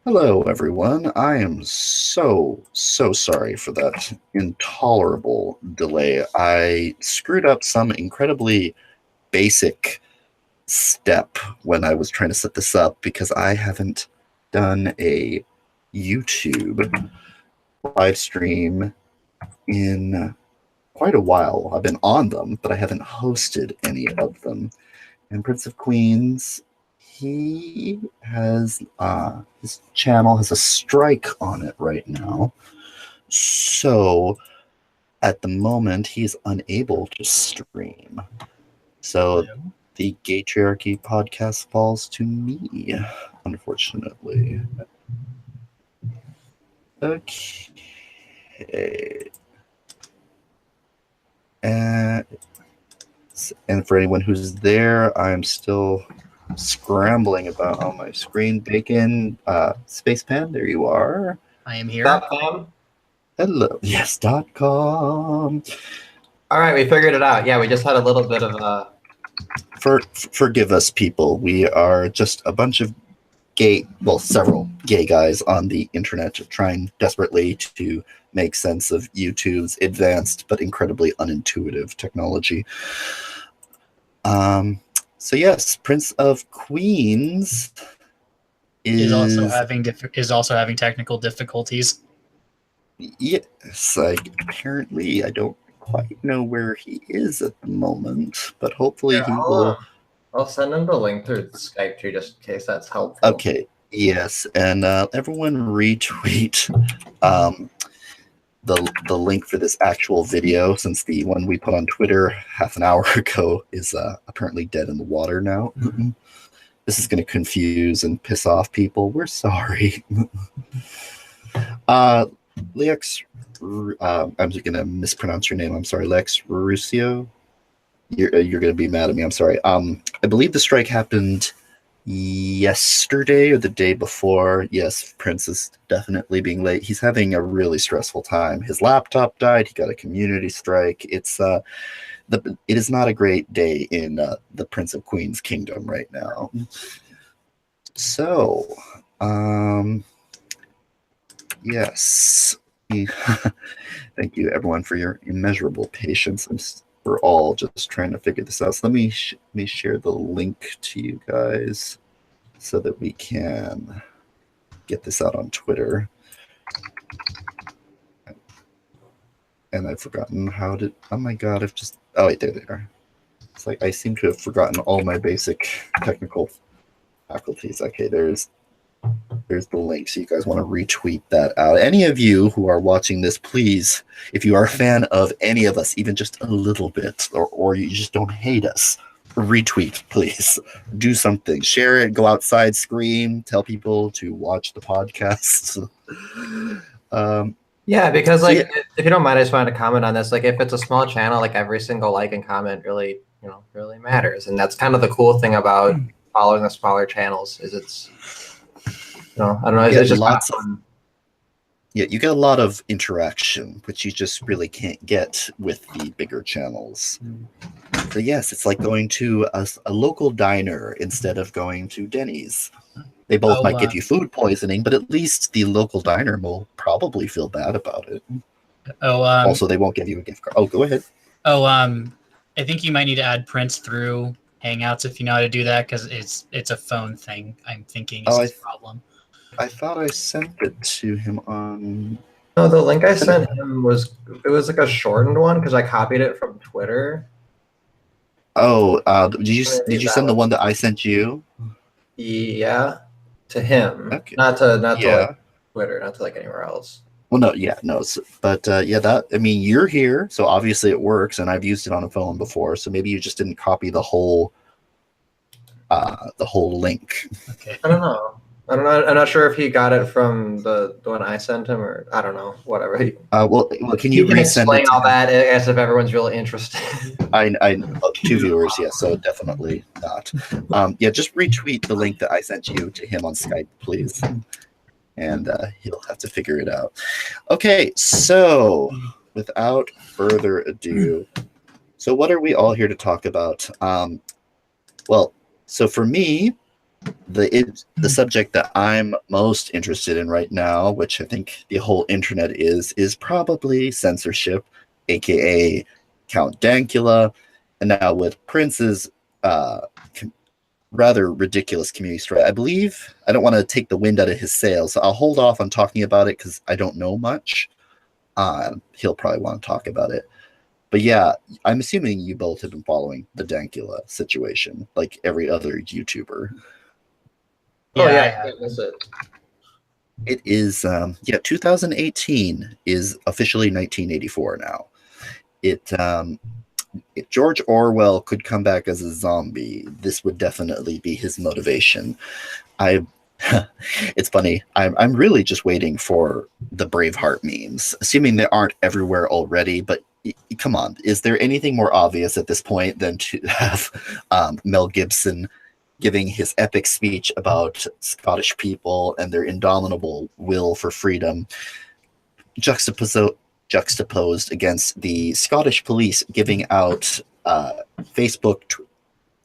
Hello, everyone. I am so sorry for that intolerable delay. I screwed up some incredibly basic step when I was trying to set this up because I haven't done a YouTube live stream in quite a while. I've been on them, but I haven't hosted any of them. And Prince of Queens, he has his channel has a strike on it right now, so at the moment he's unable to stream. So the Gaytriarchy podcast falls to me, unfortunately. Okay. And for anyone who's there, I'm still scrambling about on my screen. Bacon, Spacepan, there you are. I am here. .com? Hello. Yes.com. All right, we figured it out. Yeah, we just had a little bit of a... Forgive us, people. We are just a bunch of several gay guys on the internet trying desperately to make sense of YouTube's advanced but incredibly unintuitive technology. So yes, Prince of Queens is also having technical difficulties. Yes, apparently I don't quite know where he is at the moment, but hopefully he will. I'll send him the link through Skype too, just in case that's helpful. Okay, yes, and everyone retweet the link for this actual video, since the one we put on Twitter half an hour ago is apparently dead in the water now. This is going to confuse and piss off people. We're sorry. Lex, I'm just going to mispronounce your name. I'm sorry, Lex Ruscio. You're going to be mad at me. I'm sorry. I believe the strike happened yesterday or the day before. Yes, Prince is definitely being late. He's having a really stressful time. His laptop died. He got a community strike. It is not a great day in the Prince of Queens kingdom right now. So, yes. Thank you, everyone, for your immeasurable patience. We're all just trying to figure this out. So let me share the link to you guys so that we can get this out on Twitter. And I've forgotten how to. Oh my god! Oh wait, there they are. It's like I seem to have forgotten all my basic technical faculties. Okay, there's the link, so you guys want to retweet that out. Any of you who are watching this, please, if you are a fan of any of us, even just a little bit, or you just don't hate us, retweet, please. Do something. Share it, go outside, scream, tell people to watch the podcast. Yeah, because if you don't mind, I just wanted to comment on this. Like, if it's a small channel, like every single like and comment really matters. And that's kind of the cool thing about following the smaller channels is it's, I don't know. It's just lots of fun. Yeah, you get a lot of interaction, which you just really can't get with the bigger channels. So yes, it's like going to a local diner instead of going to Denny's. They both might give you food poisoning, but at least the local diner will probably feel bad about it. Also, they won't give you a gift card. Oh, go ahead. I think you might need to add Prince through Hangouts if you know how to do that, because it's a phone thing. I'm thinking is a problem. I thought I sent it to him on. No, the link I sent him was like a shortened one because I copied it from Twitter. Oh, did you send the one that I sent you? Yeah, to him, okay. not to like Twitter, not to like anywhere else. Well, no, but you're here, so obviously it works, and I've used it on a phone before. So maybe you just didn't copy the whole link. Okay. I don't know. I'm not sure if he got it from the one I sent him, or I don't know. Whatever. Well, can you resend explain it all that as if everyone's really interested? I two viewers, so definitely not. Just retweet the link that I sent you to him on Skype, please, and he'll have to figure it out. Okay, so without further ado, so what are we all here to talk about? So for me, the subject that I'm most interested in right now, which I think the whole internet is probably censorship, aka Count Dankula, and now with Prince's rather ridiculous community story. I believe I don't want to take the wind out of his sails, so I'll hold off on talking about it because I don't know much. He'll probably want to talk about it. But yeah, I'm assuming you both have been following the Dankula situation, like every other YouTuber. Oh I yeah, have. that's it. It is, 2018 is officially 1984 now. If George Orwell could come back as a zombie, this would definitely be his motivation. It's funny. I'm really just waiting for the Braveheart memes, assuming they aren't everywhere already. But come on, is there anything more obvious at this point than to have Mel Gibson giving his epic speech about Scottish people and their indomitable will for freedom, juxtaposed against the Scottish police giving out Facebook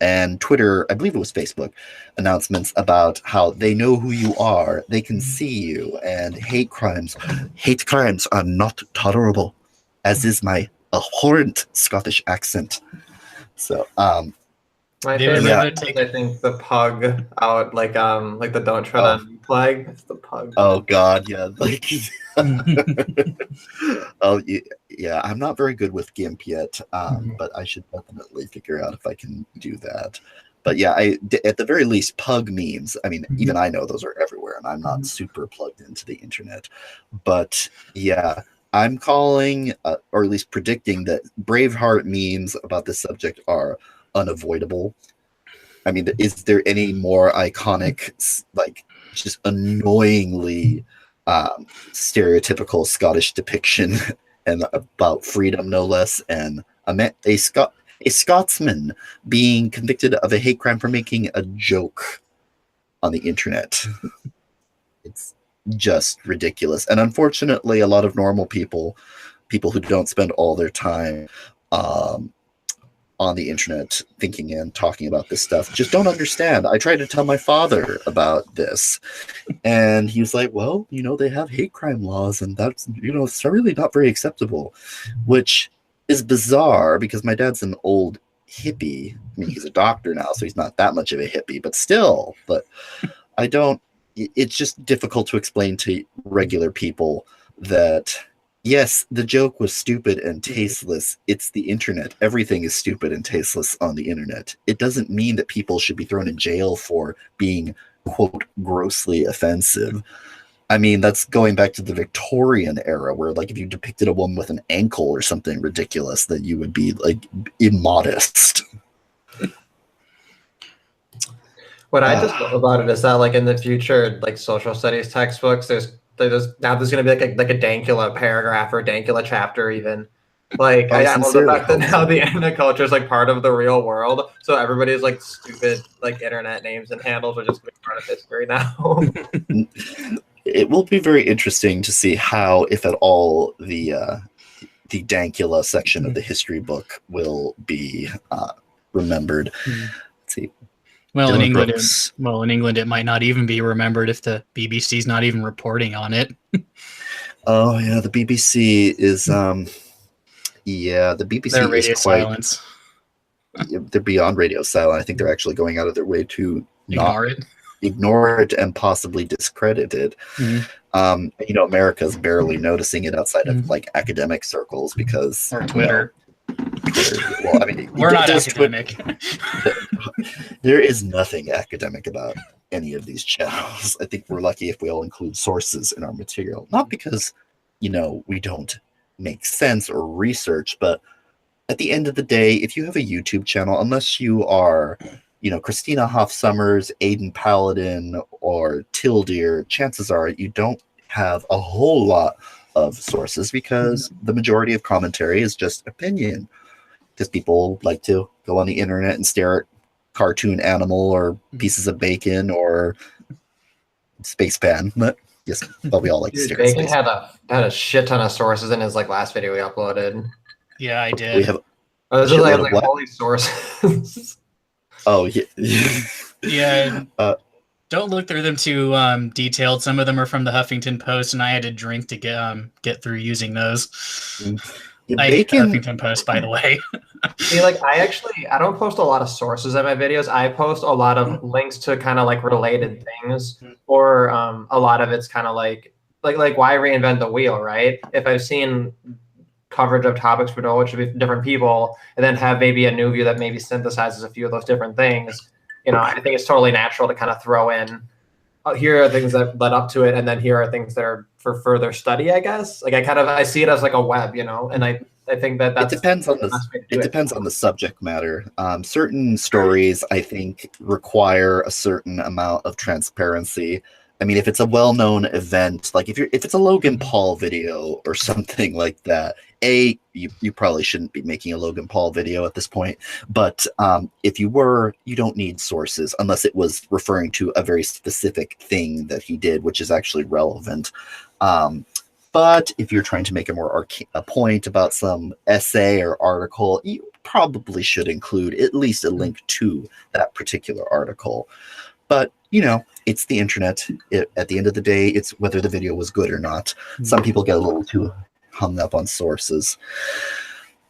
and Twitter, I believe it was Facebook, announcements about how they know who you are, they can see you, and hate crimes are not tolerable, as is my abhorrent Scottish accent. So, My They would favorite rather is, take- I think, the pug out, like the "Don't Tread on Me" flag. It's the pug. oh god, yeah, like, oh yeah, I'm not very good with GIMP yet, but I should definitely figure out if I can do that. But yeah, at the very least, pug memes. I mean, even I know those are everywhere, and I'm not super plugged into the internet. But yeah, I'm calling, or at least predicting, that Braveheart memes about this subject are unavoidable. I mean, is there any more iconic, like, just annoyingly stereotypical Scottish depiction and about freedom, no less, and a Scotsman being convicted of a hate crime for making a joke on the internet? It's just ridiculous. And unfortunately, a lot of normal people who don't spend all their time on the internet thinking and talking about this stuff just don't understand. I tried to tell my father about this, and he was like, well, they have hate crime laws, and that's, it's really not very acceptable, which is bizarre because my dad's an old hippie. I mean, he's a doctor now, so he's not that much of a hippie, but still. But it's just difficult to explain to regular people that, yes, the joke was stupid and tasteless. It's the internet. Everything is stupid and tasteless on the internet. It doesn't mean that people should be thrown in jail for being, quote, grossly offensive. I mean, that's going back to the Victorian era, where, like, if you depicted a woman with an ankle or something ridiculous, that you would be, like, immodest. What I just love about it is that, like, in the future, like, social studies textbooks, there's going to be like a Dankula paragraph or a Dankula chapter even. Like, I love the fact that now the internet culture is like part of the real world. So everybody's like stupid like internet names and handles are just part of history now. It will be very interesting to see how, if at all, the Dankula section of the history book will be remembered. Let's see. Well, in England, it might not even be remembered if the BBC's not even reporting on it. Oh yeah, the BBC is. Yeah, the BBC They're radio is quite. silence. They're beyond radio silent. I think they're actually going out of their way to Ignore it and possibly discredit it. America's barely noticing it outside of like academic circles because or Twitter. Well, I mean, we're not academic. There is nothing academic about any of these channels. I think we're lucky if we all include sources in our material, not because we don't make sense or research, but at the end of the day, if you have a YouTube channel, unless you are Christina Hoff Summers, Aiden Paladin, or Tildeer, chances are you don't have a whole lot of sources because the majority of commentary is just opinion. Because people like to go on the internet and stare at cartoon animal or pieces of bacon or Spacepan. But yes, we all like to stare at Bacon had a shit ton of sources in his like last video we uploaded. Yeah, I did. We have like holy sources. Oh yeah. Yeah. Don't look through them too detailed. Some of them are from the Huffington Post, and I had to drink to get through using those. I hate the Huffington Post, by the way. See, like I don't post a lot of sources in my videos. I post a lot of links to kind of like related things, or a lot of it's kind of like why reinvent the wheel, right? If I've seen coverage of topics for which would be different people, and then have maybe a new view that maybe synthesizes a few of those different things, I think it's totally natural to kind of throw in, here are things that led up to it, and then here are things that are for further study, I guess. Like I see it as like a web, and I think that's it depends on the subject matter. Certain stories I think require a certain amount of transparency. I mean, if it's a well-known event, like if it's a Logan Paul video or something like that, you probably shouldn't be making a Logan Paul video at this point. But if you were, you don't need sources unless it was referring to a very specific thing that he did, which is actually relevant. But if you're trying to make a point about some essay or article, you probably should include at least a link to that particular article. But, it's the internet. At the end of the day, it's whether the video was good or not. Some people get a little too hung up on sources.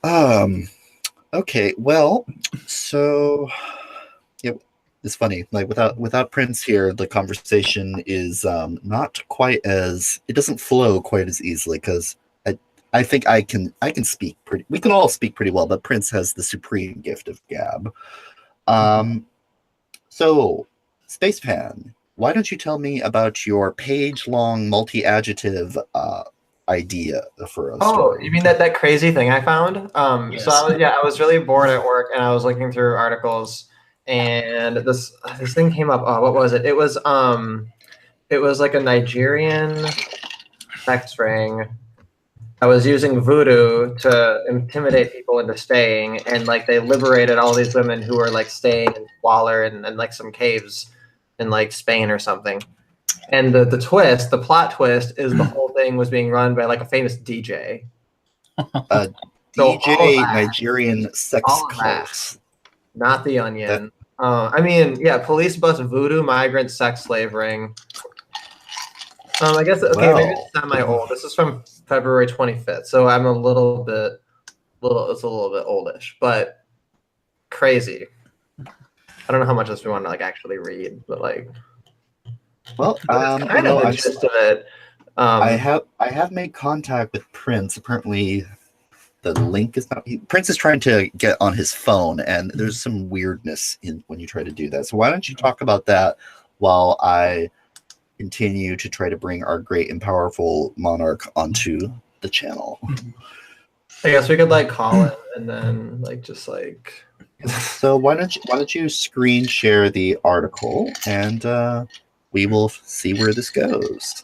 Okay, well, so it's funny. Like without Prince here, the conversation is not quite as, it doesn't flow quite as easily, because I think I can speak pretty. We can all speak pretty well, but Prince has the supreme gift of gab. So, Spacepan, why don't you tell me about your page-long multi-adjective idea for a story? You mean that crazy thing I found? Yes. So I was really bored at work, and I was looking through articles, and this thing came up. Oh, what was it? It was like a Nigerian sex ring. I was using voodoo to intimidate people into staying, and like they liberated all these women who were like staying in squalor and like some caves in like Spain or something. And the plot twist is the whole thing was being run by like a famous DJ. Nigerian sex cult. Not The Onion. Police bust voodoo migrant sex slave ring. I guess maybe it's semi-old. This is from February 25th, so I'm it's a little bit oldish, but crazy. I don't know how much of this we want to like actually read, but like, well, kind of the gist of it. I have made contact with Prince. Apparently, the link is not. Prince is trying to get on his phone, and there's some weirdness when you try to do that. So why don't you talk about that while I continue to try to bring our great and powerful monarch onto the channel? I guess we could like call it and then like just like. So why don't you screen share the article, and we will see where this goes.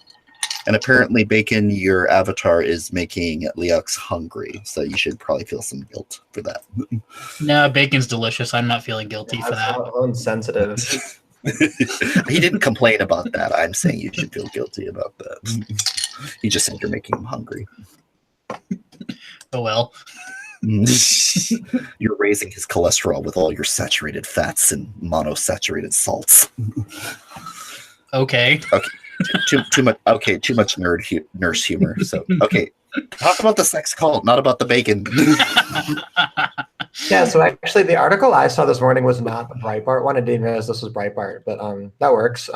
And apparently, Bacon, your avatar is making Leox hungry, so you should probably feel some guilt for that. No, bacon's delicious. I'm not feeling guilty for that. So insensitive. He didn't complain about that. I'm saying you should feel guilty about that. He just said you're making him hungry. Oh well. You're raising his cholesterol with all your saturated fats and monosaturated salts. Okay. Too much. Okay, too much nurse humor. So okay, talk about the sex cult, not about the bacon. Yeah. So actually, the article I saw this morning was not the Breitbart one. I didn't realize this was Breitbart, but that works.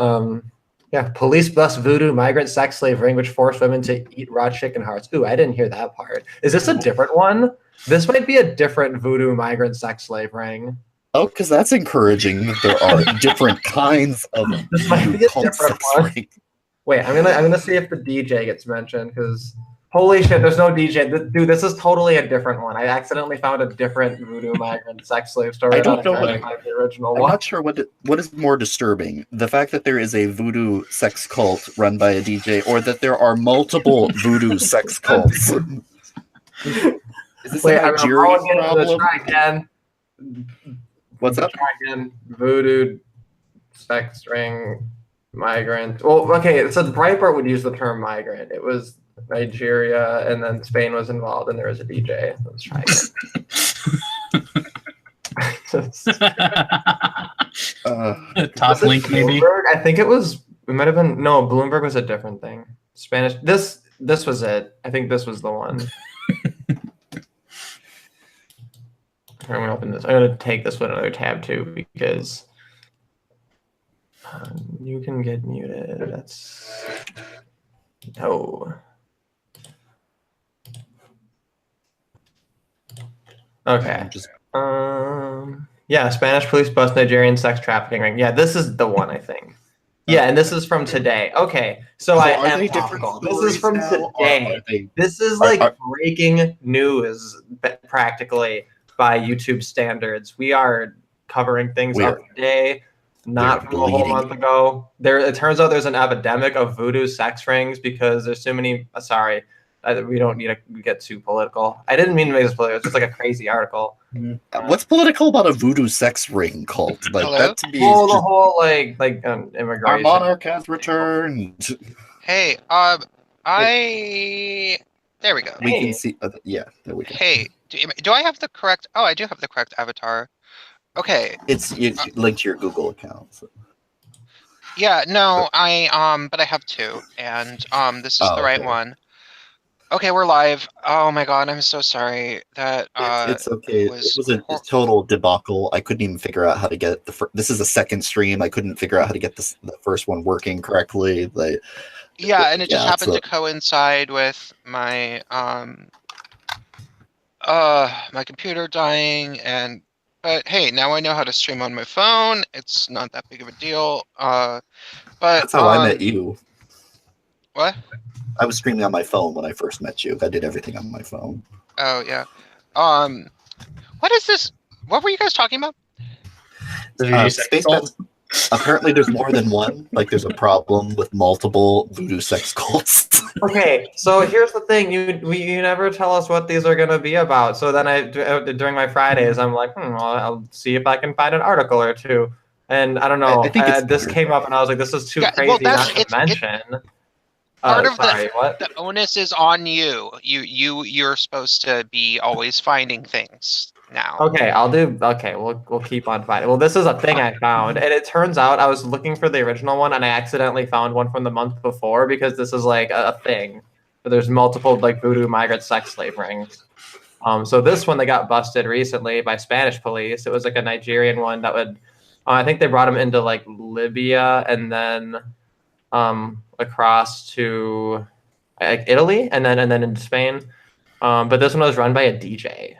Police bust voodoo migrant sex slave ring, which forced women to eat raw chicken hearts. Ooh, I didn't hear that part. Is this a different one? This might be a different voodoo migrant sex slave ring. Oh, because that's encouraging that there are different kinds of. This might be a different one. Wait, I'm gonna see if the DJ gets mentioned, because holy shit, there's no DJ. Dude, this is totally a different one. I accidentally found a different voodoo migrant sex slave story. I don't know the original I'm one. not sure what is more disturbing: the fact that there is a voodoo sex cult run by a DJ, or that there are multiple voodoo sex cults. Is this a Nigerian problem? Try again. What's up? Try again. Voodoo sex ring migrant. Well, okay, so the Breitbart would use the term migrant. It was Nigeria, and then Spain was involved, and there was a DJ. Let's try again. Top link, maybe. Bloomberg? I think it was. It might have been. No, Bloomberg was a different thing. Spanish. This was it. I think this was the one. I'm gonna open this. I'm gonna take this with another tab too because you can get muted. That's no. Okay. Yeah, Spanish police bust Nigerian sex trafficking ring. Yeah, this is the one, I think. Yeah, and this is from today. Okay, so I am topical. This is from today. This is like breaking news, practically by YouTube standards. We are covering things up today, not from a whole month ago. It turns out there's an epidemic of voodoo sex rings because there's too many. Sorry. We don't need to get too political. I didn't mean to make this political. It's just like a crazy article. What's political about a voodoo sex ring cult? Like that to me. The whole like immigration. Our monarch has returned. Hey, there we go. We can see. Yeah, there we go. Hey, do I have the correct? Oh, I do have the correct avatar. Okay. It's linked to your Google account. So. Yeah. No, but I have two, and this is the right one. Okay, we're live. Oh my god, I'm so sorry that it's okay. It was a total debacle. I couldn't even figure out how to get this is a second stream. I couldn't figure out how to get the first one working correctly. Yeah, and it just happened to coincide with my my computer dying, but hey, now I know how to stream on my phone. It's not that big of a deal. But that's how I met you. What? I was streaming on my phone when I first met you. I did everything on my phone. Oh yeah. What is this? What were you guys talking about? Apparently, there's more than one. Like, there's a problem with multiple voodoo sex cults. Okay, so here's the thing: you never tell us what these are going to be about. So then during my Fridays, I'm like, well, I'll see if I can find an article or two. And I don't know. I think this came up, and I was like, this is too crazy not to mention. Part of the onus is on you. You're supposed to be always finding things now. Okay, we'll keep on finding. Well, this is a thing I found, and it turns out I was looking for the original one, and I accidentally found one from the month before because this is like a thing. There's multiple like voodoo migrant sex slave rings. So this one they got busted recently by Spanish police. It was like a Nigerian one that would, I think they brought him into like Libya and then across to like Italy and then into Spain. But this one was run by a DJ.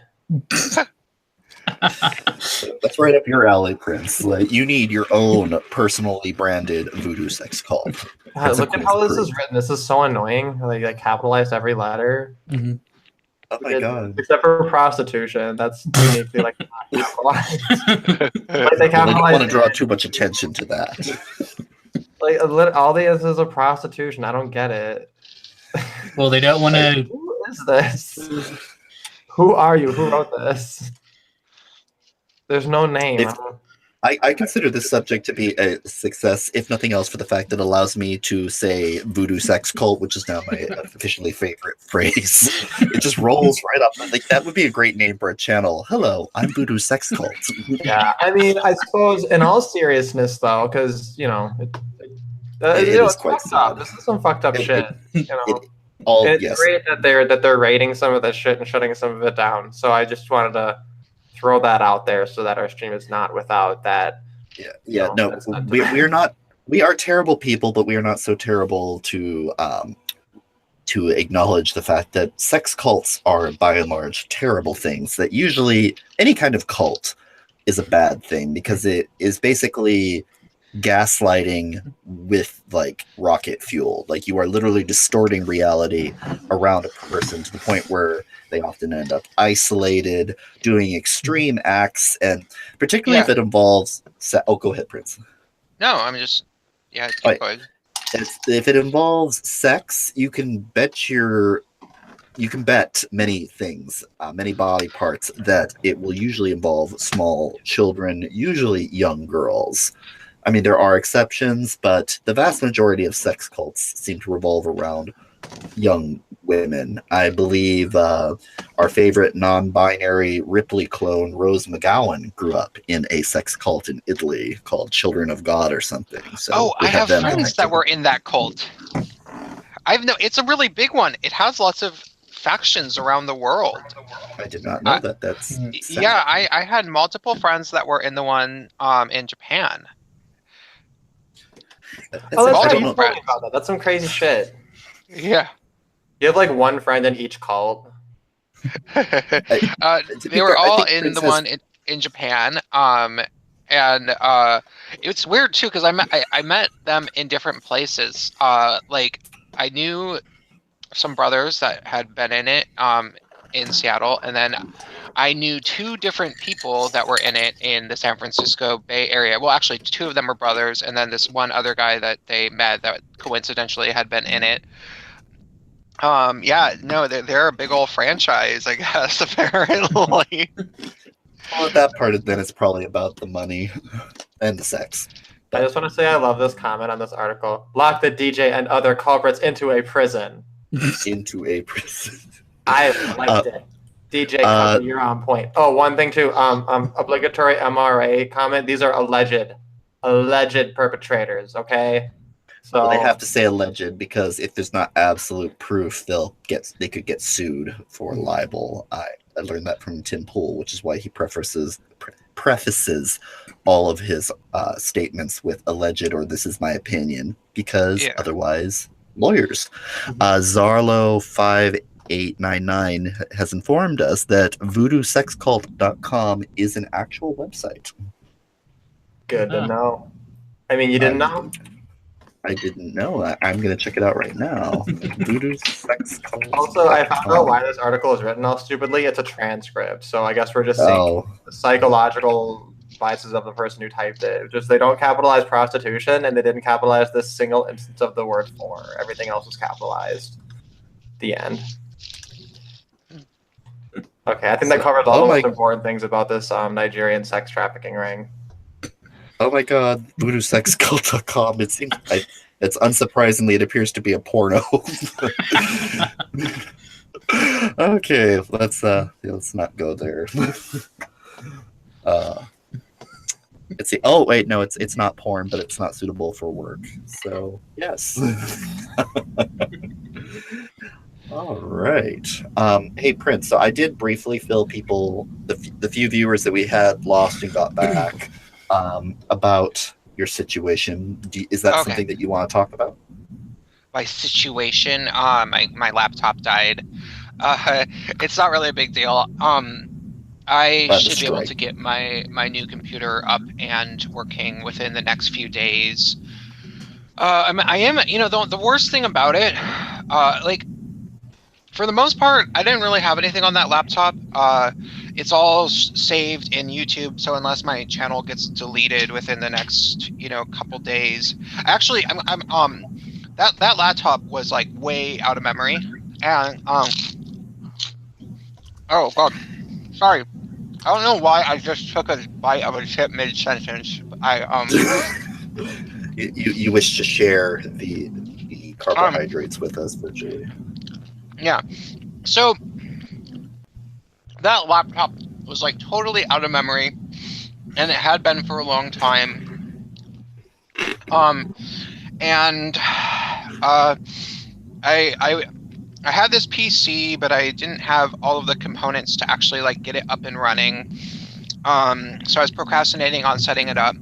That's right up your alley, Prince. Like, you need your own personally branded voodoo sex cult. God, look at how this is written. This is so annoying. Like capitalized every letter. Mm-hmm. Oh my god! Except for prostitution, that's uniquely like capitalized. Like they don't want to draw too much attention to that. Like all the is a prostitution. I don't get it. Well, they don't want to. Who is this? Who are you? Who wrote this? There's no name. I consider this subject to be a success, if nothing else, for the fact that it allows me to say voodoo sex cult, which is now my officially favorite phrase. It just rolls right up. Like, that would be a great name for a channel. Hello, I'm voodoo sex cult. Yeah, I mean, I suppose in all seriousness, though, because it is quite fucked up. This is some fucked up shit. It's great that they're rating some of this shit and shutting some of it down. So I just wanted to throw that out there so that our stream is not without that. We're not. We are terrible people, but we are not so terrible to acknowledge the fact that sex cults are by and large terrible things. That usually any kind of cult is a bad thing because it is basically gaslighting with like rocket fuel. Like, you are literally distorting reality around a person to the point where they often end up isolated, doing extreme acts, and particularly if it involves go ahead, Prince. No, I'm just keep going. If it involves sex, you can bet many things, many body parts, that it will usually involve small children, usually young girls. I mean, there are exceptions, but the vast majority of sex cults seem to revolve around young women. I believe our favorite non-binary Ripley clone, Rose McGowan, grew up in a sex cult in Italy called Children of God or something. So I have them friends that connected. were in that cult. It's a really big one. It has lots of factions around the world. I did not know that. That's yeah. I had multiple friends that were in the one in Japan. Oh, I don't you know. told me about that. That's some crazy shit. Yeah. You have like one friend in each cult. They were all in the one in Japan. And it's weird too because I met them in different places. Like I knew some brothers that had been in it in Seattle, and then I knew two different people that were in it in the San Francisco Bay Area. Well, actually, two of them were brothers, and then this one other guy that they met that coincidentally had been in it. Yeah, no, they're a big old franchise, I guess, apparently. Well, at that part, then it's probably about the money and the sex. I just want to say I love this comment on this article. Lock the DJ and other culprits into a prison. Into a prison. I liked it. DJ, Cover, you're on point. Oh, one thing too. Obligatory MRA comment. These are alleged perpetrators. Okay. So well, they have to say alleged because if there's not absolute proof, they could get sued for libel. I learned that from Tim Pool, which is why he prefaces all of his statements with alleged or this is my opinion, because otherwise lawyers. Zarlo 5899 has informed us that voodoosexcult.com is an actual website. Good to know. I mean, you didn't know? I didn't know. I'm going to check it out right now. Voodoo Sex Cult. Also, I found out why this article is written all stupidly. It's a transcript. So I guess we're just seeing the psychological biases of the person who typed it. Just they don't capitalize prostitution, and they didn't capitalize this single instance of the word for. Everything else was capitalized. The end. Okay, I think that covers all the most important things about this Nigerian sex trafficking ring. Oh my god, voodoosexcult.com. It seems it's unsurprisingly it appears to be a porno. Okay, let's not go there. Let's see. Oh wait, no, it's not porn, but it's not suitable for work. So yes. All right. Hey Prince. So I did briefly fill the few viewers that we had lost and got back. About your situation. Is that something that you want to talk about? My situation, my laptop died. It's not really a big deal. I should be able to get my new computer up and working within the next few days. I am, the worst thing about it, for the most part, I didn't really have anything on that laptop. It's all saved in YouTube, so unless my channel gets deleted within the next, couple days, actually, that laptop was like way out of memory, and oh god, sorry, I don't know why I just took a bite of a chip mid sentence. You wish to share the carbohydrates with us virtually. Yeah, so that laptop was like totally out of memory, and it had been for a long time. And I had this PC, but I didn't have all of the components to actually like get it up and running. So I was procrastinating on setting it up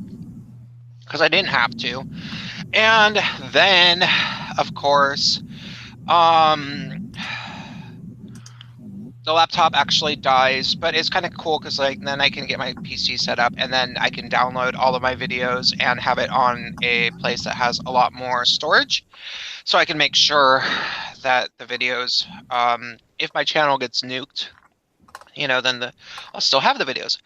because I didn't have to. And then, of course, the laptop actually dies, but it's kind of cool because then I can get my PC set up and then I can download all of my videos and have it on a place that has a lot more storage, so I can make sure that the videos, if my channel gets nuked, then I'll still have the videos.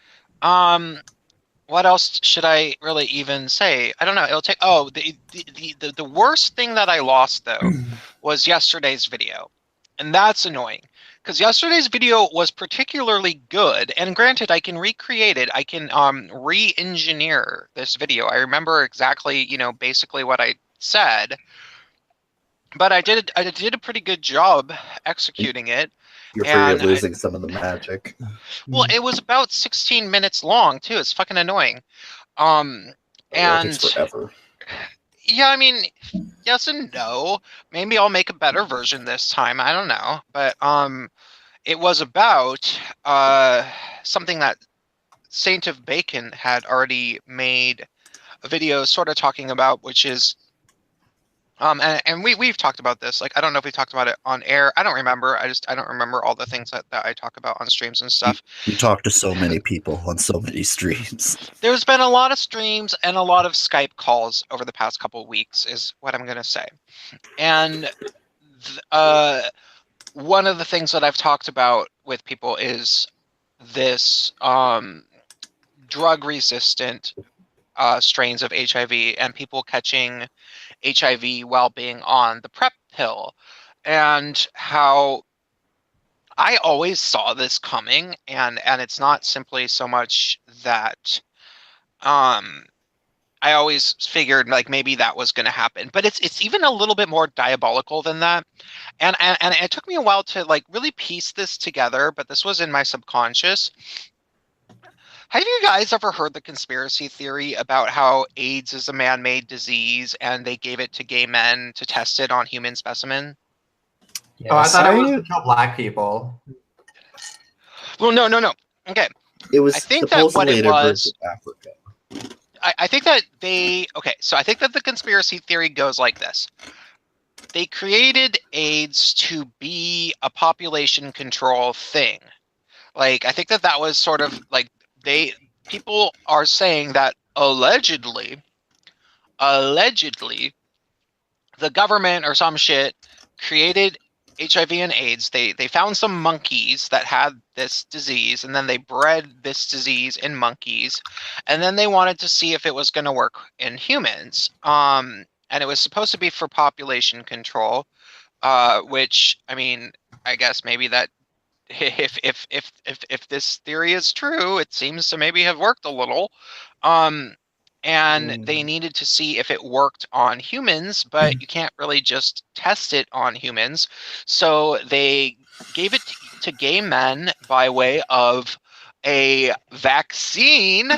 What else should I really even say? I don't know. It'll take. Oh, the worst thing that I lost though was yesterday's video, and that's annoying. Because yesterday's video was particularly good, and granted, I can recreate it. I can re-engineer this video. I remember exactly, basically what I said. but I did a pretty good job executing it. You're afraid And of losing some of the magic. well, it was about 16 minutes long too. It's fucking annoying. That takes And forever. yeah, I mean, yes and no. Maybe I'll make a better version this time. I don't know, but it was about something that Saint of Bacon had already made a video sort of talking about, which is and we've talked about this. Like, I don't know if we talked about it on air. I don't remember. I don't remember all the things that I talk about on streams and stuff. You talk to so many people on so many streams. There's been a lot of streams and a lot of Skype calls over the past couple of weeks, is what I'm gonna say. And one of the things that I've talked about with people is this drug-resistant strains of HIV and people catching HIV while being on the PrEP pill, and how I always saw this coming, and it's not simply so much that I always figured like maybe that was going to happen, but it's even a little bit more diabolical than that, and it took me a while to like really piece this together, but this was in my subconscious. Have you guys ever heard the conspiracy theory about how AIDS is a man-made disease and they gave it to gay men to test it on human specimen? Yes. Oh, I thought it was to kill black people. Well, no. Okay. It was I think that what it was. Africa. I think that so I think that the conspiracy theory goes like this. They created AIDS to be a population control thing. Like, I think that was sort of like people are saying that allegedly the government or some shit created HIV and AIDS. They found some monkeys that had this disease, and then they bred this disease in monkeys, and then they wanted to see if it was going to work in humans. And it was supposed to be for population control, which, I mean, I guess maybe that if this theory is true, it seems to maybe have worked a little. And they needed to see if it worked on humans, but you can't really just test it on humans. So they gave it to gay men by way of a vaccine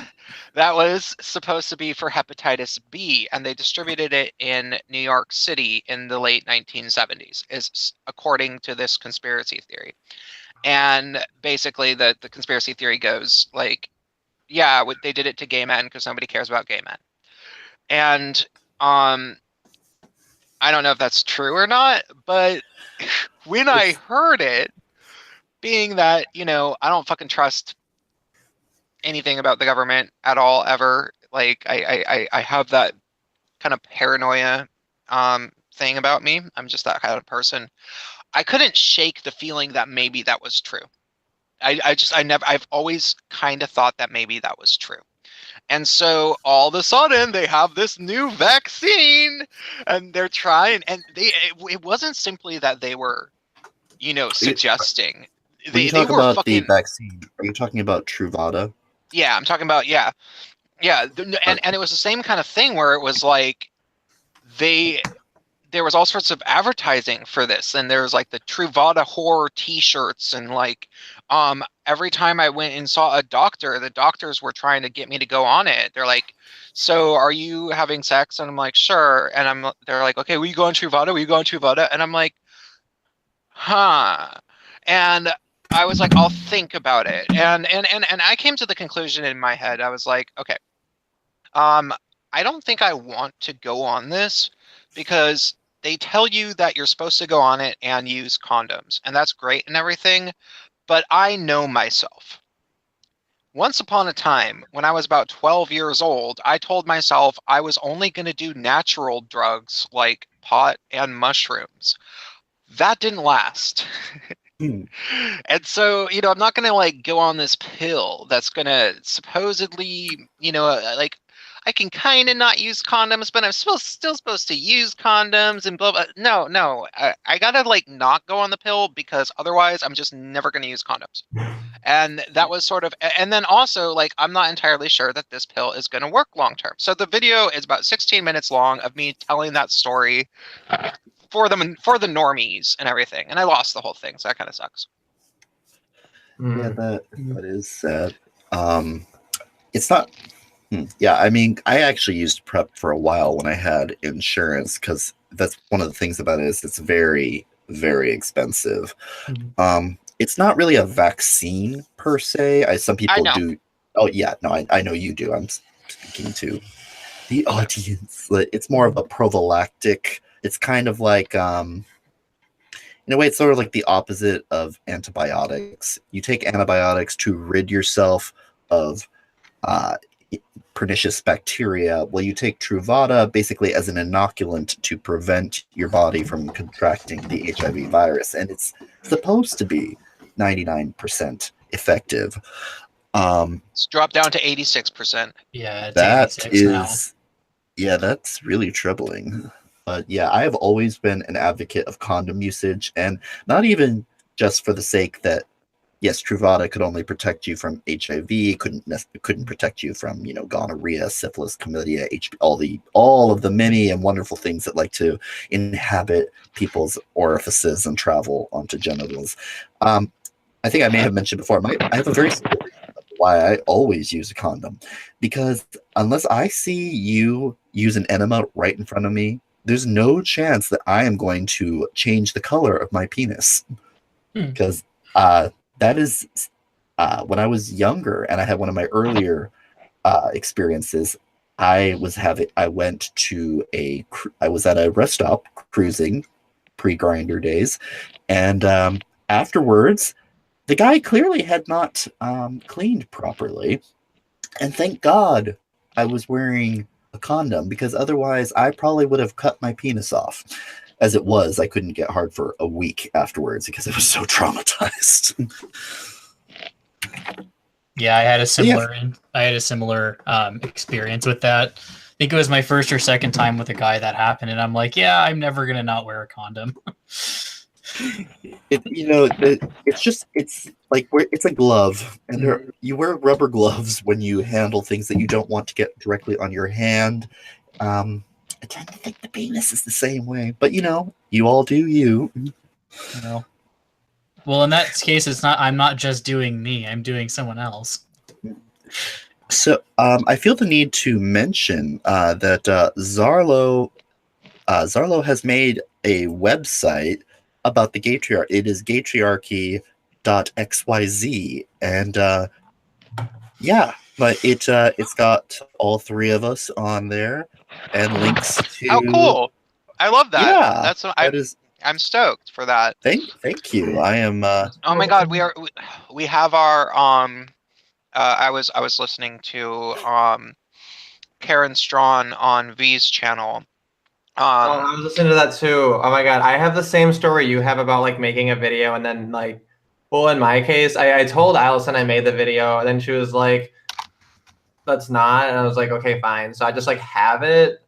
that was supposed to be for hepatitis B, and they distributed it in New York City in the late 1970s, is according to this conspiracy theory. And basically the conspiracy theory goes like, yeah, they did it to gay men because nobody cares about gay men. And I don't know if that's true or not, but when I heard it, being that, you know, I don't fucking trust anything about the government at all, ever. Like, I have that kind of paranoia thing about me. I'm just that kind of person. I couldn't shake the feeling that maybe that was true. I've always kind of thought that maybe that was true. And so all of a sudden they have this new vaccine and they're trying, and it wasn't simply that they were, you know, suggesting. When you talk about the vaccine, are you talking about Truvada? Yeah, I'm talking about, yeah. And it was the same kind of thing where it was like there was all sorts of advertising for this, and there was like the Truvada horror t-shirts, and like every time I went and saw a doctor, the doctors were trying to get me to go on it. They're like, so are you having sex? And I'm like, sure. And they're like, okay, will you go on Truvada? Will you go on Truvada? And I'm like, huh. And I was like, I'll think about it. And I came to the conclusion in my head, I was like, okay, I don't think I want to go on this, because they tell you that you're supposed to go on it and use condoms, and that's great and everything, but I know myself. Once upon a time, when I was about 12 years old, I told myself I was only going to do natural drugs like pot and mushrooms. That didn't last. And so, you know, I'm not going to like go on this pill that's going to supposedly, you know, like, I can kind of not use condoms, but I'm still supposed to use condoms and blah, blah. No. I got to like not go on the pill, because otherwise I'm just never going to use condoms. And that was sort of, and then also like, I'm not entirely sure that this pill is going to work long term. So the video is about 16 minutes long of me telling that story for the normies and everything, and I lost the whole thing, so that kind of sucks. Yeah, that is sad. It's not. Yeah, I mean, I actually used PrEP for a while when I had insurance, because that's one of the things about it is it's very, very expensive. It's not really a vaccine per se. Some people do. Oh yeah, no, I know you do. I'm speaking to the audience. It's more of a prophylactic. It's kind of like in a way, it's sort of like the opposite of antibiotics. You take antibiotics to rid yourself of pernicious bacteria. Well, you take Truvada basically as an inoculant to prevent your body from contracting the HIV virus, and it's supposed to be 99% effective. It's dropped down to 86%. Yeah, it's that 86 now. Yeah, that's really troubling. But yeah, I have always been an advocate of condom usage, and not even just for the sake that, yes, Truvada could only protect you from HIV, couldn't protect you from, gonorrhea, syphilis, chlamydia, HPV, all of the many and wonderful things that like to inhabit people's orifices and travel onto genitals. I think I may have mentioned before, I have a very simple reason why I always use a condom, because unless I see you use an enema right in front of me, there's no chance that I am going to change the color of my penis, because that is when I was younger and I had one of my earlier experiences. I was at a rest stop cruising pre-Grinder days, and afterwards the guy clearly had not cleaned properly, and thank God I was wearing a condom, because otherwise I probably would have cut my penis off. As it was, I couldn't get hard for a week afterwards because I was so traumatized. Yeah, I had a similar experience with that. I think it was my first or second time with a guy that happened, and I'm like, yeah, I'm never gonna not wear a condom. It's like it's a glove, and you wear rubber gloves when you handle things that you don't want to get directly on your hand. I tend to think the penis is the same way, but you all do you. Well, in that case, I'm not just doing me, I'm doing someone else. So I feel the need to mention that Zarlo has made a website about the Gaytriarchy. It is Gaytriarchy.xyz, and but it's got all three of us on there and links to. Oh, cool! I love that. Yeah, I'm stoked for that. Thank you. I am. Oh my God, we have our I was listening to Karen Strawn on V's channel. I was listening to that too. Oh my God, I have the same story you have about like making a video and then like, well, in my case, I told Allison I made the video, and then she was like, "That's not," and I was like, "Okay, fine." So I just like have it.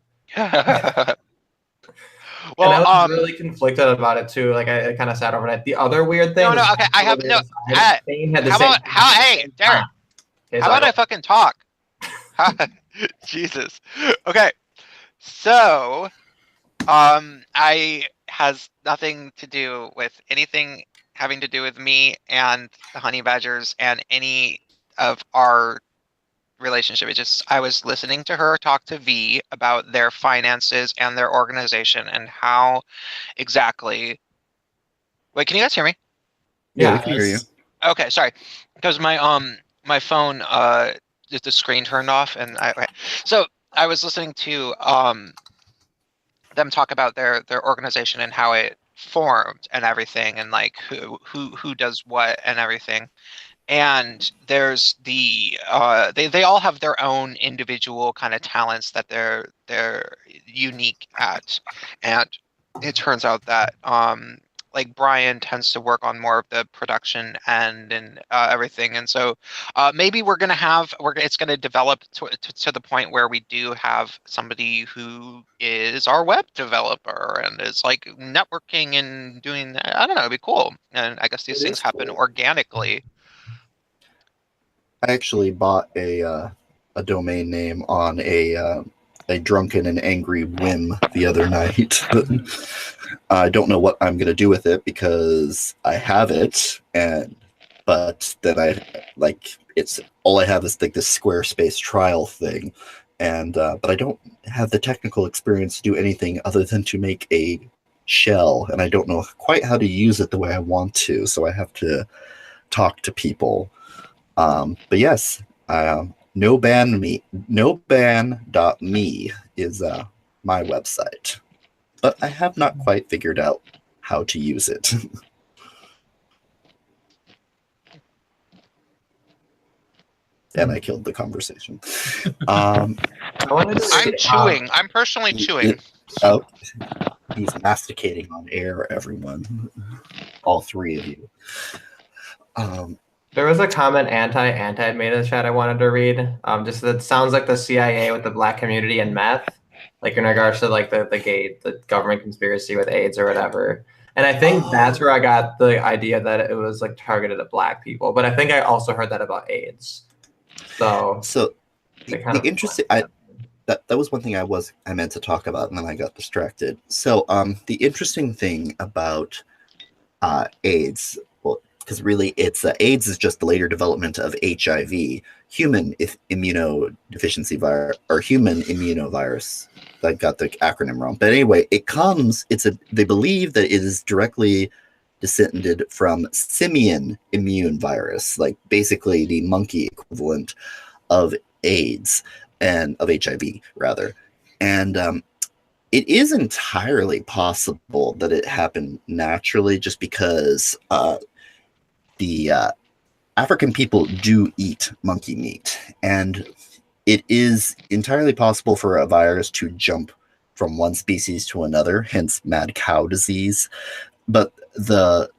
Well, and I was really conflicted about it too. Like I kind of sat over it. The other weird thing. No, okay, I have no. Hey, Derek? How about I fucking talk? Jesus. Okay. So, I has nothing to do with anything having to do with me and the Honey Badgers and any of our relationship. It just, I was listening to her talk to V about their finances and their organization and how exactly. Wait, can you guys hear me? Yeah, we can hear you. Okay, sorry, because my my phone just the screen turned off, and so I was listening to them talk about their organization and how it formed and everything, and like who does what and everything. And there's the they all have their own individual kind of talents that they're unique at, and it turns out that like Brian tends to work on more of the production and everything, and so maybe it's gonna develop to the point where we do have somebody who is our web developer and is like networking and doing, I don't know, it'd be cool. And I guess these things happen organically. I actually bought a domain name on a a drunken and angry whim the other night. I don't know what I'm going to do with it because I have it, but then it's all I have is like this Squarespace trial thing, and but I don't have the technical experience to do anything other than to make a shell, and I don't know quite how to use it the way I want to, so I have to talk to people. But yes, noban.me is my website, but I have not quite figured out how to use it. And I killed the conversation. I'm chewing. I'm personally chewing. Oh, he's masticating on air, everyone. All three of you. There was a comment anti made in the chat I wanted to read. Just that sounds like the CIA with the black community and meth, like in regards to like the government conspiracy with AIDS or whatever. And I think that's where I got the idea that it was like targeted at black people. But I think I also heard that about AIDS. So the interesting, that was one thing I meant to talk about, and then I got distracted. So the interesting thing about AIDS, well, because really it's AIDS is just the later development of HIV, human immunodeficiency virus, or human immunovirus. I got the acronym wrong, but anyway, they believe that it is directly descended from simian immune virus, like basically the monkey equivalent of AIDS and of HIV rather. And it is entirely possible that it happened naturally, just because the African people do eat monkey meat, and it is entirely possible for a virus to jump from one species to another, hence mad cow disease. But the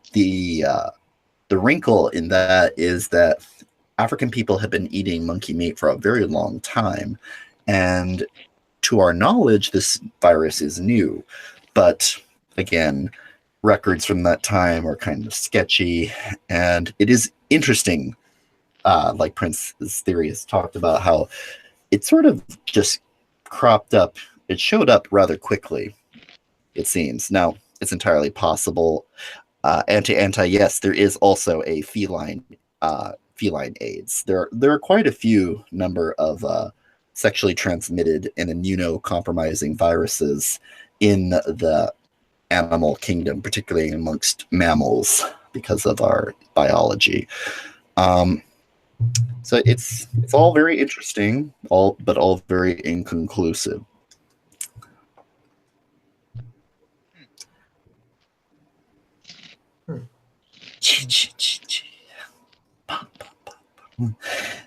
wrinkle in that is that African people have been eating monkey meat for a very long time, and to our knowledge, this virus is new. But again, records from that time are kind of sketchy, and it is interesting, like Prince's theory has talked about, how it sort of just cropped up. It showed up rather quickly, it seems. Now, it's entirely possible. Yes, there is also a feline AIDS. There are quite a few number of sexually transmitted and immunocompromising viruses in the animal kingdom, particularly amongst mammals, because of our biology. So it's all very interesting, but all very inconclusive.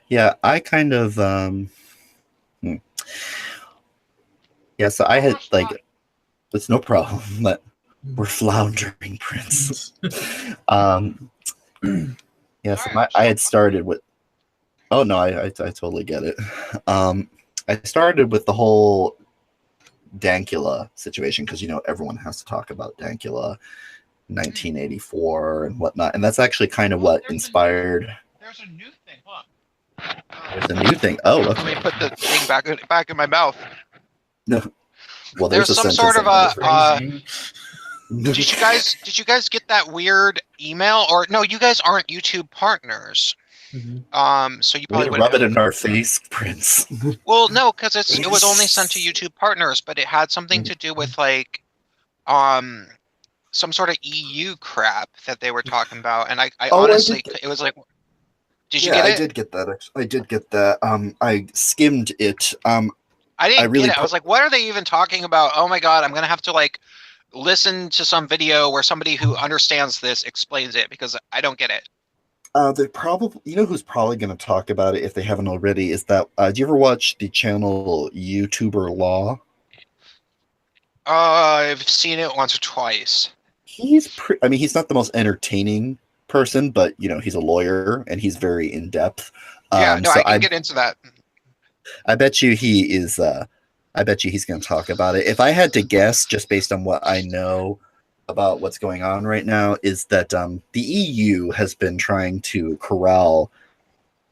Yeah, I kind of so I had it's no problem, but we're floundering, Prince. So I had started with I totally get it. I started with the whole Dankula situation because everyone has to talk about Dankula, 1984 and whatnot, and that's actually kind of what inspired. There's a new thing, huh? There's a new thing. Oh, okay. Let me put the thing back in my mouth. No. Well, there's some sort of did you guys get that weird email? Or no, you guys aren't YouTube partners. Mm-hmm. So you probably rub it in our face, Prince. Well, no, because it was only sent to YouTube partners, but it had something to do with some sort of EU crap that they were talking about, and I honestly, it was like, did you get it? I did get that. Actually. I did get that. I skimmed it. I didn't get it. I was like, what are they even talking about? Oh my god, I'm gonna have to listen to some video where somebody who understands this explains it, because I don't get it. They probably, who's probably going to talk about it if they haven't already, is that, do you ever watch the channel YouTuber Law? I've seen it once or twice. He's he's not the most entertaining person, but he's a lawyer and he's very in depth. I can get into that. I bet you he is. I bet you he's going to talk about it. If I had to guess, just based on what I know about what's going on right now, is that the EU has been trying to corral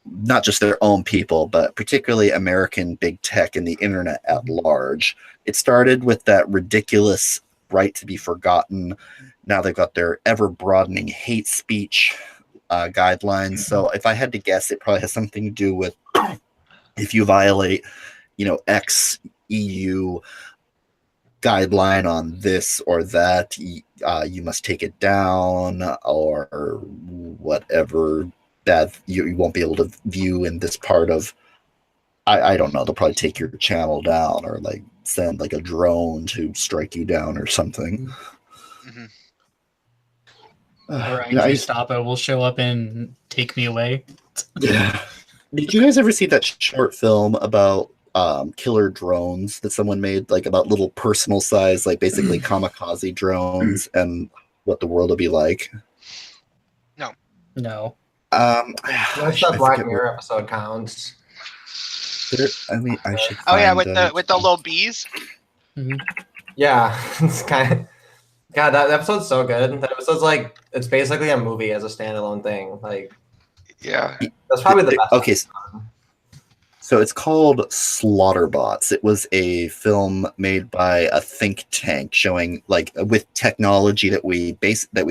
not just their own people, but particularly American big tech and the internet at large. It started with that ridiculous right to be forgotten. Now they've got their ever broadening hate speech guidelines. So if I had to guess, it probably has something to do with if you violate, X EU guideline on this or that, you must take it down, or whatever bad you won't be able to view in this part of. I don't know. They'll probably take your channel down, or like send like a drone to strike you down or something. Mhm. Or I Gestapo will show up and take me away. Yeah. Did you guys ever see that short film about killer drones that someone made, like about little personal size, like basically kamikaze drones, and what the world will be like? No. That's the Black Mirror episode counts. I should. Oh yeah, find, with the little bees. Yeah, it's kind of. God, that episode's so good. That episode's like, it's basically a movie as a standalone thing. Like, Yeah. that's probably the best. Okay, so it's called Slaughterbots. It was a film made by a think tank showing, like, with technology that we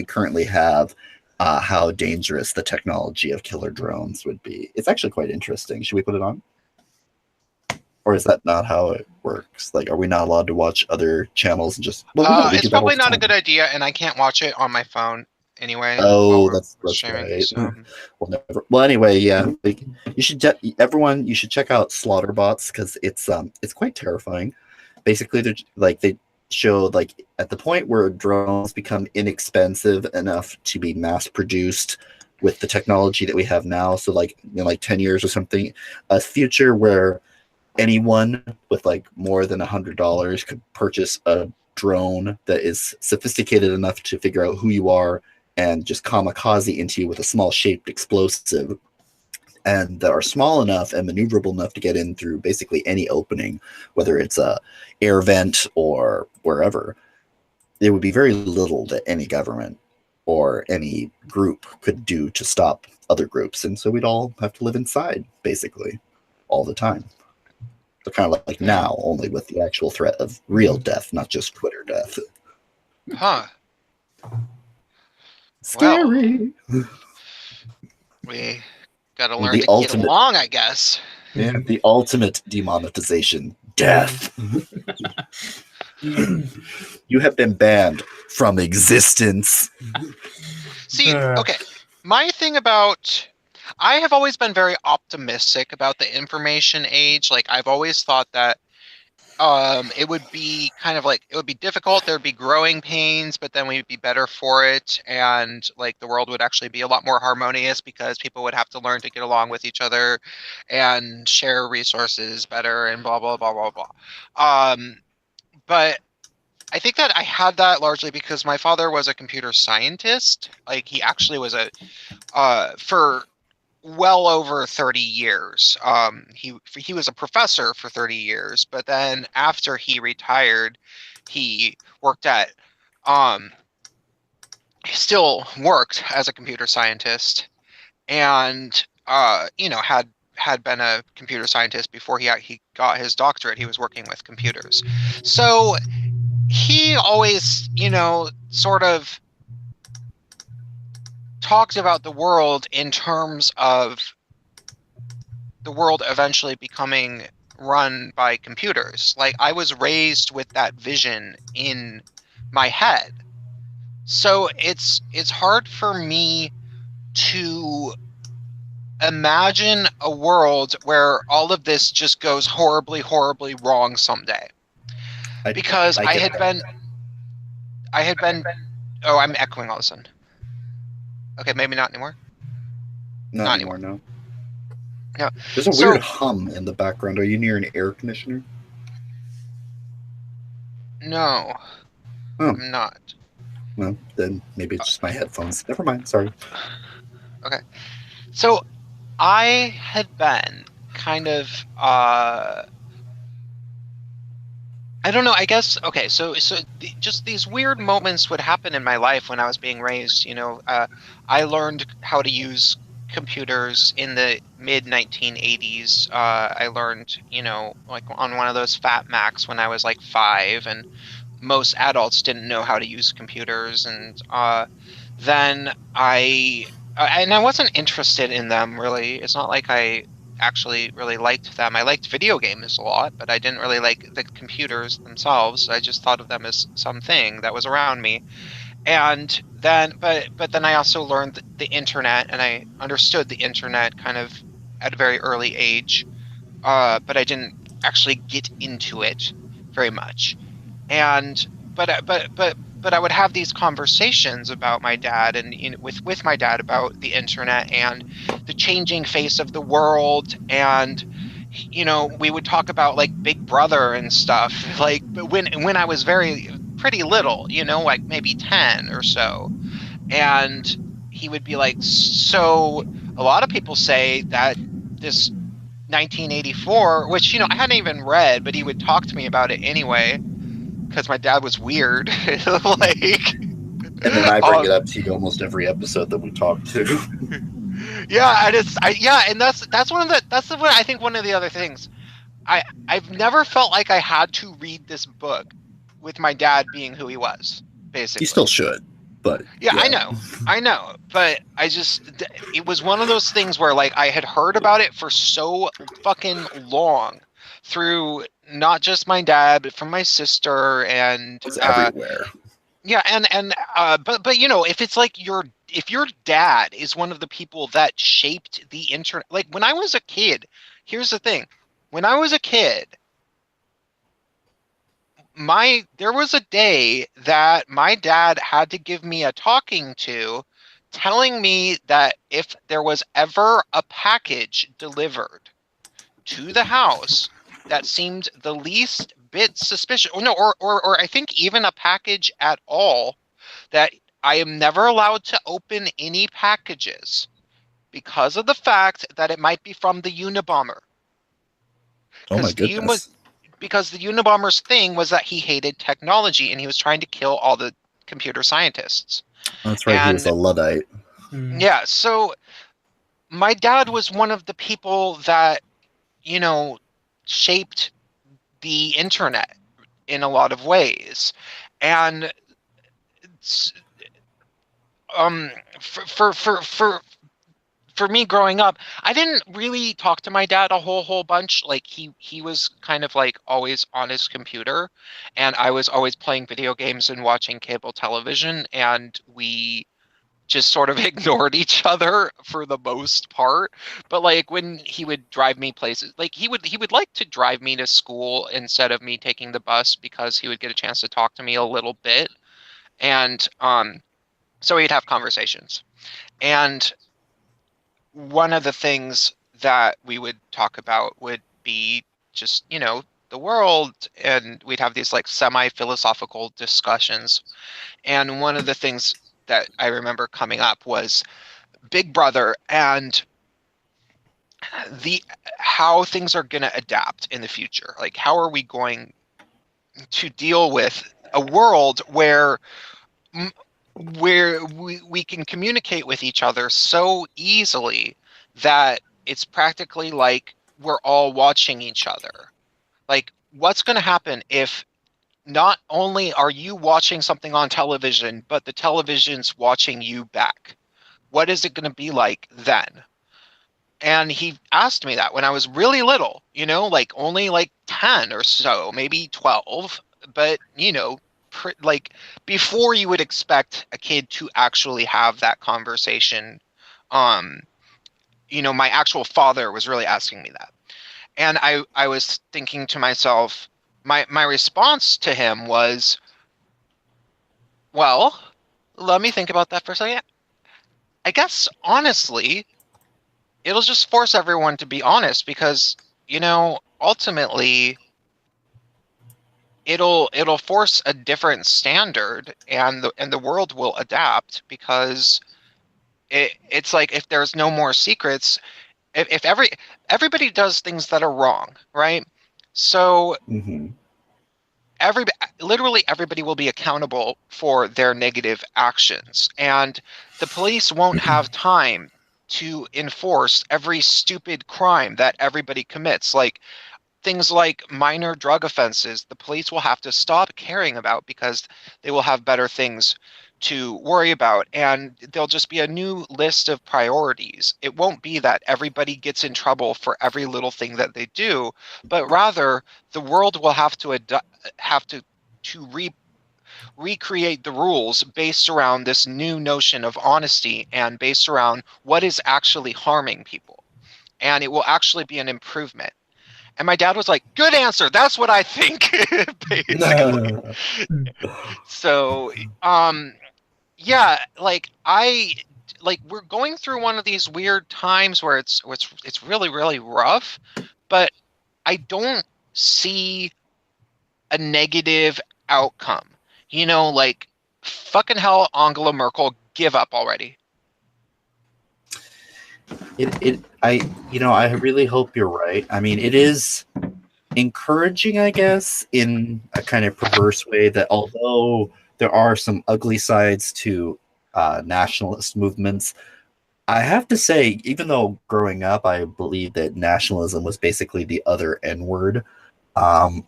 currently have, how dangerous the technology of killer drones would be. It's actually quite interesting. Should we put it on? Or is that not how it works? Like, are we not allowed to watch other channels and just? Well, It's probably not a good idea, and I can't watch it on my phone anyway. Oh, that's streaming, right. so. Well, anyway, yeah. You should everyone. You should check out Slaughterbots because it's quite terrifying. Basically, they show, like, at the point where drones become inexpensive enough to be mass produced with the technology that we have now. So, like, like 10 years or something, a future where anyone with like more than $100 could purchase a drone that is sophisticated enough to figure out who you are and just kamikaze into you with a small shaped explosive, and that are small enough and maneuverable enough to get in through basically any opening, whether it's a air vent or wherever. There would be very little that any government or any group could do to stop other groups, and so we'd all have to live inside basically all the time. So kind of like now, only with the actual threat of real death, not just Twitter death. Huh. Scary. Well, we gotta learn The to get along, I guess. Yeah, the ultimate demonetization: death. You have been banned from existence. See, okay. My thing about, I have always been very optimistic about the information age. Like, I've always thought that it would be kind of like, it would be difficult, there would be growing pains, but then we'd be better for it, and like the world would actually be a lot more harmonious because people would have to learn to get along with each other and share resources better and blah blah blah blah blah. But I think that I had that largely because my father was a computer scientist. Like, he actually was for well over 30 years. He was a professor for 30 years, but then after he retired, he worked at he still worked as a computer scientist, and had been a computer scientist before he got his doctorate. He was working with computers. So he always, sort of talked about the world in terms of the world eventually becoming run by computers. Like, I was raised with that vision in my head. So it's hard for me to imagine a world where all of this just goes horribly, horribly wrong someday. Because I had been. Oh, I'm echoing all of a sudden. Okay, maybe not anymore. Not anymore, no. Yeah. There's a weird hum in the background. Are you near an air conditioner? No. Oh. I'm not. Well, then maybe it's just my headphones. Never mind, sorry. Okay. So I had been kind of I don't know, I guess, okay, so just these weird moments would happen in my life when I was being raised. I learned how to use computers in the mid 1980s. I learned, like on one of those Fat Macs when I was like 5, and most adults didn't know how to use computers. And then I wasn't interested in them really. It's not like I actually really liked them. I liked video games a lot, but I didn't really like the computers themselves. I just thought of them as something that was around me. And then, but then I also learned the internet, and I understood the internet kind of at a very early age. But I didn't actually get into it very much. And but I would have these conversations about my dad, and with my dad about the internet and the changing face of the world. And we would talk about like Big Brother and stuff, like when I was pretty little, like maybe 10 or so. And he would be like, so a lot of people say that this 1984, which I hadn't even read, but he would talk to me about it anyway because my dad was weird. Like, And then I bring it up to you almost every episode that we talk to. yeah, and that's one of I think one of the other things. I've never felt like I had to read this book with my dad being who he was, basically. You still should, but yeah. I know, but it was one of those things where like I had heard about it for so fucking long through not just my dad, but from my sister, and it's everywhere. yeah, but if it's like if your dad is one of the people that shaped the internet, like when I was a kid, here's the thing. When I was a kid, there was a day that my dad had to give me a talking to, telling me that if there was ever a package delivered to the house that seemed the least bit suspicious, or I think even a package at all, that I am never allowed to open any packages because of the fact that it might be from the Unabomber. Oh my goodness. Because the Unabomber's thing was that he hated technology and he was trying to kill all the computer scientists. That's right, he was a Luddite. Yeah, so my dad was one of the people that, shaped the internet in a lot of ways. And for me growing up, I didn't really talk to my dad a whole bunch. Like he was kind of like always on his computer, and I was always playing video games and watching cable television, and we just sort of ignored each other for the most part. But like when he would drive me places, like he would like to drive me to school instead of me taking the bus, because he would get a chance to talk to me a little bit. And so we'd have conversations. And one of the things that we would talk about would be just, the world, and we'd have these like semi-philosophical discussions. And one of the things that I remember coming up was Big Brother and how things are going to adapt in the future. Like, how are we going to deal with a world where we can communicate with each other so easily that it's practically like we're all watching each other. Like, what's going to happen if not only are you watching something on television, but the television's watching you back? What is it going to be like then? And he asked me that when I was really little, like only like 10 or so, maybe 12, but, like before you would expect a kid to actually have that conversation. My actual father was really asking me that. And I was thinking to myself, my response to him was, well, let me think about that for a second. I guess, honestly, it'll just force everyone to be honest, because, ultimately, it'll force a different standard, and the world will adapt, because it's like if there's no more secrets, if everybody does things that are wrong, right? So literally everybody will be accountable for their negative actions, and the police won't have time to enforce every stupid crime that everybody commits. Like things like minor drug offenses, the police will have to stop caring about because they will have better things to worry about, and there'll just be a new list of priorities. It won't be that everybody gets in trouble for every little thing that they do, but rather the world will have to recreate the rules based around this new notion of honesty and based around what is actually harming people, and it will actually be an improvement. And my dad was like, good answer. That's what I think, basically. So, yeah, we're going through one of these weird times where it's really, really rough, but I don't see a negative outcome. Like fucking hell, Angela Merkel, give up already. I really hope you're right. I mean, it is encouraging, I guess, in a kind of perverse way that although there are some ugly sides to nationalist movements, I have to say, even though growing up I believed that nationalism was basically the other N word, I'm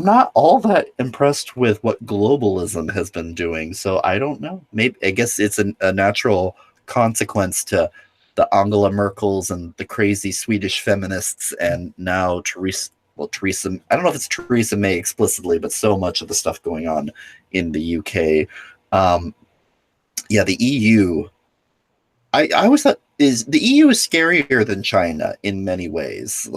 not all that impressed with what globalism has been doing. So I don't know. Maybe I guess it's a natural consequence to the Angela Merkels and the crazy Swedish feminists, and now Theresa. I don't know if it's Theresa May explicitly, but so much of the stuff going on in the UK. The EU. I always thought the EU is scarier than China in many ways,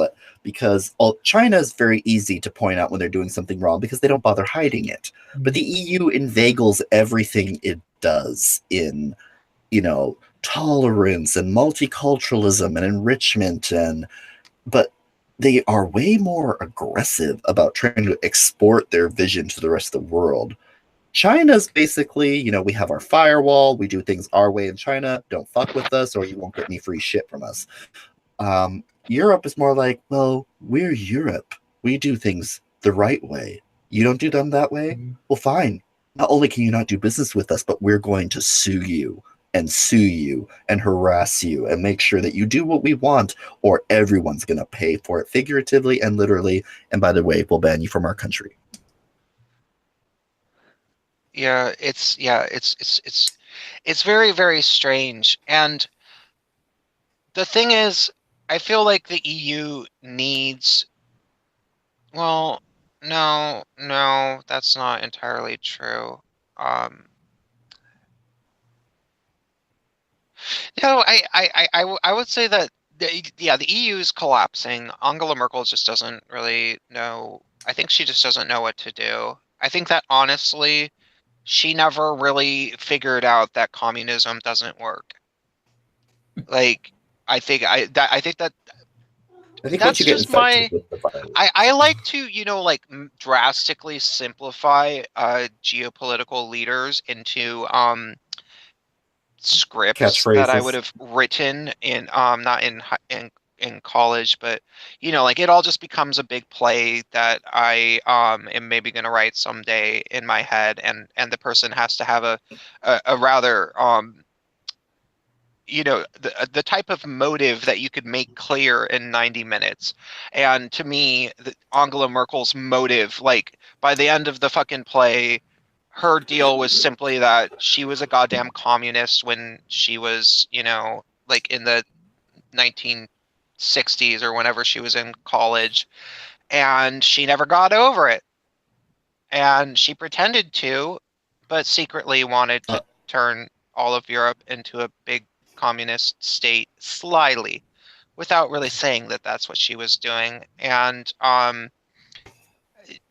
because China is very easy to point out when they're doing something wrong because they don't bother hiding it. But the EU inveigles everything it does in, tolerance and multiculturalism and enrichment, but they are way more aggressive about trying to export their vision to the rest of the world. China's basically, we have our firewall, we do things our way in China, don't fuck with us or you won't get any free shit from us. Europe is more like, well, we're Europe. We do things the right way. You don't do them that way? Well, fine. Not only can you not do business with us, but we're going to sue you and harass you and make sure that you do what we want, or everyone's going to pay for it figuratively and literally. And by the way, we'll ban you from our country. Yeah, it's very, very strange. And the thing is, I feel like the EU needs, well, no, that's not entirely true. No, I would say that the EU is collapsing. Angela Merkel just doesn't really know. I think she just doesn't know what to do. I think that honestly, she never really figured out that communism doesn't work. Like, I think that I think that's just my. with the virus. I like to drastically simplify geopolitical leaders into scripts that I would have written in not in college, but it all just becomes a big play that I am maybe going to write someday in my head, and the person has to have a rather the type of motive that you could make clear in 90 minutes. And to me, Angela Merkel's motive, like by the end of the fucking play, her deal was simply that she was a goddamn communist when she was, in the 1960s or whenever she was in college, and she never got over it. And she pretended to, but secretly wanted to turn all of Europe into a big communist state slyly, without really saying that that's what she was doing. And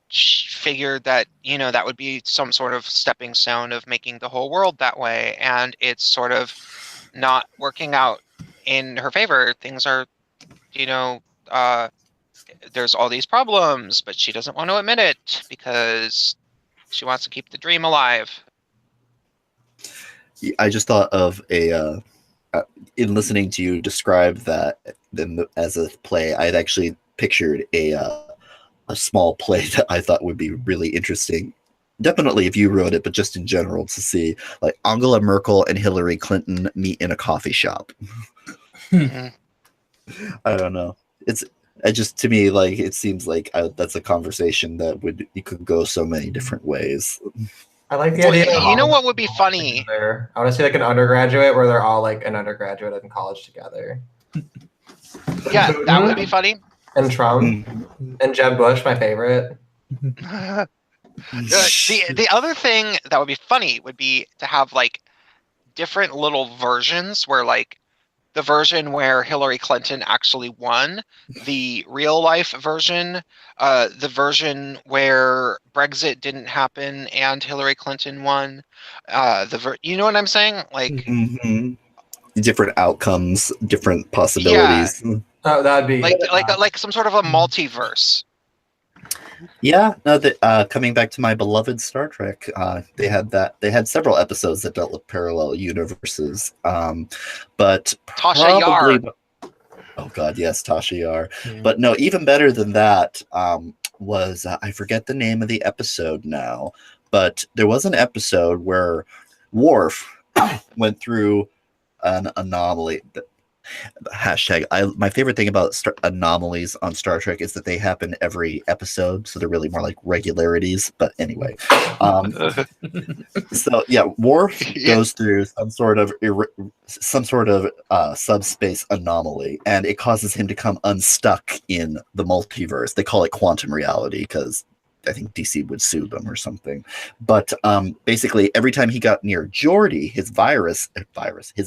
she figured that that would be some sort of stepping stone of making the whole world that way, and it's sort of not working out in her favor. Things are there's all these problems, but she doesn't want to admit it because she wants to keep the dream alive. I just thought of in listening to you describe that as a play, I'd actually pictured a small play that I thought would be really interesting. Definitely if you wrote it, but just in general to see like Angela Merkel and Hillary Clinton meet in a coffee shop. Mhm. I don't know. It just to me like it seems like that's a conversation that you could go so many different ways. I like the Well, idea of you know all what would be all funny? together. I want to see like an undergraduate where they're all like an undergraduate in college together. Yeah, that would Putin be funny. and Trump Mm. and Jeb Bush, my favorite. The other thing that would be funny would be to have like different little versions where like the version where Hillary Clinton actually won, the real life version, the version where Brexit didn't happen and Hillary Clinton won, you know what I'm saying? Like, Mhm. Different outcomes, different yeah, possibilities. Oh, that'd be like some sort of a multiverse. Yeah, no, coming back to my beloved Star Trek, they had that. They had several episodes that dealt with parallel universes, but Tasha probably. Yar. Oh God, yes, Tasha Yar. Yeah. But no, even better than that was I forget the name of the episode now, but there was an episode where Worf went through an anomaly. Hashtag my favorite thing about anomalies on Star Trek is that they happen every episode, so they're really more like regularities. But anyway, so yeah, Worf Yeah. goes through some sort of subspace anomaly, and it causes him to come unstuck in the multiverse. They call it quantum reality because I think DC would sue them or something. But basically, every time he got near Geordi, his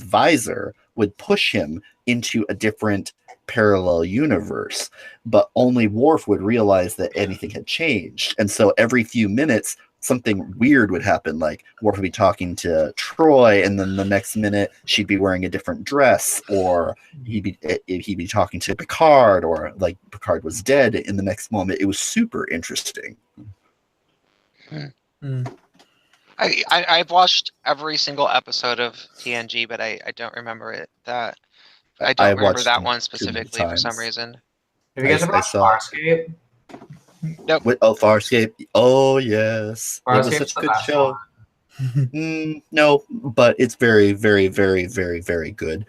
visor would push him into a different parallel universe. But only Worf would realize that anything had changed. And so every few minutes, something weird would happen. Like Worf would be talking to Troy, and then the next minute she'd be wearing a different dress, or he'd be talking to Picard, or like Picard was dead in the next moment. It was super interesting. I've watched every single episode of TNG, but I don't remember it. I don't remember watched that them one too many specifically for some times. reason. Have you guys ever I watched saw- Farscape? Nope. Farscape. Oh yes, it was Farscape's such a the good best show. No, but it's very, very, very, very, very good.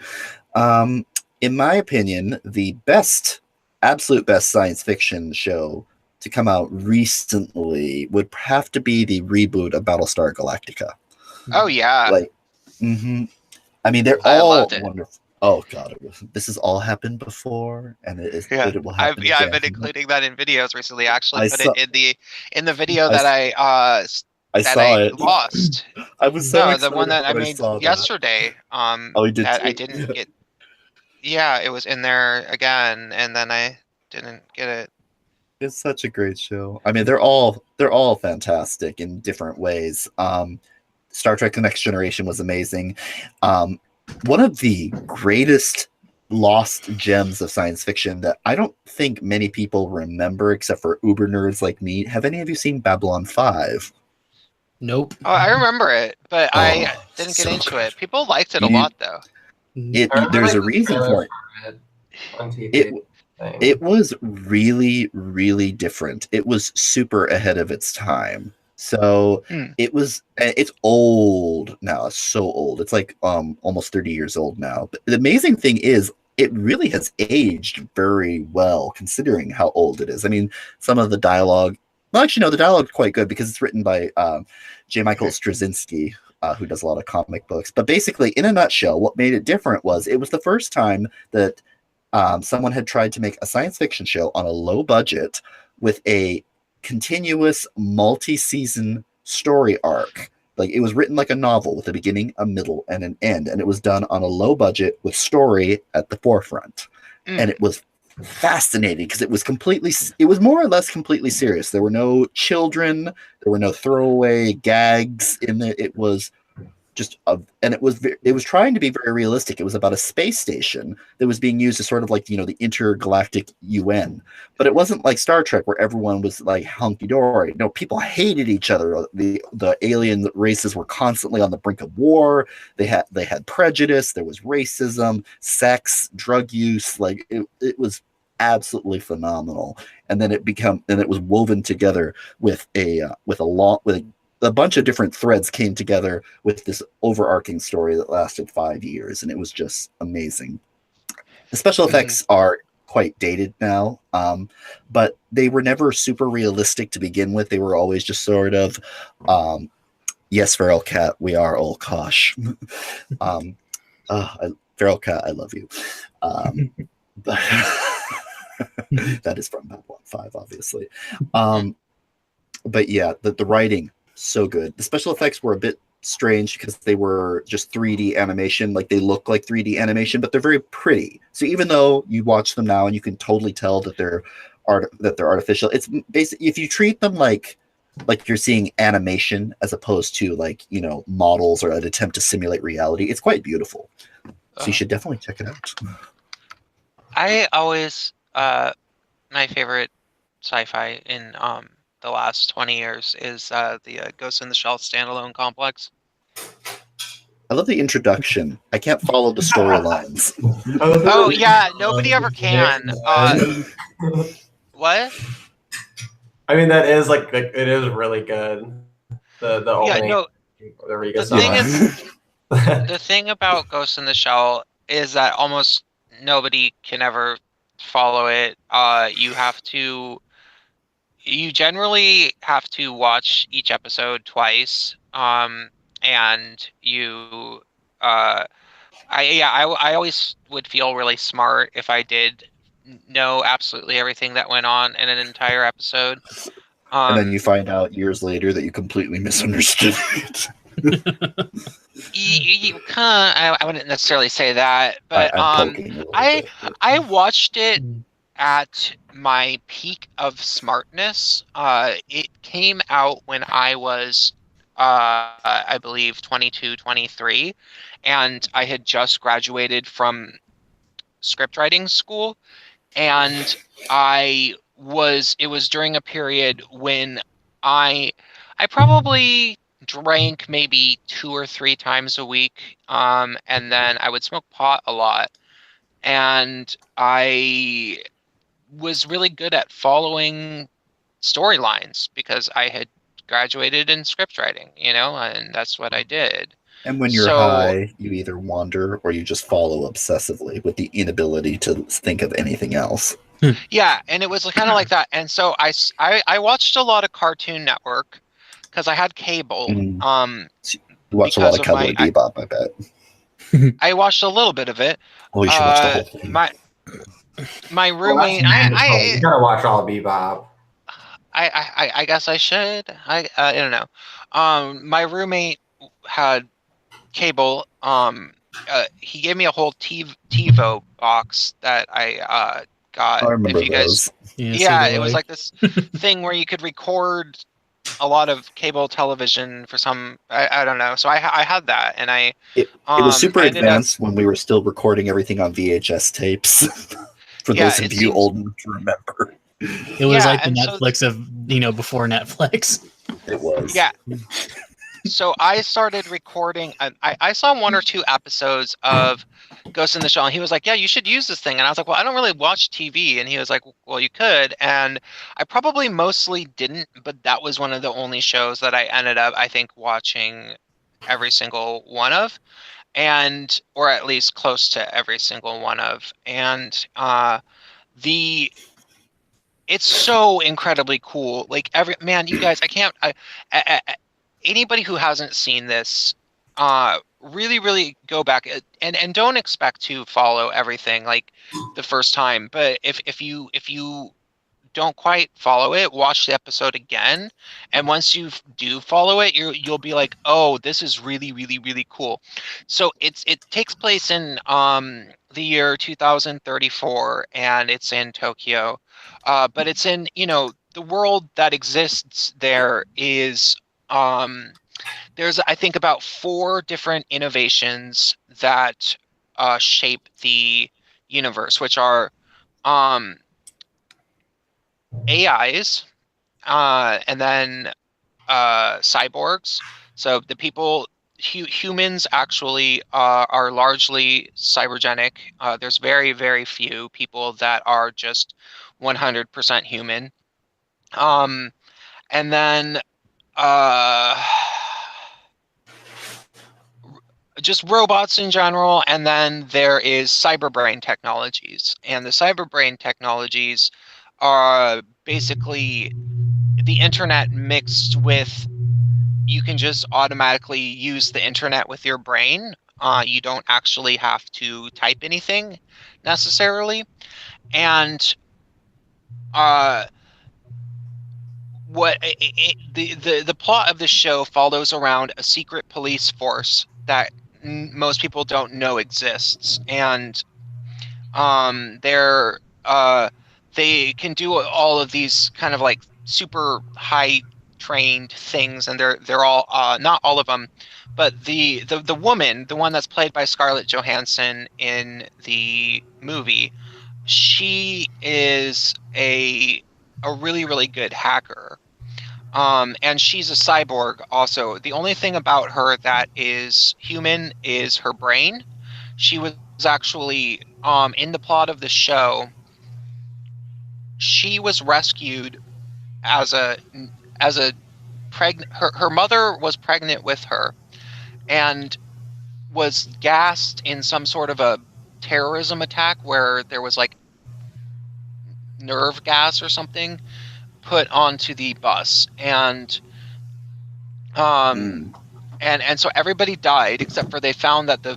In my opinion, the absolute best science fiction show to come out recently would have to be the reboot of Battlestar Galactica. Oh yeah. Like, I mean, they're I all loved it. wonderful. Oh God, this has all happened before, and it will happen again. I've been including that in videos recently. I actually I put saw- it in the video that I saw it. lost. I was so No, excited the one that I when made saw that. yesterday. Oh, you did that too? I didn't get. Yeah, it was in there again, and then I didn't get it. It's such a great show. I mean, they're all fantastic in different ways. Star Trek: The Next Generation was amazing. One of the greatest lost gems of science fiction that I don't think many people remember, except for uber nerds like me. Have any of you seen Babylon 5? Nope. Oh, I remember it, but I Oh, didn't get so into good. it. People liked it a You- lot, though. There's a reason for it. On TV. It was really, really different. It was super ahead of its time. So it's old now. It's so old. It's like almost 30 years old now. But the amazing thing is it really has aged very well considering how old it is. I mean, some of the dialogue, well, actually, no, the dialogue is quite good because it's written by J. Michael Straczynski, who does a lot of comic books. But basically, in a nutshell, what made it different was it was the first time that someone had tried to make a science fiction show on a low budget with a continuous multi-season story arc. Like it was written like a novel with a beginning, a middle, and an end, and it was done on a low budget with story at the forefront. And it was fascinating because it was more or less completely serious. There were no children, there were no throwaway gags in it. It was just and it was trying to be very realistic. It was about a space station that was being used as sort of like, you know, the intergalactic UN, but it wasn't like Star Trek where everyone was like hunky-dory. No, people hated each other. The alien races were constantly on the brink of war. They had prejudice. There was racism, sex, drug use. Like it was absolutely phenomenal. And then it was woven together with a bunch of different threads came together with this overarching story that lasted 5 years, and it was just amazing. The special effects are quite dated now, but they were never super realistic to begin with. They were always just sort of, yes, Feral Cat, we are all Kosh. Feral Cat, I love you. But that is from Babylon 5, obviously. But yeah, the writing, so good. The special effects were a bit strange because they were just 3D animation. Like, they look like 3D animation, but they're very pretty. So even though you watch them now and you can totally tell that they're artificial, it's basically, if you treat them like you're seeing animation as opposed to, like, you know, models or an attempt to simulate reality, it's quite beautiful. So you should definitely check it out. I always my favorite sci-fi in the last 20 years is the Ghost in the Shell standalone complex. I love the introduction. I can't follow the storylines. Oh yeah, nobody ever can. What? I mean, that is like it is really good. The opening. No. The thing about Ghost in the Shell is that almost nobody can ever follow it. You generally have to watch each episode twice. And you I always would feel really smart if I did know absolutely everything that went on in an entire episode. And then you find out years later that you completely misunderstood it. You I wouldn't necessarily say that, but I watched it at my peak of smartness. It came out when I was I believe 22, 23, and I had just graduated from script writing school, and it was during a period when I probably drank maybe 2 or 3 times a week, and then I would smoke pot a lot, and I was really good at following storylines because I had graduated in script writing, and that's what I did. And when you're high, you either wander or you just follow obsessively with the inability to think of anything else. Yeah, and it was kind of like that. And so I watched a lot of Cartoon Network because I had cable. You watched a lot of Cowboy Bebop, I bet. I watched a little bit of it. Oh, you should watch the whole thing. My roommate, you gotta watch all of Bebop. I guess I should. I don't know. My roommate had cable. He gave me a whole TiVo box that I got. I remember those. Yeah, it was like this thing where you could record a lot of cable television for some. I don't know. So I had that, and it was super advanced when we were still recording everything on VHS tapes. For those of you old enough to remember. It was like the Netflix of, before Netflix. It was. Yeah. So I started recording. I saw 1 or 2 episodes of Ghost in the Shell, and he was like, "Yeah, you should use this thing." And I was like, "Well, I don't really watch TV." And he was like, "Well, you could." And I probably mostly didn't, but that was one of the only shows that I ended up, I think, watching every single one of, or at least close to every single one of. And it's so incredibly cool. Like you guys, anybody who hasn't seen this, really, really go back and don't expect to follow everything like the first time. But if you don't quite follow it, watch the episode again, and once you do follow it, you'll be like, oh, this is really, really, really cool. So it takes place in the year 2034, and it's in Tokyo, but it's in the world that exists there is there's, I think, about 4 different innovations that shape the universe, which are AIs, and then cyborgs. So the people, humans actually are largely cybergenic. There's very, very few people that are just 100% human. And then just robots in general, and then there is cyberbrain technologies. And the cyberbrain technologies are basically the internet mixed with, you can just automatically use the internet with your brain. You don't actually have to type anything necessarily. And the plot of the show follows around a secret police force that most people don't know exists, and they're they can do all of these kind of like super high trained things, and they're all not all of them, but the woman, the one that's played by Scarlett Johansson in the movie, she is a really really good hacker. And she's a cyborg also. The only thing about her that is human is her brain. She was actually in the plot of the show. She was rescued as a pregnant. Her mother was pregnant with her, and was gassed in some sort of a terrorism attack where there was like nerve gas or something put onto the bus, and so everybody died except for, they found that the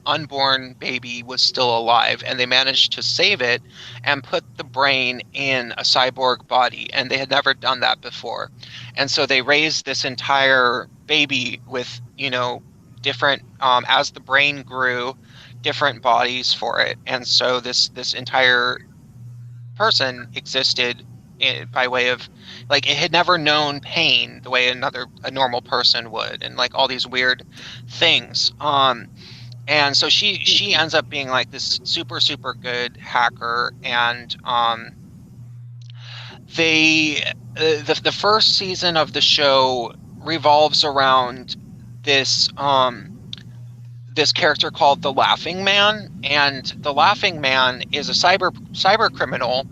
unborn baby was still alive, and they managed to save it and put the brain in a cyborg body, and they had never done that before. And so they raised this entire baby with, different, as the brain grew, different bodies for it. And so this entire person existed by way of, like, it had never known pain the way a normal person would, and like all these weird things. And so she ends up being like this super super good hacker, and the first season of the show revolves around this this character called the Laughing Man, and the Laughing Man is a cyber criminal.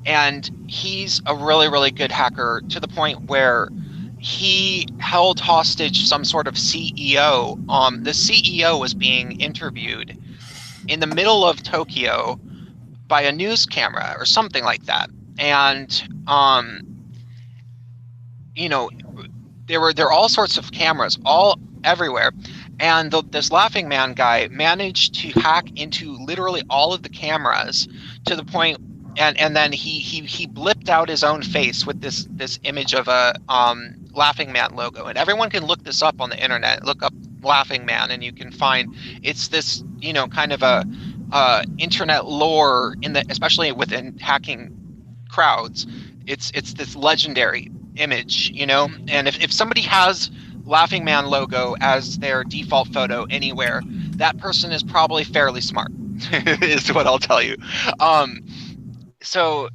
And he's a really, really good hacker, to the point where he held hostage some sort of CEO. The CEO was being interviewed in the middle of Tokyo by a news camera or something like that. And, there were all sorts of cameras all everywhere. And this Laughing Man guy managed to hack into literally all of the cameras, to the point, and then he blipped out his own face with this image of a Laughing Man logo. And everyone can look this up on the internet. Look up Laughing Man, and you can find, it's this kind of a internet lore, especially within hacking crowds. It's this legendary image, and if somebody has Laughing Man logo as their default photo anywhere, that person is probably fairly smart, is what I'll tell you. So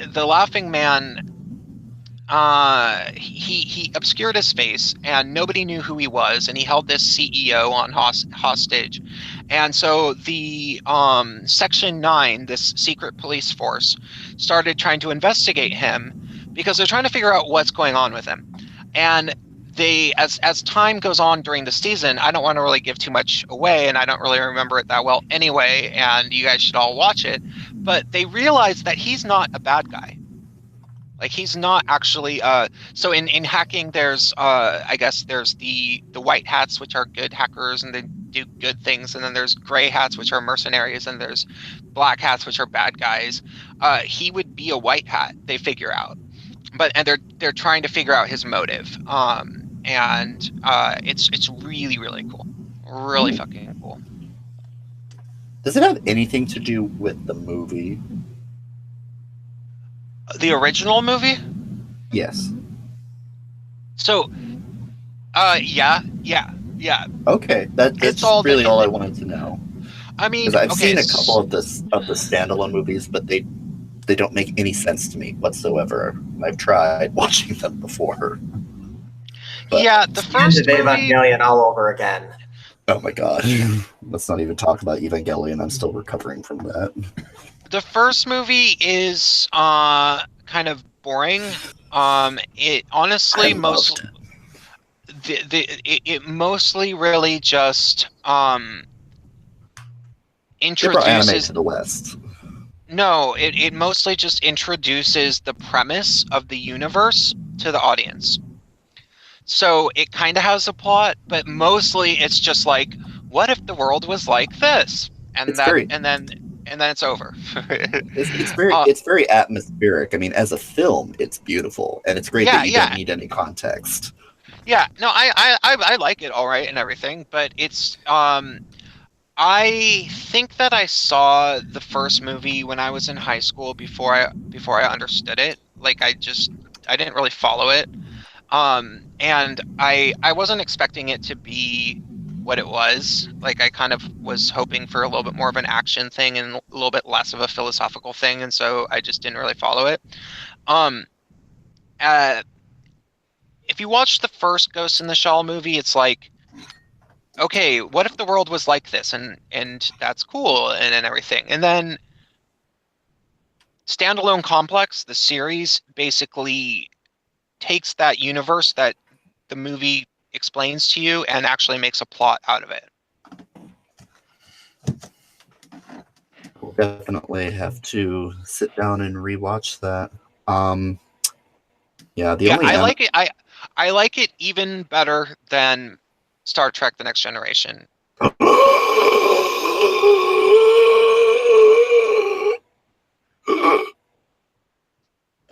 the Laughing Man, he obscured his face, and nobody knew who he was, and he held this CEO on hostage. And so the Section 9, this secret police force, started trying to investigate him, because they're trying to figure out what's going on with him. And they, as time goes on during the season, I don't want to really give too much away, and I don't really remember it that well anyway, and you guys should all watch it, but they realize that he's not a bad guy. Like, he's not actually, so in hacking, there's, I guess there's the white hats, which are good hackers, and they do good things, and then there's gray hats, which are mercenaries, and there's black hats, which are bad guys. He would be a white hat, they figure out. And they're trying to figure out his motive. And it's really, really cool. Really fucking cool. Does it have anything to do with the movie? The original movie? Yes. So, yeah. Okay, that's all really all I wanted to know. I mean, Because I've seen a couple of the standalone movies, but they don't make any sense to me whatsoever. I've tried watching them before. But, yeah, the first movie. Evangelion all over again. Oh my god! Let's not even talk about Evangelion. I'm still recovering from that. The first movie is kind of boring. It honestly it mostly really just They brought anime introduces. to the West. No, it mostly just introduces the premise of the universe to the audience. So it kind of has a plot, but mostly it's just like, what if the world was like this? And It's that, very and then it's over. uh, it's very atmospheric. I mean, as a film, it's beautiful, and it's great that yeah, you don't yeah, need any context. yeah. No, I like it all right and everything, but it's I think that I saw the first movie when I was in high school before I understood it. Like I didn't really follow it. And I wasn't expecting it to be what it was. Like I kind of was hoping for a little bit more of an action thing and a little bit less of a philosophical thing, and so I just didn't really follow it. Um, uh, if you watch the first Ghost in the Shell movie, it's like, okay, what if the world was like this, and that's cool and everything. And then Standalone Complex, the series, basically takes that universe that the movie explains to you and actually makes a plot out of it. We'll definitely have to sit down and rewatch that. Um, yeah, the Yeah, only I like it. I like it even better than Star Trek: The Next Generation.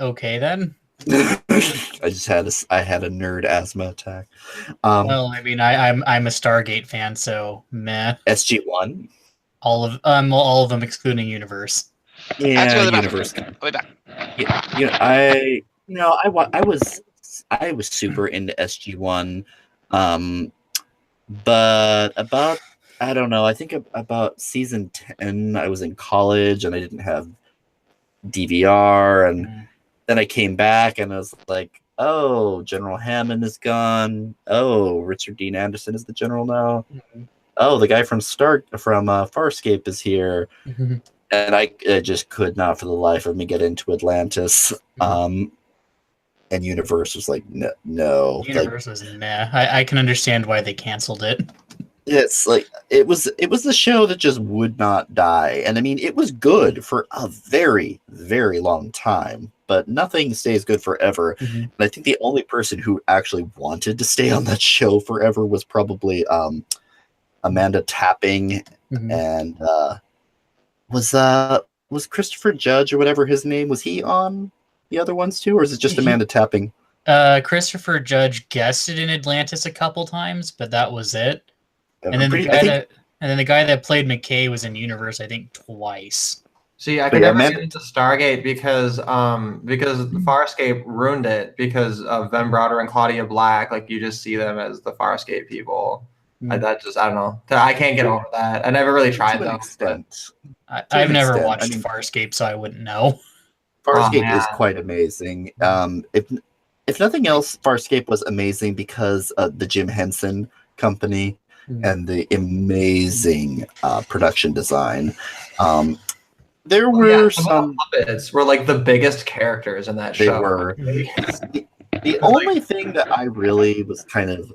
Okay then. I had a nerd asthma attack. Well, I mean, I'm a Stargate fan, so meh. SG-1. All of them excluding Universe. I have to Yeah, go to the bathroom. universe. I'll be back. I was super into SG-1, um, but about I don't know. I think about season 10, I was in college and I didn't have DVR, and then I came back and I was like, oh, General Hammond is gone. Oh, Richard Dean Anderson is the general now. Oh, the guy from Farscape is here. And I just could not for the life of me get into Atlantis. And Universe was like, no. Universe was meh. I can understand why they canceled it. It's like it was a show that just would not die. And I mean, it was good for a very, very long time, but nothing stays good forever. And I think the only person who actually wanted to stay on that show forever was probably Amanda Tapping, and was Christopher Judge or whatever his name, was he on the other ones too, or is it just Amanda Tapping? Christopher Judge guested in Atlantis a couple times, but that was it. And then the guy that played McKay was in Universe, I think, twice. See, I could never get into Stargate because Farscape ruined it because of Ben Browder and Claudia Black. Like you just see them as the Farscape people. I don't know. I can't get over that. I never really tried them. I've never watched Farscape, so I wouldn't know. Farscape is quite amazing. If nothing else, Farscape was amazing because of the Jim Henson Company and the amazing production design. There were some puppets were like the biggest characters in that show. They were. The only thing that I really was kind of,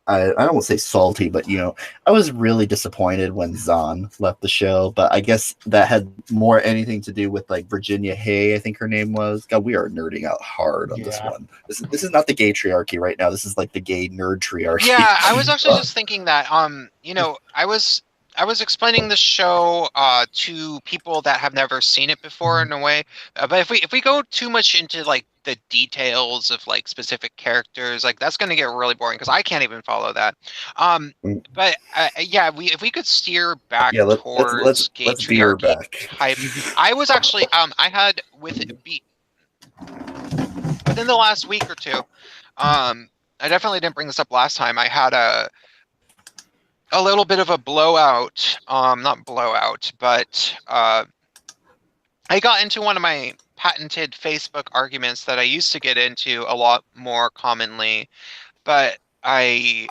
I don't want to say salty, but I was really disappointed when Zahn left the show. But I guess that had more anything to do with like Virginia Hay, I think her name was. God, we are nerding out hard on this one. This is not the Gaytriarchy right now. This is like the gay nerd triarchy. Yeah, I was actually just thinking that. I was explaining the show to people that have never seen it before in a way. But if we go too much into like the details of like specific characters, like that's going to get really boring because I can't even follow that. But if we could steer back towards Gaytriarchy type. I was actually I had within the last week or two. I definitely didn't bring this up last time. I had a little bit of a blowout, not blowout, but I got into one of my patented Facebook arguments that I used to get into a lot more commonly, but I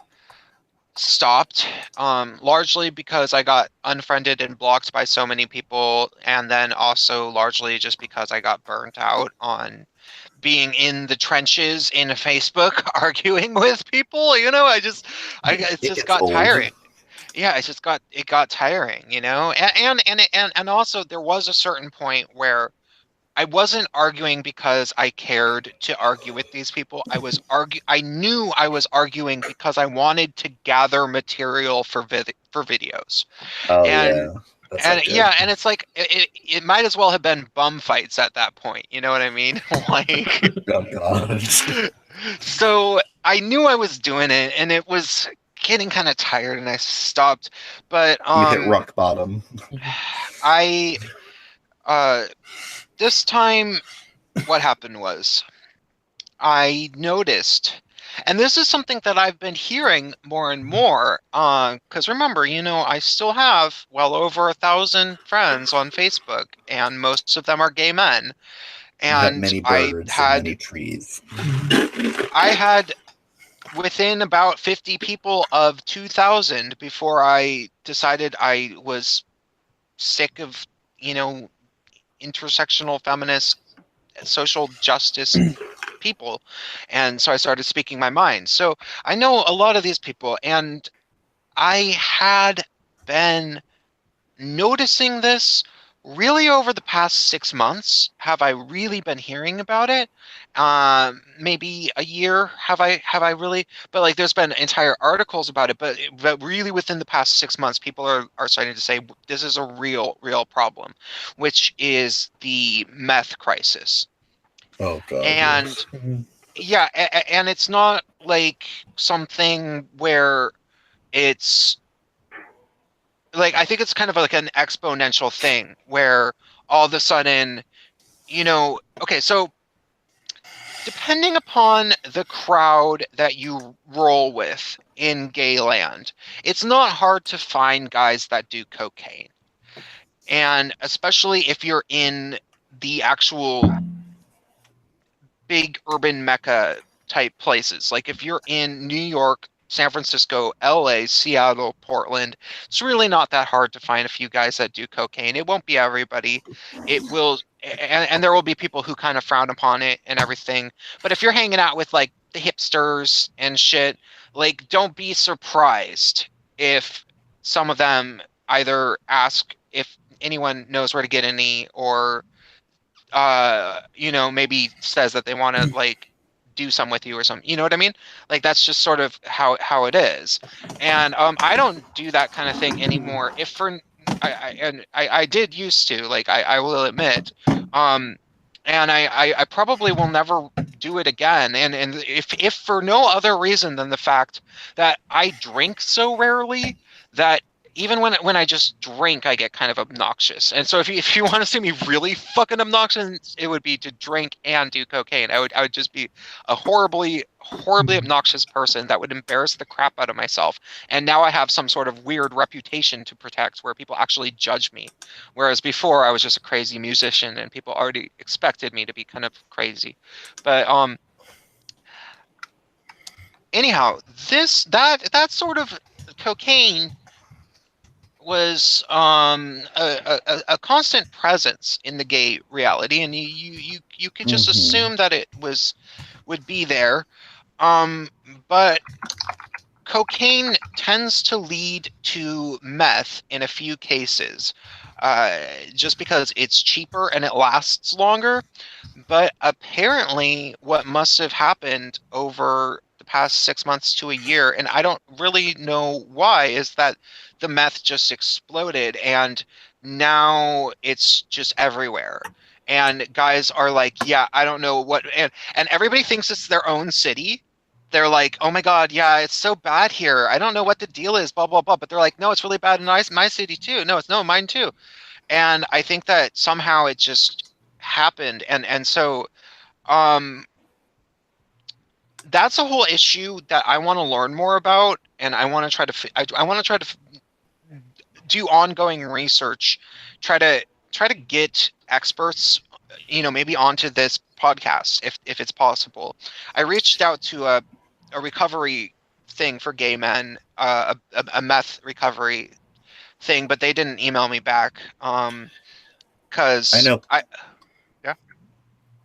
stopped largely because I got unfriended and blocked by so many people, and then also largely just because I got burnt out on being in the trenches in Facebook arguing with people. You know, it just gets got old. tiring. Yeah, it got tiring, you know, and also there was a certain point where I wasn't arguing because I cared to argue with these people. I knew I was arguing because I wanted to gather material for videos. Oh And yeah, that's not good. yeah, and it's like it might as well have been bum fights at that point. You know what I mean? Like, Oh god. so I knew I was doing it, and it was getting kind of tired, and I stopped. But You hit rock bottom. I this time, what happened was I noticed, and this is something that I've been hearing more and more, because remember, you know, I still have well over 1,000 friends on Facebook, and most of them are gay men. You had And many birds and many trees. I had within about 50 people of 2,000 before I decided I was sick of, you know, intersectional feminist social justice people. And so I started speaking my mind. So I know a lot of these people, and I had been noticing this really over the past 6 months. Have I really been hearing about it? Maybe a year. Have I really? But like, there's been entire articles about it. But really, within the past 6 months, people are starting to say this is a real problem, which is the meth crisis. Oh god. And Mhm. yeah, and it's not like something where it's like, I think it's kind of like an exponential thing where all of a sudden, you know, okay, so depending upon the crowd that you roll with in gay land, it's not hard to find guys that do cocaine. And especially if you're in the actual big urban mecca type places. Like if you're in New York, San Francisco, LA, Seattle, Portland, it's really not that hard to find a few guys that do cocaine. It won't be everybody. It will, and there will be people who kind of frown upon it and everything. But if you're hanging out with like the hipsters and shit, like don't be surprised if some of them either ask if anyone knows where to get any, or you know, maybe says that they want to like do some with you or something. You know what I mean? Like that's just sort of how it is. And I don't do that kind of thing anymore. If for I did used to, like I will admit. Um and I probably will never do it again. And if for no other reason than the fact that I drink so rarely that even when I just drink, I get kind of obnoxious. And so if you want to see me really fucking obnoxious, it would be to drink and do cocaine. I would just be a horribly obnoxious person that would embarrass the crap out of myself. And now I have some sort of weird reputation to protect where people actually judge me. Whereas before I was just a crazy musician and people already expected me to be kind of crazy. But anyhow, that sort of cocaine was a constant presence in the gay reality, and you could just assume that it would be there. But cocaine tends to lead to meth in a few cases, just because it's cheaper and it lasts longer. But apparently, what must have happened over the past 6 months to a year, and I don't really know why, is that the meth just exploded and now it's just everywhere. And guys are like, yeah, I don't know what, and everybody thinks it's their own city. They're like, oh my God, yeah, it's so bad here. I don't know what the deal is, blah, blah, blah. But they're like, no, it's really bad in my city too. No, it's no, mine too. And I think that somehow it just happened. And so um that's a whole issue that I want to learn more about, and I want to try to I want to try to do ongoing research, try to get experts, you know, maybe onto this podcast if it's possible. I reached out to a recovery thing for gay men, a meth recovery thing, but they didn't email me back. I Because know yeah.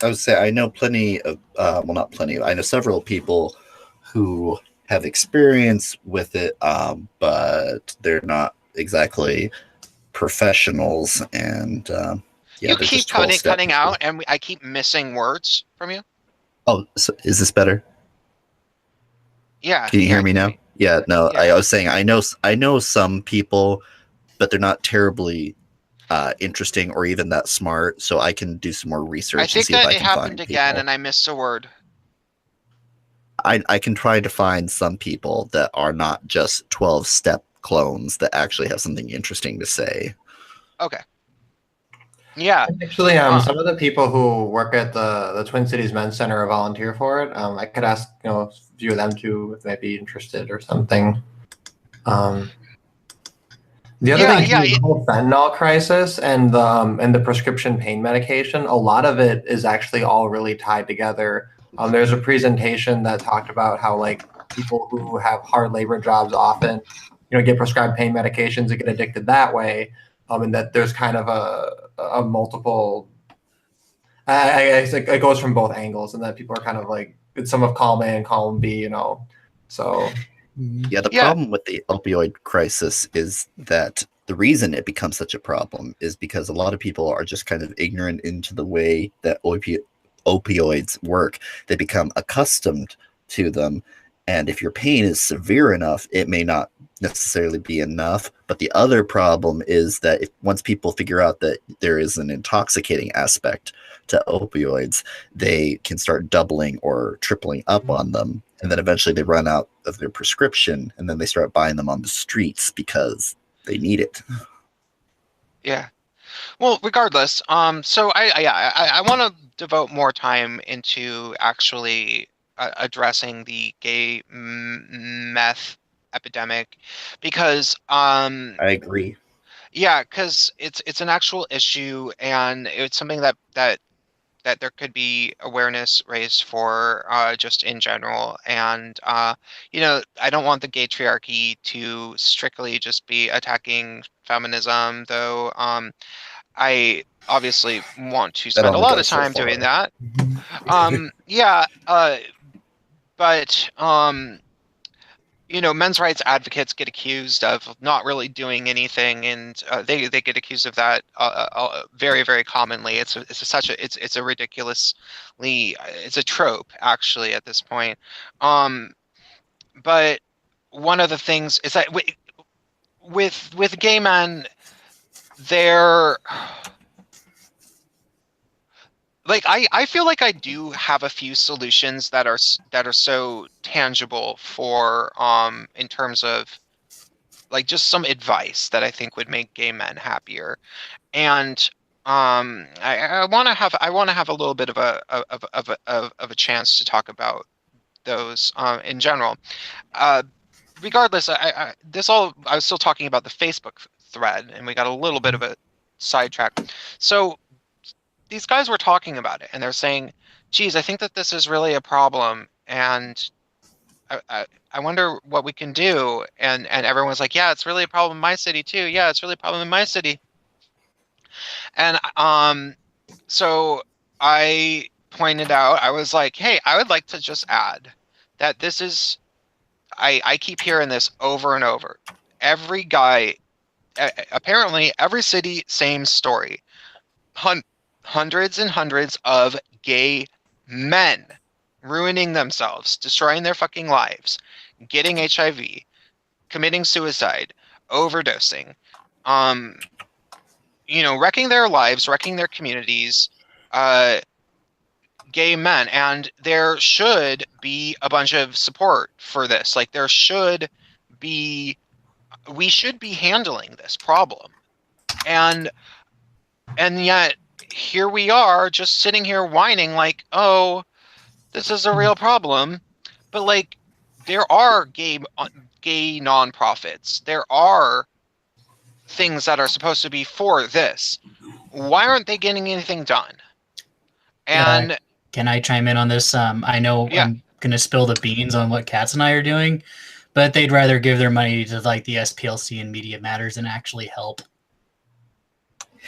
I would say I know plenty of, well, not plenty. I know several people who have experience with it, but they're not exactly professionals. And yeah, You they're keep just 12 step. cutting out, and I keep missing words from you. Oh, so is this better? Yeah. Can you yeah, hear me now? Yeah, no, Yeah. I was saying I know some people, but they're not terribly interesting or even that smart. So I can do some more research I and think see if that I it can happened find again, people. and I missed a word. I can try to find some people that are not just 12-step clones that actually have something interesting to say. Okay. Yeah. Actually, some of the people who work at the Twin Cities Men's Center are volunteer for it. I could ask, a few of them too if they'd be interested or something. The other thing, Yeah, the whole fentanyl crisis and the prescription pain medication, a lot of it is actually all really tied together. There's a presentation that talked about how like people who have hard labor jobs often, get prescribed pain medications and get addicted that way, and that there's kind of a multiple. I think it goes from both angles, and that people are kind of like it's some of column A and column B, So Yeah, the problem with the opioid crisis is that the reason it becomes such a problem is because a lot of people are just kind of ignorant into the way that opioids work. They become accustomed to them. And if your pain is severe enough, it may not necessarily be enough. But the other problem is that once people figure out that there is an intoxicating aspect to opioids, they can start doubling or tripling up on them. And then eventually they run out of their prescription, and then they start buying them on the streets because they need it. Yeah. Well, regardless, so I want to devote more time into actually addressing the gay meth epidemic, because I agree. yeah, because it's an actual issue, and it's something that there could be awareness raised for, just in general. And I don't want the Gaytriarchy to strictly just be attacking feminism, though. I obviously want to That spend a only lot of goes so time far. doing that. Yeah, but men's rights advocates get accused of not really doing anything, and they get accused of that very, very commonly. It's a ridiculously, it's a trope actually at this point. But one of the things is that with gay men, they're like, I feel like I do have a few solutions that are so tangible for in terms of like just some advice that I think would make gay men happier. And I want to have a little bit of a chance to talk about those in general. Regardless, I was still talking about the Facebook thread, and we got a little bit of a sidetrack. So these guys were talking about it, and they're saying, geez, I think that this is really a problem, and I wonder what we can do. And everyone's like, yeah, it's really a problem in my city too. Yeah, it's really a problem in my city. And so I pointed out, I was like, hey, I would like to just add that this is, I keep hearing this over and over. Every guy, apparently every city, same story. Hundreds and hundreds of gay men ruining themselves, destroying their fucking lives, getting HIV, committing suicide, overdosing, wrecking their lives, wrecking their communities, gay men. And there should be a bunch of support for this. Like, we should be handling this problem. And yet here we are just sitting here whining like, oh, this is a real problem. But like, there are gay nonprofits. There are things that are supposed to be for this. Why aren't they getting anything done? And can I chime in on this? I know I'm going to spill the beans on what Katz and I are doing, but they'd rather give their money to like the SPLC and Media Matters and actually help.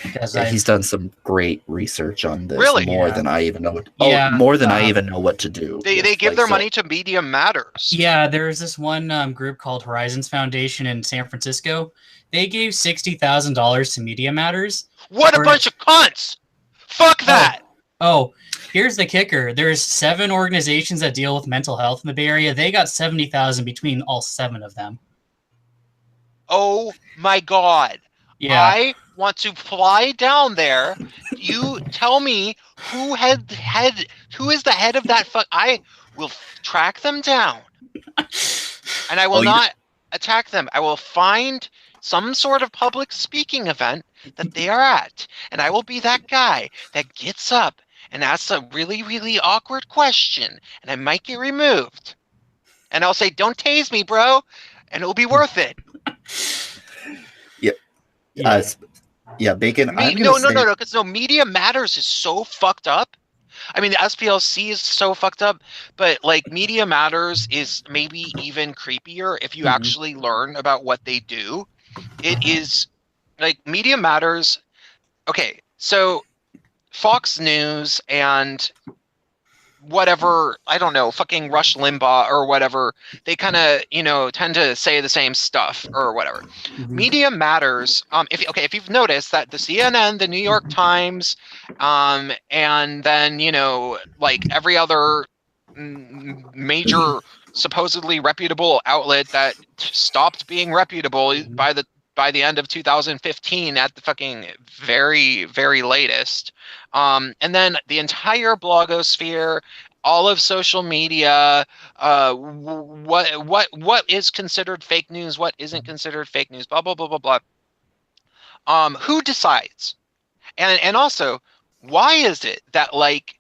because Yeah, he's done some great research on this, Really? more Yeah. than I even know. Yeah, I even know what to do. They give their money to Media Matters. Yeah, there's this one group called Horizons Foundation in San Francisco. They gave $60,000 to Media Matters. What a bunch of cunts! Fuck that! Oh, here's the kicker. There's 7 organizations that deal with mental health in the Bay Area. They got 70,000 between all 7 of them. Oh my god. Yeah. I want to fly down there. You tell me who is the head of that fuck. I will track them down. And I will not attack them. I will find some sort of public speaking event that they are at. And I will be that guy that gets up and asks a really, really awkward question. And I might get removed. And I'll say, don't tase me, bro. And it'll be worth it. Bacon. No, because Media Matters is so fucked up. I mean, the SPLC is so fucked up, but like Media Matters is maybe even creepier if you actually learn about what they do. It is like Media Matters. Okay, so Fox News and whatever, I don't know, fucking Rush Limbaugh or whatever, they kind of, tend to say the same stuff or whatever. Media Matters, if you've noticed that the CNN, the New York Times, and then, like every other major supposedly reputable outlet that stopped being reputable by the end of 2015 at the fucking very, very latest. And then the entire blogosphere, all of social media, what is considered fake news, what isn't considered fake news, blah, blah, blah, blah, blah. Who decides? And also, why is it that like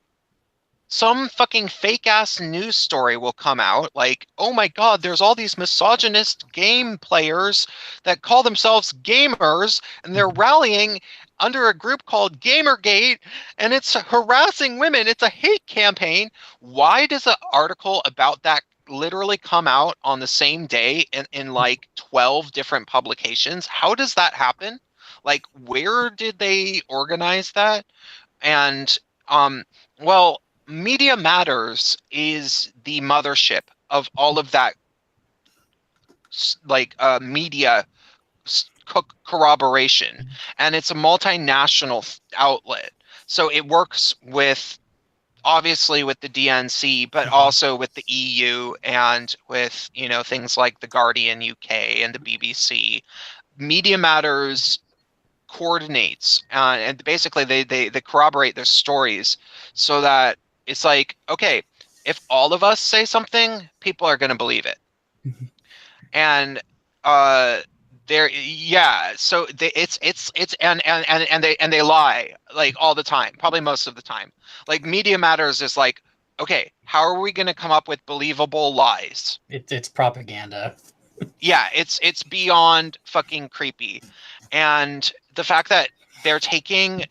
some fucking fake ass news story will come out like, oh my god, there's all these misogynist game players that call themselves gamers and they're rallying under a group called Gamergate and it's harassing women. It's a hate campaign. Why does an article about that literally come out on the same day in like 12 different publications? How does that happen? Like, where did they organize that? And, well, Media Matters is the mothership of all of that, like media corroboration, and it's a multinational outlet. So it works with, obviously, with the DNC, but also with the EU and with things like the Guardian UK and the BBC. Media Matters coordinates, and basically they corroborate their stories so that it's like, okay, if all of us say something, people are going to believe it. And so they lie like all the time, probably most of the time. Like Media Matters is like, okay, how are we going to come up with believable lies? It's propaganda. Yeah, it's beyond fucking creepy. And the fact that they're taking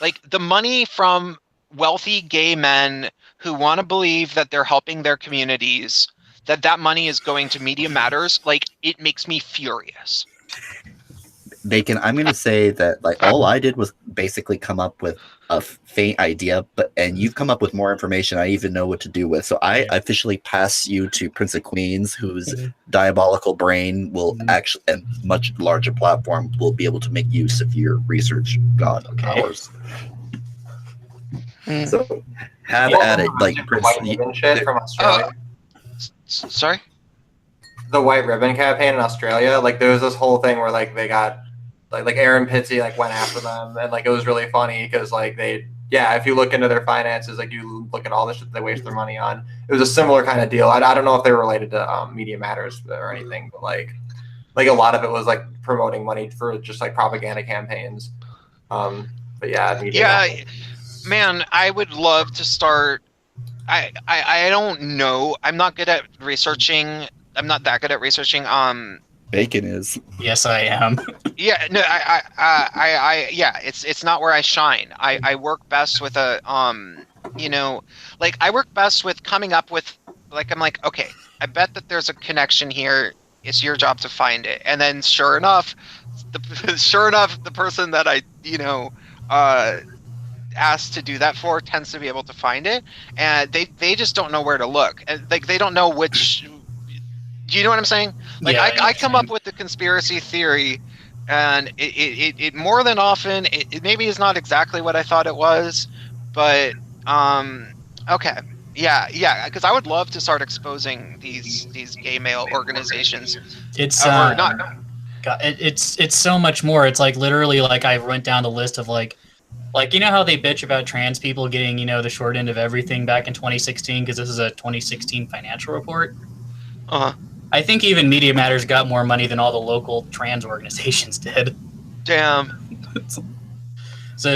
like the money from wealthy gay men who want to believe that they're helping their communities, that money is going to Media Matters, like it makes me furious. Bacon, I'm going to say that like all I did was basically come up with a faint idea, and you've come up with more information I even know what to do with. So I officially pass you to Prince of Queens, whose diabolical brain will actually, and much larger platform, will be able to make use of your research god powers. So have at it, like Prince. White ribbon shit from Australia. Sorry. The white ribbon campaign in Australia, like there was this whole thing where like they got like Aaron Pitsey like went after them, and like it was really funny because like if you look into their finances, like you look at all the shit they waste their money on. It was a similar kind of deal. I don't know if they were related to Media Matters or anything, but like a lot of it was like promoting money for just like propaganda campaigns. But yeah, man, I would love to start. I don't know. I'm not good at researching. I'm not that good at researching. Bacon is. Yes, I am. Yeah, no, it's not where I shine. I work best with a, like I work best with coming up with, like, I'm like, okay, I bet that there's a connection here. It's your job to find it. And then sure enough, sure enough, the person that I asked to do that for tends to be able to find it, and they just don't know where to look. And, like, they don't know which. Do you know what I'm saying? Like, Yeah, I come up with the conspiracy theory, and it more than often it maybe is not exactly what I thought it was, but okay. Yeah, because I would love to start exposing these gay male organizations. It's Or not. God, it's so much more. It's like literally like I went down the list of like you know how they bitch about trans people getting the short end of everything back in 2016 because this is a 2016 financial report. I think even Media Matters got more money than all the local trans organizations did. Damn. So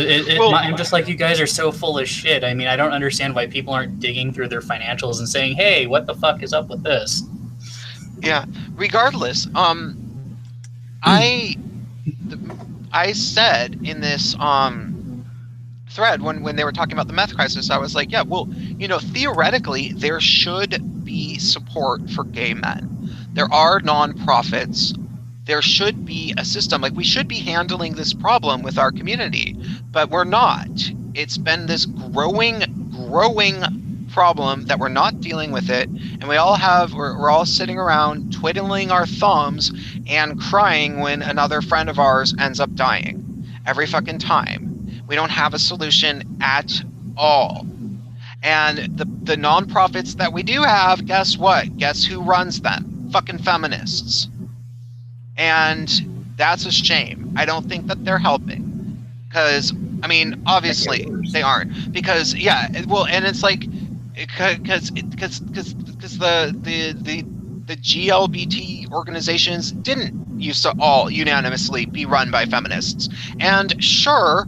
I'm just like, you guys are so full of shit. I mean, I don't understand why people aren't digging through their financials and saying, hey, what the fuck is up with this? Yeah. Regardless, I said in this thread when they were talking about the meth crisis, I was like, yeah, well, theoretically there should be support for gay men. There are nonprofits. There should be a system. Like, we should be handling this problem with our community, but we're not. It's been this growing problem that we're not dealing with it, and we're all sitting around twiddling our thumbs and crying when another friend of ours ends up dying every fucking time. We don't have a solution at all. And the nonprofits that we do have, guess what? Guess who runs them? Fucking feminists. And that's a shame. I don't think that they're helping. Because, I mean, obviously they aren't. Because, yeah, well, and it's like, because the GLBT organizations didn't used to all unanimously be run by feminists. And sure,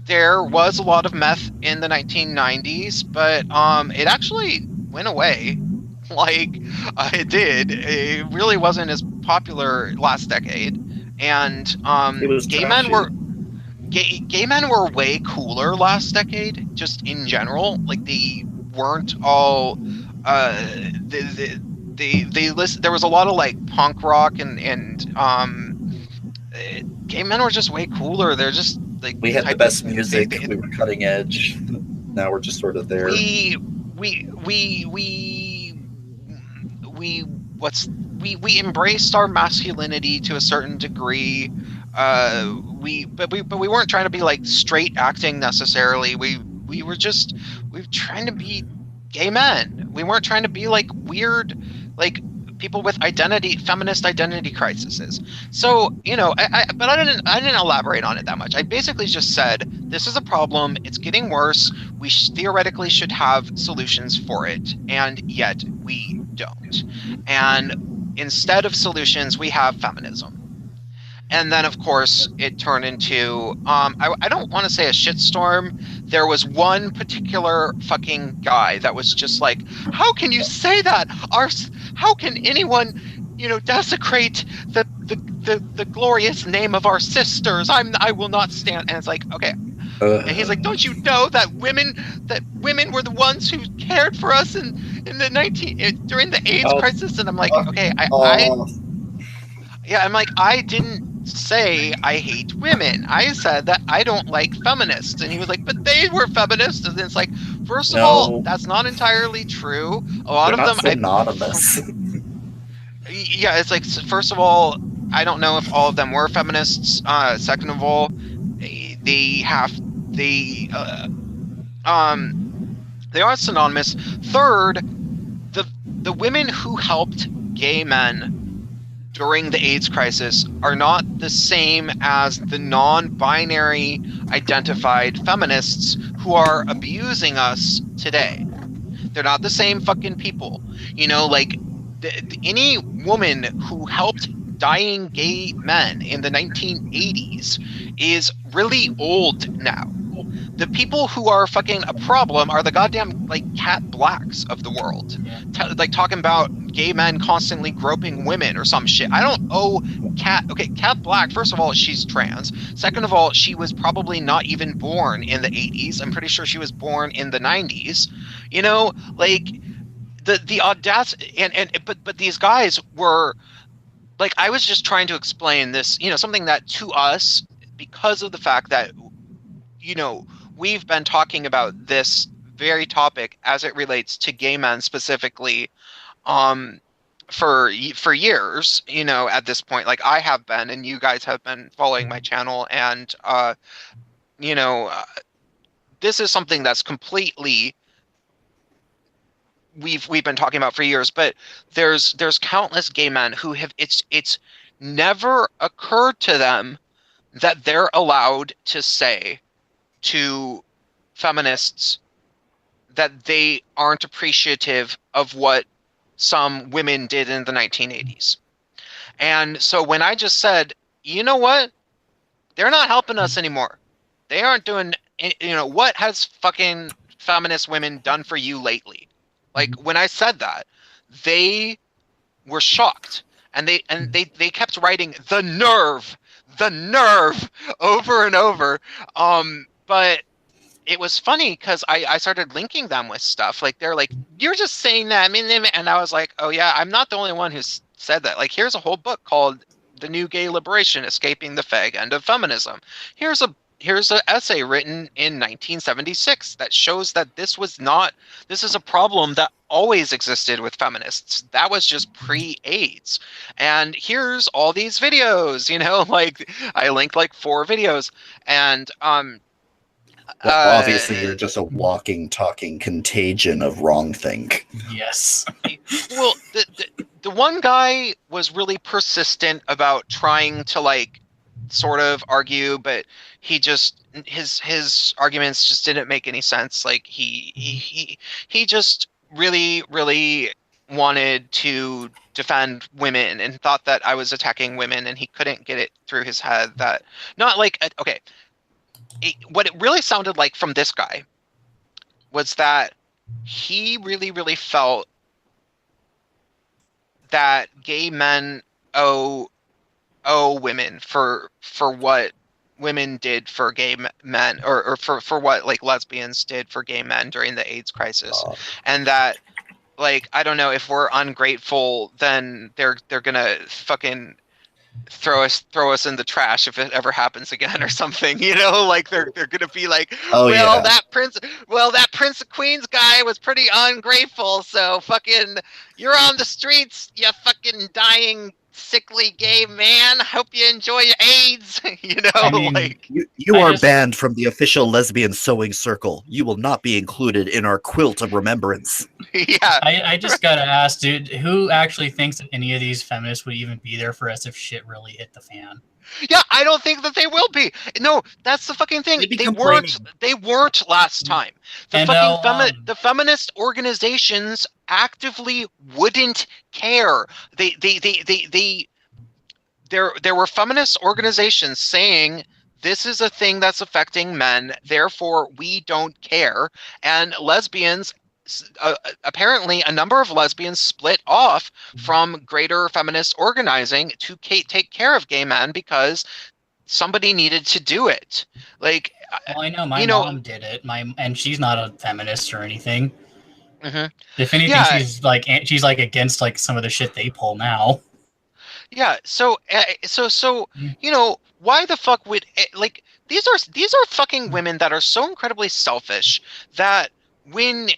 there was a lot of meth in the 1990s, but it actually went away. Like, it did. It really wasn't as popular last decade, and gay men were way cooler last decade, just in general. Like, they weren't all they list. There was a lot of like punk rock and gay men were just way cooler. They're just like, we had the best music. We were cutting edge. Now we're just sort of there. We embraced our masculinity to a certain degree. But we weren't trying to be like straight acting necessarily. We were trying to be gay men. We weren't trying to be like weird, like people with feminist identity crises. So, but I didn't elaborate on it that much. I basically just said, this is a problem. It's getting worse. We theoretically should have solutions for it, and yet we don't. And instead of solutions, we have feminism. And then, of course, it turned into, I don't want to say a shitstorm. There was one particular fucking guy that was just like, how can you say that? How can anyone, desecrate the glorious name of our sisters? I will not stand. And it's like, okay. And he's like, don't you know that women were the ones who cared for us during the AIDS crisis? And I'm like, okay, I'm like, I didn't say I hate women. I said that I don't like feminists. And he was like, but they were feminists. And it's like, first of all, that's not entirely true. A lot of them synonymous. Yeah, it's like, first of all, I don't know if all of them were feminists. Second of all, they are synonymous. Third, the women who helped gay men during the AIDS crisis are not the same as the non-binary identified feminists who are abusing us today. They're not the same fucking people. Like, any woman who helped dying gay men in the 1980s is really old now. The people who are fucking a problem are the goddamn, like, Cat Blacks of the world. Like, talking about gay men constantly groping women or some shit. I don't owe Cat Black, first of all, she's trans. Second of all, she was probably not even born in the 80s. I'm pretty sure she was born in the 90s. Like, the audacity, but these guys were like I was just trying to explain this, something that to us, because of the fact that, we've been talking about this very topic as it relates to gay men specifically, for years, at this point, like I have been, and you guys have been following my channel, and you know, uh, this is something that's completely we've been talking about for years. But there's countless gay men who have it's never occurred to them that they're allowed to say to feminists that they aren't appreciative of what some women did in the 1980s. And so when I just said, you know what? They're not helping us anymore. They aren't doing, what has fucking feminist women done for you lately? Like when I said that, they were shocked, and they kept writing the nerve over and over. But it was funny because I started linking them with stuff. Like they're like, you're just saying that. I mean, and I was like, oh yeah, I'm not the only one who's said that. Like here's a whole book called The New Gay Liberation: Escaping the Fag End of Feminism. Here's an essay written in 1976 that shows that this is a problem that always existed with feminists. That was just pre-AIDS. And here's all these videos, like I linked like 4 videos, and well, obviously, you're just a walking, talking contagion of wrongthink. Yes. Well, the one guy was really persistent about trying to like sort of argue, but he just his arguments just didn't make any sense. Like he just really wanted to defend women and thought that I was attacking women, and he couldn't get it through his head that not like okay. What it really sounded like from this guy was that he really felt that gay men owe women for what women did for gay men, or for what like lesbians did for gay men during the AIDS crisis, and that like I don't know, if we're ungrateful, then they're gonna fucking throw us in the trash if it ever happens again or something, like they're gonna be like, that Prince of Queens guy was pretty ungrateful, so fucking you're on the streets, you fucking dying sickly gay man, hope you enjoy your AIDS. I mean, like you are banned from the official lesbian sewing circle. You will not be included in our quilt of remembrance. yeah. I just gotta ask, dude, who actually thinks that any of these feminists would even be there for us if shit really hit the fan? Yeah, I don't think that they will be. No, that's the fucking thing. They weren't last time. The feminist organizations actively wouldn't care. There were feminist organizations saying this is a thing that's affecting men, therefore we don't care. And lesbians, apparently a number of lesbians split off from greater feminist organizing to take care of gay men because somebody needed to do it. Like, well, I know my mom did it. And she's not a feminist or anything. Mm-hmm. If anything, she's like against like some of the shit they pull now. Yeah. So why the fuck would like these are fucking women that are so incredibly selfish that when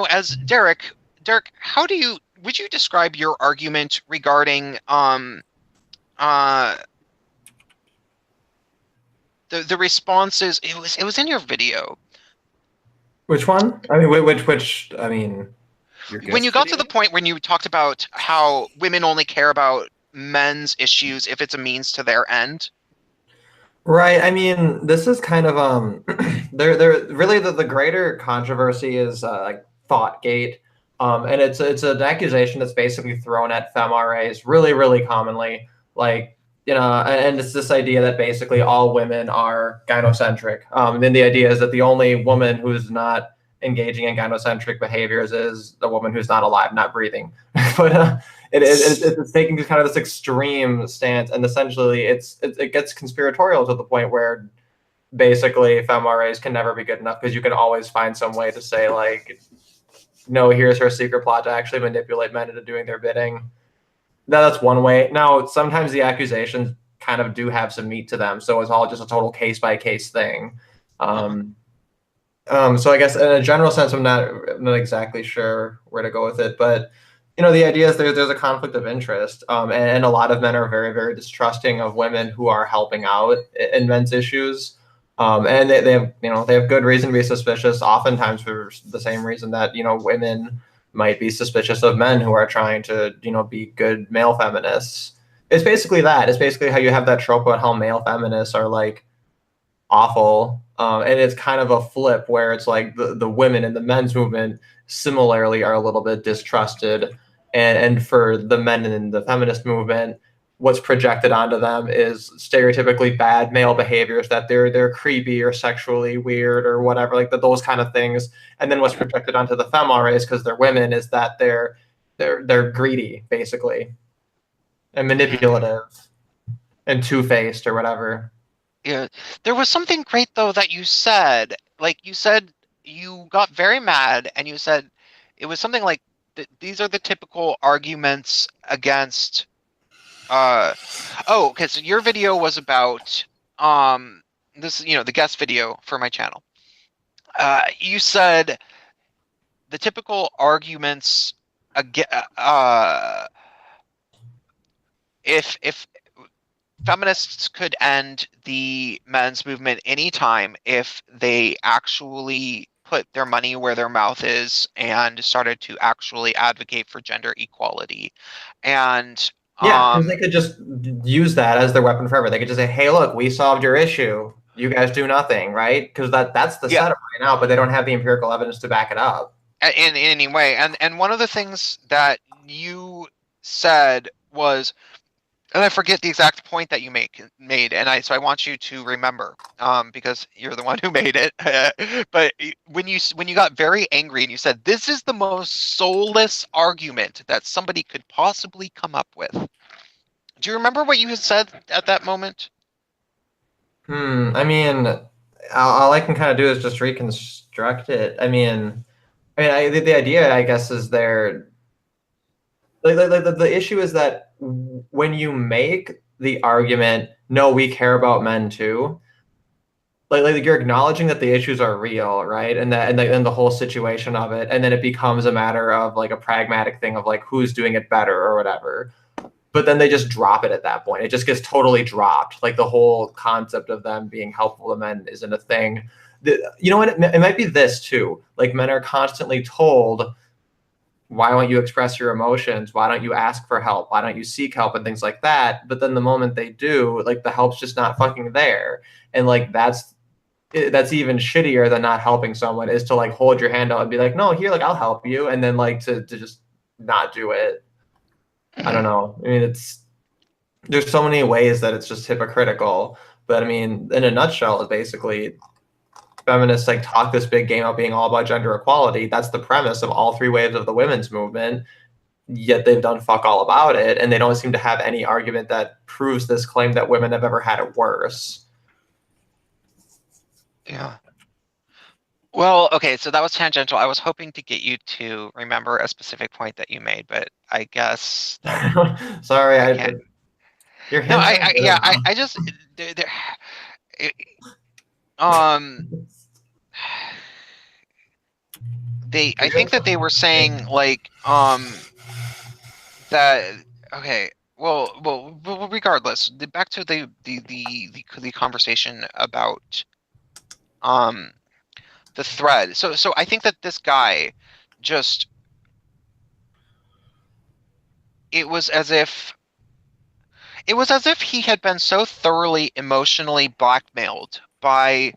as Derek, would you describe your argument regarding the responses? It was in your video. Which one? I mean, which I mean, when you got to the point when you talked about how women only care about men's issues if it's a means to their end. Right. I mean, this is kind of there really the greater controversy is like Thoughtgate, and it's an accusation that's basically thrown at femRAs really commonly, like and it's this idea that basically all women are gynocentric. And then the idea is that the only woman who's not engaging in gynocentric behaviors is the woman who's not alive, not breathing. But it's taking kind of this extreme stance, and essentially it gets conspiratorial to the point where basically femRAs can never be good enough because you can always find some way to say like, no, here's her secret plot to actually manipulate men into doing their bidding. that's one way. Now, sometimes the accusations kind of do have some meat to them, so it's all just a total case by case thing. So I guess in a general sense, I'm not exactly sure where to go with it, but the idea is there's a conflict of interest, and a lot of men are very, very distrusting of women who are helping out in men's issues, and they have they have good reason to be suspicious. Oftentimes for the same reason that women might be suspicious of men who are trying to be good male feminists. It's basically that. It's basically how you have that trope about how male feminists are like awful. And it's kind of a flip where it's like the women in the men's movement similarly are a little bit distrusted. And for the men in the feminist movement, what's projected onto them is stereotypically bad male behaviors, that they're creepy or sexually weird or whatever, like those kind of things. And then what's projected onto the femmes because they're women is that they're greedy, basically, and manipulative and two-faced or whatever. Yeah, there was something great though that you said. Like you said, you got very mad, and you said it was something like these are the typical arguments against. Oh, because your video was about this, the guest video for my channel. You said the typical arguments if feminists could end the men's movement anytime if they actually put their money where their mouth is and started to actually advocate for gender equality. And yeah, because they could just use that as their weapon forever. They could just say, hey, look, we solved your issue. You guys do nothing, right? Because that's the setup right now, but they don't have the empirical evidence to back it up. In any way. And one of the things that you said was, and I forget the exact point that you made, and so I want you to remember, because you're the one who made it. But when you got very angry and you said, "This is the most soulless argument that somebody could possibly come up with," do you remember what you had said at that moment? I mean, all I can kind of do is just reconstruct it. The idea, I guess, is there. The issue is that when you make the argument, no, we care about men too, like you're acknowledging that the issues are real, right? And the whole situation of it, and then it becomes a matter of like a pragmatic thing of like who's doing it better or whatever. But then they just drop it at that point. It just gets totally dropped. Like the whole concept of them being helpful to men isn't a thing. You know what? It might be this too. Like men are constantly told, why don't you express your emotions? Why don't you ask for help? Why don't you seek help and things like that? But then the moment they do, like the help's just not fucking there. And like that's even shittier than not helping someone, is to like hold your hand out and be like, no, here, like I'll help you. And then like to just not do it. I don't know. I mean, there's so many ways that it's just hypocritical. But I mean, in a nutshell, it's basically feminists like talk this big game about being all about gender equality. That's the premise of all three waves of the women's movement, yet they've done fuck all about it, and they don't seem to have any argument that proves this claim that women have ever had it worse. Yeah. Well, okay, so that was tangential. I was hoping to get you to remember a specific point that you made, but I guess sorry, I can't. Your No, I just I think that they were saying like that. Okay, well, regardless, back to the conversation about the thread. So I think that this guy just, it was as if he had been so thoroughly emotionally blackmailed by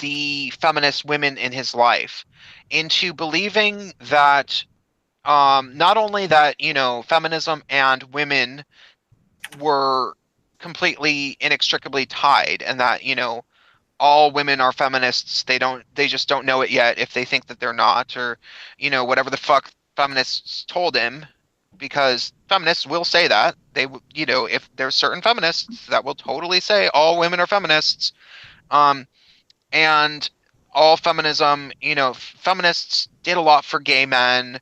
the feminist women in his life into believing that not only that feminism and women were completely inextricably tied, and that all women are feminists. They just don't know it yet if they think that they're not, or whatever the fuck feminists told him, because feminists will say that. They if there's certain feminists that will totally say all women are feminists, and all feminism, feminists did a lot for gay men.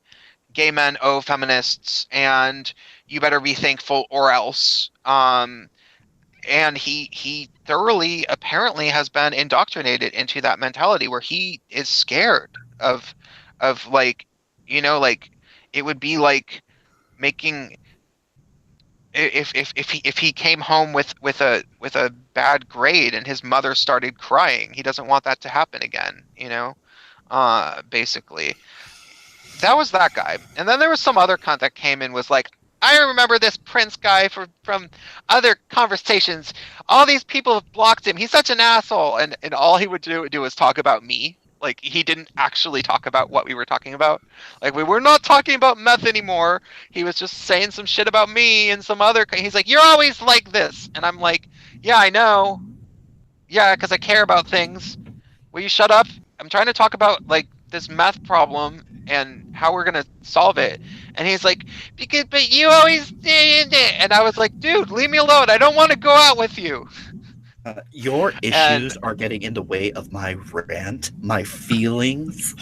gay men owe feminists, and you better be thankful or else. And he thoroughly apparently has been indoctrinated into that mentality where he is scared of like, like it would be like making if he came home with a bad grade and his mother started crying, he doesn't want that to happen again, basically. That was that guy. And then there was some other cunt that came in was like, I remember this Prince guy from other conversations. All these people have blocked him. He's such an asshole. And all he would do was talk about me. Like, he didn't actually talk about what we were talking about. Like, we were not talking about meth anymore. He was just saying some shit about me and some other. He's like, you're always like this. And I'm like, yeah, I know. Yeah, because I care about things. Will you shut up? I'm trying to talk about, like, this meth problem and how we're gonna solve it. And he's like, but you always did it. And I was like, dude, leave me alone. I don't want to go out with you. Your issues are getting in the way of my rant, my feelings.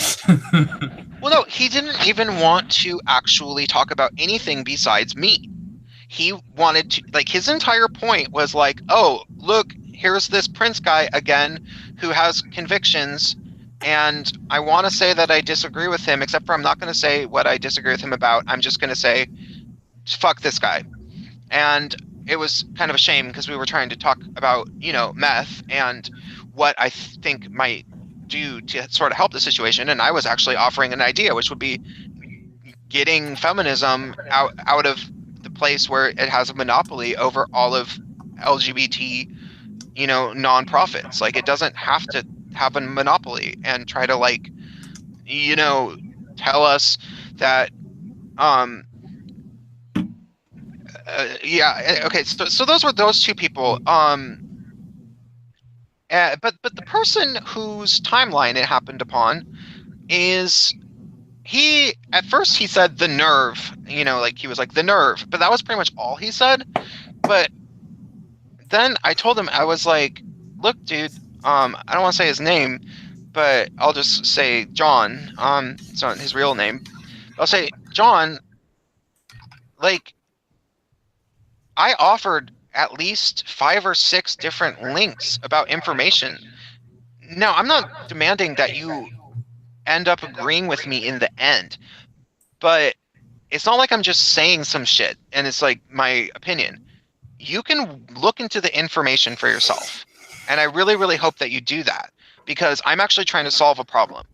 Well, no, he didn't even want to actually talk about anything besides me. He wanted to, like, his entire point was like, oh, look, here's this Prince guy again who has convictions, and I want to say that I disagree with him, except for I'm not going to say what I disagree with him about. I'm just going to say, fuck this guy. And it was kind of a shame because we were trying to talk about, meth and what I think might do to sort of help the situation. And I was actually offering an idea, which would be getting feminism out of the place where it has a monopoly over all of LGBT, nonprofits. Like, it doesn't have to have a monopoly and try to, like, tell us that yeah, okay, so those were those two people. But the person whose timeline it happened upon is, he at first he said the nerve, like he was like the nerve, but that was pretty much all he said. But then I told him, I was like, look, dude, I don't want to say his name, but I'll just say John. It's not his real name. I'll say, John, like, I offered at least 5 or 6 different links about information. Now, I'm not demanding that you end up agreeing with me in the end, but it's not like I'm just saying some shit and it's like my opinion. You can look into the information for yourself. And I really, really hope that you do that, because I'm actually trying to solve a problem.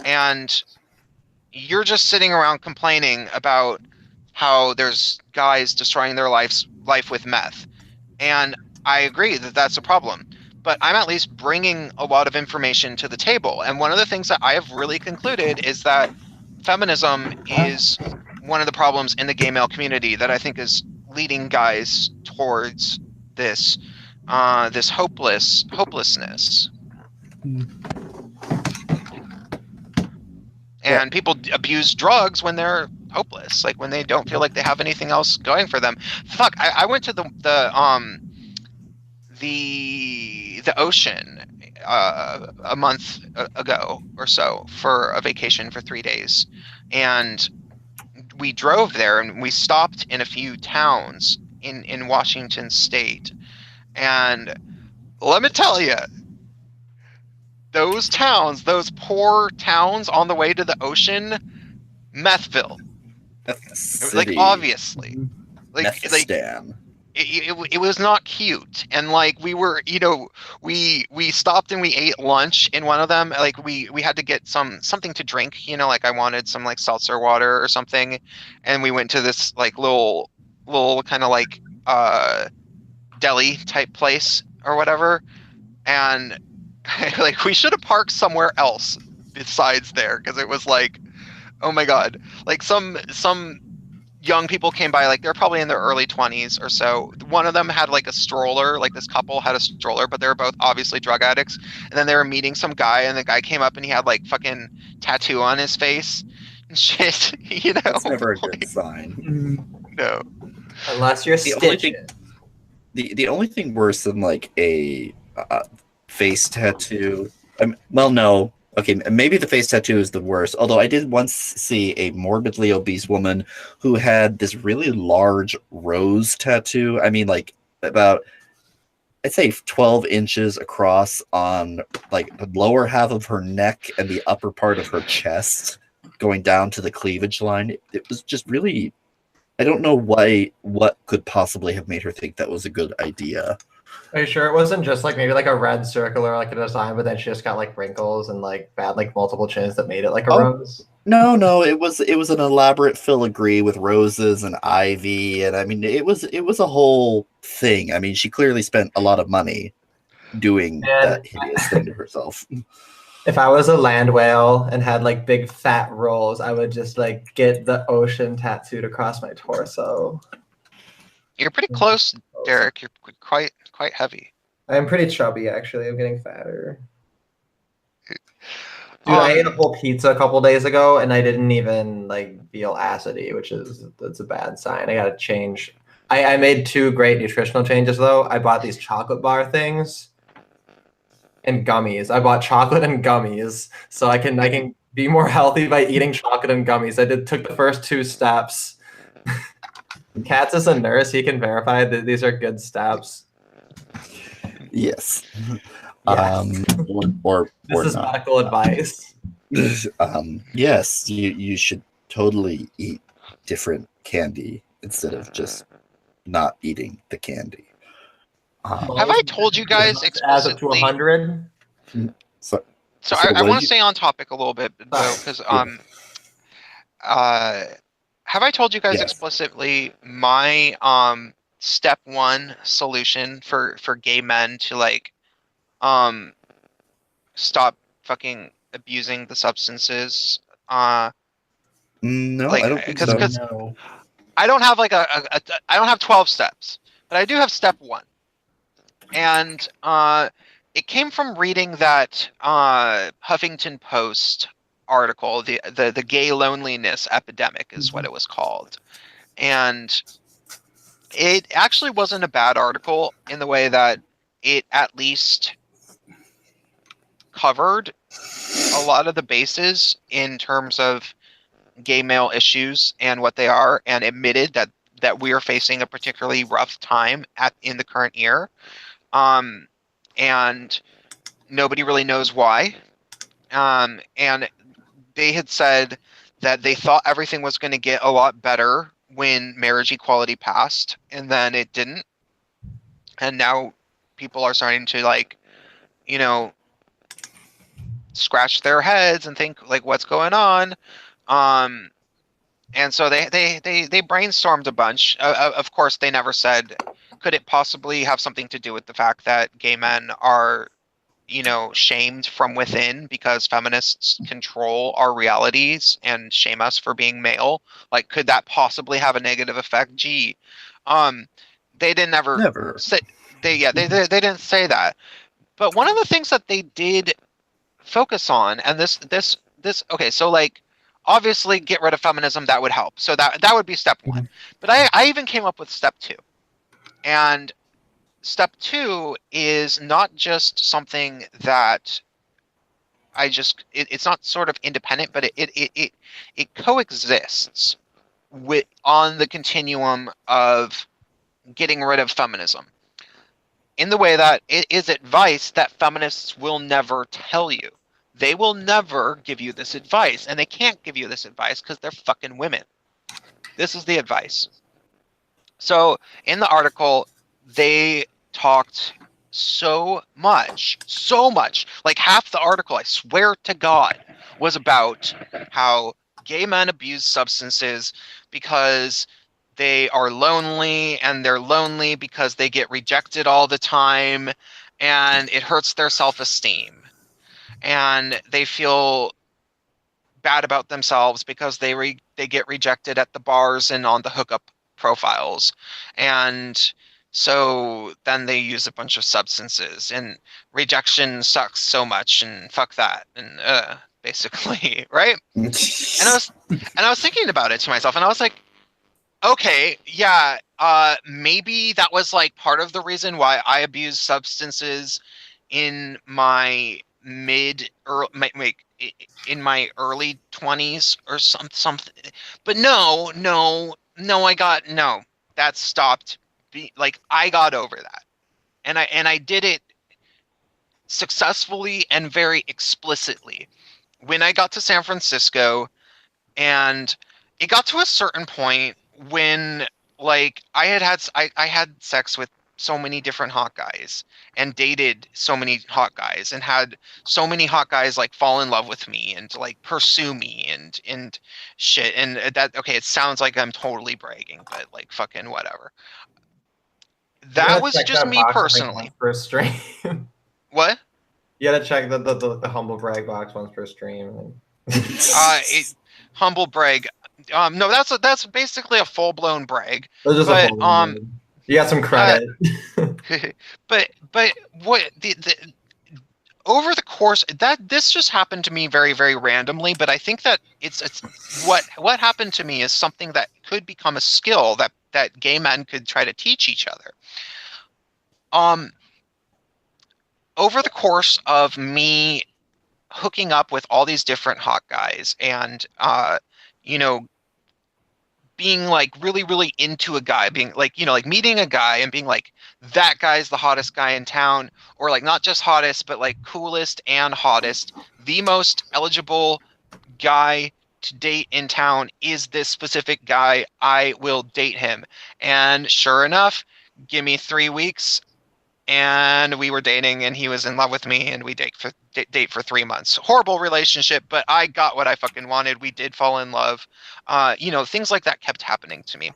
And you're just sitting around complaining about how there's guys destroying their life with meth. And I agree that that's a problem. But I'm at least bringing a lot of information to the table. And one of the things that I have really concluded is that feminism is one of the problems in the gay male community that I think is leading guys towards this this hopelessness. And people abuse drugs when they're hopeless, like when they don't feel like they have anything else going for them. Fuck, I went to the ocean a month ago or so for a vacation for 3 days, and we drove there and we stopped in a few towns in Washington State, and let me tell you, those towns, those poor towns on the way to the ocean, methville. Like, obviously, like it was not cute. And like, we were, we stopped and we ate lunch in one of them. Like, we had to get something to drink, like I wanted some like seltzer water or something, and we went to this like little kind of like deli type place or whatever, and like, we should have parked somewhere else besides there, because it was like, oh my god, like some young people came by, like they're probably in their early 20s or so. One of them had like a stroller, like this couple had a stroller, but they were both obviously drug addicts. And then they were meeting some guy, and the guy came up and he had like fucking tattoo on his face and shit, That's never a good sign. No. Unless you're stitching. The only thing worse than like a face tattoo, well, no, Okay, maybe the face tattoo is the worst. Although I did once see a morbidly obese woman who had this really large rose tattoo. I mean, like about I'd say 12 inches across on like the lower half of her neck and the upper part of her chest, going down to the cleavage line. It was just really. I don't know what could possibly have made her think that was a good idea. Are you sure it wasn't just like maybe like a red circle or like a design, but then she just got like wrinkles and like bad like multiple chins that made it like a Oh, rose? No, it was an elaborate filigree with roses and ivy, and I mean it was a whole thing. I mean, she clearly spent a lot of money doing And that hideous thing to herself. if I was a land whale and had like big fat rolls, I would just like get the ocean tattooed across my torso. You're pretty close, Derek. You're quite heavy. I'm pretty chubby actually. I'm getting fatter. Dude, I ate a whole pizza a couple days ago and I didn't even like feel acidy, that's a bad sign. I gotta change. I made 2 great nutritional changes though. I bought these chocolate bar things and gummies. I bought chocolate and gummies so I can be more healthy by eating chocolate and gummies. Took the first 2 steps. Katz is a nurse. He can verify that these are good steps. Yes. Yes. Or This is not. medical advice. Yes, you should totally eat different candy instead of just not eating the candy. Have I told you guys As up to explicitly? 100. So I what want did to you- stay on topic a little bit though, because have I told you guys Yes. explicitly my step 1 solution for gay men to like stop fucking abusing the substances? No, like, I don't think so. because No. I don't have like I don't have 12 steps, but I do have step 1. And it came from reading that Huffington Post article, the gay loneliness epidemic is what it was called. And it actually wasn't a bad article in the way that it at least covered a lot of the bases in terms of gay male issues and what they are, and admitted that we are facing a particularly rough time in the current year. And nobody really knows why. And they had said that they thought everything was going to get a lot better when marriage equality passed, and then it didn't. And now people are starting to like, you know, scratch their heads and think like, what's going on? And so they brainstormed a bunch. Of course, they never said, could it possibly have something to do with the fact that gay men are, you know, shamed from within because feminists control our realities and shame us for being male? Like, could that possibly have a negative effect? Gee, they didn't ever Never. say they didn't say that. But one of the things that they did focus on, and this okay, so like obviously get rid of feminism, that would help. So that would be step 1. But I even came up with step 2. And step 2 is not just something that it's not sort of independent, but it coexists with on the continuum of getting rid of feminism, in the way that it is advice that feminists will never tell you. They will never give you this advice, and they can't give you this advice because they're fucking women. This is the advice. So in the article, they talked so much, like half the article, I swear to God, was about how gay men abuse substances because they are lonely, and they're lonely because they get rejected all the time, and it hurts their self-esteem, and they feel bad about themselves because they get rejected at the bars and on the hookup profiles, and so then they use a bunch of substances, and rejection sucks so much, and fuck that, and basically, right? And I was thinking about it to myself, and I was like, okay, yeah, maybe that was like part of the reason why I abuse substances in my in my early 20s or something. But no, that stopped. Like I got over that, and I did it successfully and very explicitly when I got to San Francisco. And it got to a certain point when, like, I had sex with so many different hot guys and dated so many hot guys and had so many hot guys like fall in love with me and like pursue me and shit. And that, okay, it sounds like I'm totally bragging, but like fucking whatever. You That gotta was check just that me box, I think, personally. once per stream. What? You gotta check the humble brag box once per stream. Humble brag. No, that's basically a full blown brag. That's just But a whole you got some credit. but what the over the course that this just happened to me very very randomly, but I think that it's what happened to me is something that could become a skill that gay men could try to teach each other. Over the course of me hooking up with all these different hot guys and you know, being like really really into a guy, being like, you know, like meeting a guy and being like, that guy's the hottest guy in town, or like not just hottest but like coolest and hottest, the most eligible guy to date in town is this specific guy, I will date him. And sure enough, give me 3 weeks and we were dating and he was in love with me and we date for 3 months. Horrible relationship, but I got what I fucking wanted. We did fall in love. You know, things like that kept happening to me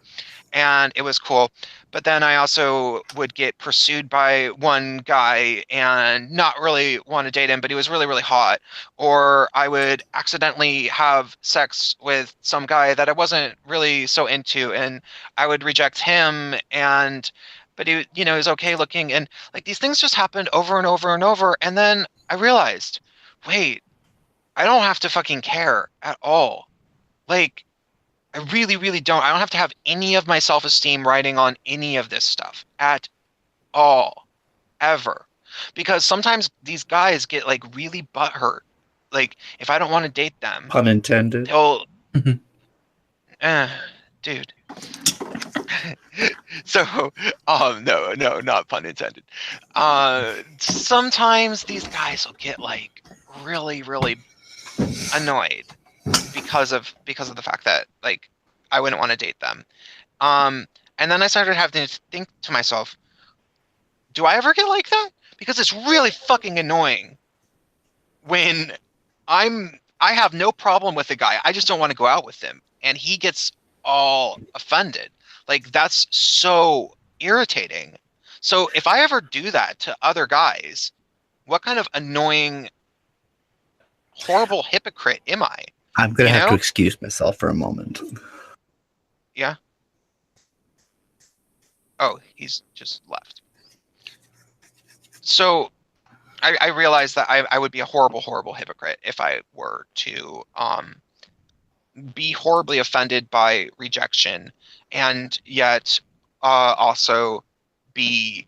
and it was cool. But then I also would get pursued by one guy and not really want to date him, but he was really really hot. Or I would accidentally have sex with some guy that I wasn't really so into and I would reject him, and but he, you know, he was okay looking, and like these things just happened over and over and over. And then I realized, wait, I don't have to fucking care at all. Like I really, really don't. I don't have to have any of my self-esteem riding on any of this stuff at all, ever. Because sometimes these guys get like really butthurt. Like if I don't want to date them, Pun intended. they'll, dude. So, no, not pun intended. Sometimes these guys will get like really, really annoyed because of the fact that like I wouldn't want to date them. And then I started having to think to myself, do I ever get like that? Because it's really fucking annoying when I have no problem with the guy. I just don't want to go out with him and he gets all offended. Like that's so irritating. So if I ever do that to other guys, what kind of annoying, horrible hypocrite am I? I'm going to have to excuse myself for a moment. Yeah. Oh, he's just left. So I realized that I would be a horrible, horrible hypocrite if I were to be horribly offended by rejection and yet also be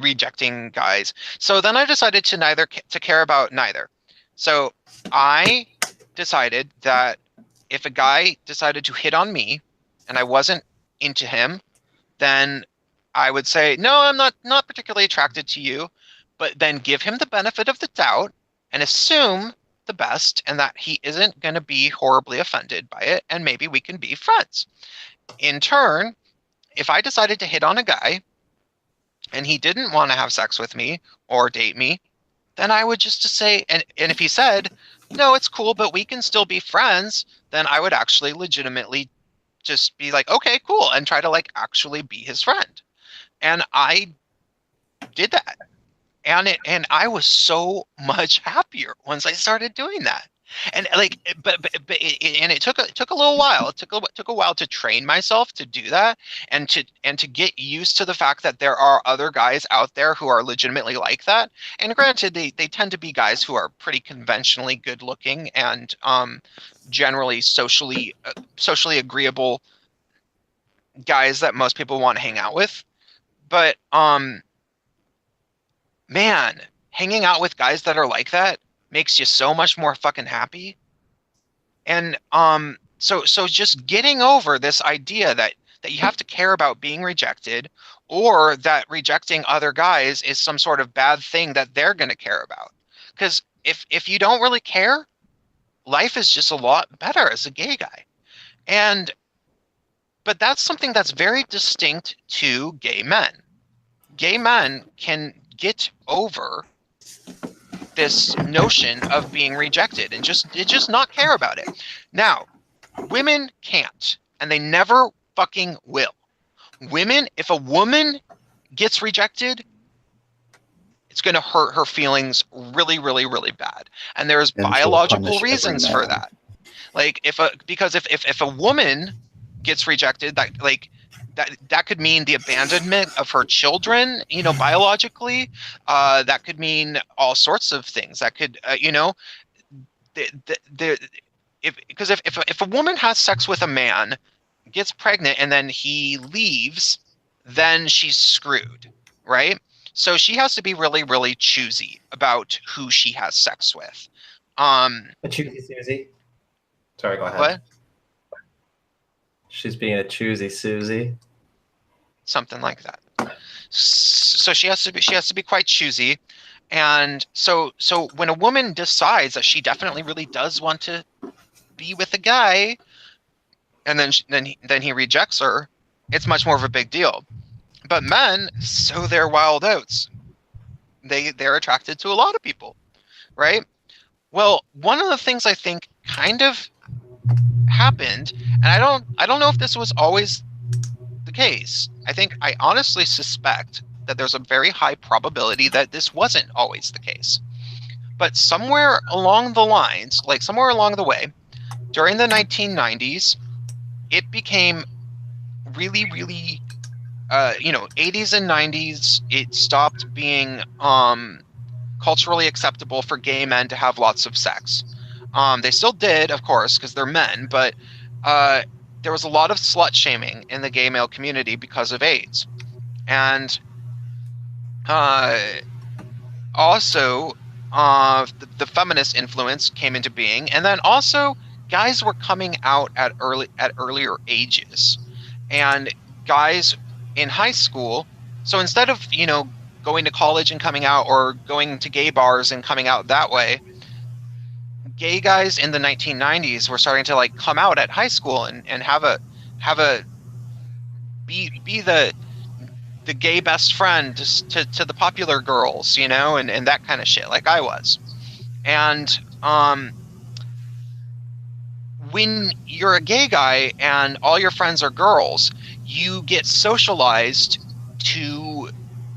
rejecting guys. So then I decided to care about neither. So I decided that if a guy decided to hit on me and I wasn't into him, then I would say, no, I'm not particularly attracted to you, but then give him the benefit of the doubt and assume the best and that he isn't going to be horribly offended by it, and maybe we can be friends. In turn, if I decided to hit on a guy and he didn't want to have sex with me or date me, then I would just say, and if he said, no, it's cool, but we can still be friends, then I would actually legitimately just be like, okay, cool, and try to like actually be his friend. And I did that. And I was so much happier once I started doing that. And like, but it took a little while. It took a while to train myself to do that, and to get used to the fact that there are other guys out there who are legitimately like that. And granted, they tend to be guys who are pretty conventionally good looking and generally socially agreeable guys that most people want to hang out with. But man, hanging out with guys that are like that makes you so much more fucking happy. And so just getting over this idea that you have to care about being rejected, or that rejecting other guys is some sort of bad thing that they're going to care about. Because if you don't really care, life is just a lot better as a gay guy. But that's something that's very distinct to gay men. Gay men can get over this notion of being rejected and just not care about it. Now, women can't, and they never fucking will. Women, if a woman gets rejected, it's going to hurt her feelings really, really, really bad. And there's And she'll biological punish every reasons for man. that. Like if a woman gets rejected, that could mean the abandonment of her children, biologically. That could mean all sorts of things. That could, if a woman has sex with a man, gets pregnant, and then he leaves, then she's screwed, right? So she has to be really, really choosy about who she has sex with. A choosy Susie. Sorry, go ahead. What? She's being a choosy Susie. Something like that. So she has to be quite choosy, and so when a woman decides that she definitely really does want to be with a guy, and then he rejects her, it's much more of a big deal. But men, so they're wild oats. They're attracted to a lot of people, right? Well, one of the things I think kind of happened, and I don't know if this was always the case. I honestly suspect that there's a very high probability that this wasn't always the case. But somewhere along the lines, like somewhere along the way, during the 1990s, it became really, really, 80s and 90s, it stopped being culturally acceptable for gay men to have lots of sex. They still did, of course, because they're men, but there was a lot of slut shaming in the gay male community because of AIDS. And also, the feminist influence came into being, and then also guys were coming out at earlier ages, and guys in high school. So instead of going to college and coming out, or going to gay bars and coming out that way, gay guys in the 1990s were starting to come out at high school and be the gay best friend to the popular girls, and that kind of shit, like I was. And when you're a gay guy and all your friends are girls, you get socialized to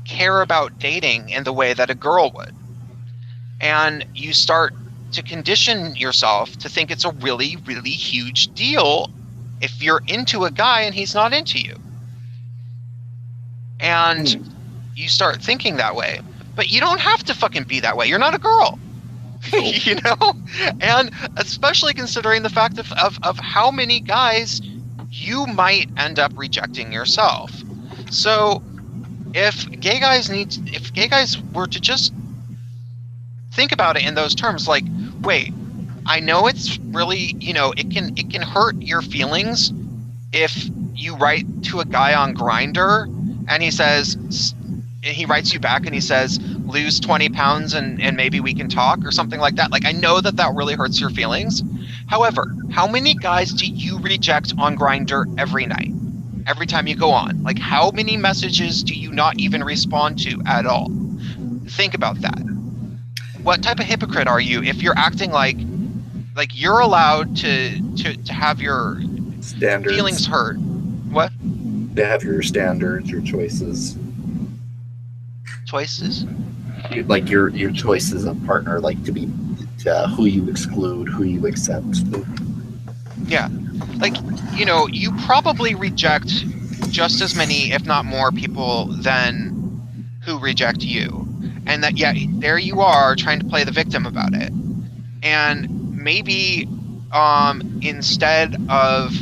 care about dating in the way that a girl would. And you start to condition yourself to think it's a really, really huge deal if you're into a guy and he's not into you. And you start thinking that way. But you don't have to fucking be that way. You're not a girl. And especially considering the fact of how many guys you might end up rejecting yourself. So if gay guys were to just think about it in those terms, like, wait, I know it's really, it can hurt your feelings if you write to a guy on Grindr and he writes you back and he says, lose 20 pounds and maybe we can talk, or something like that. Like, I know that really hurts your feelings. However, how many guys do you reject on Grindr every night? Every time you go on? Like, how many messages do you not even respond to at all? Think about that. What type of hypocrite are you if you're acting like you're allowed to have your Standards. feelings hurt? What? They have your standards, your choices. Choices? Like your choices of partner, like to be who you exclude, who you accept. Yeah. Like, you probably reject just as many, if not more, people than who reject you. And that, yeah, there you are trying to play the victim about it. And maybe instead of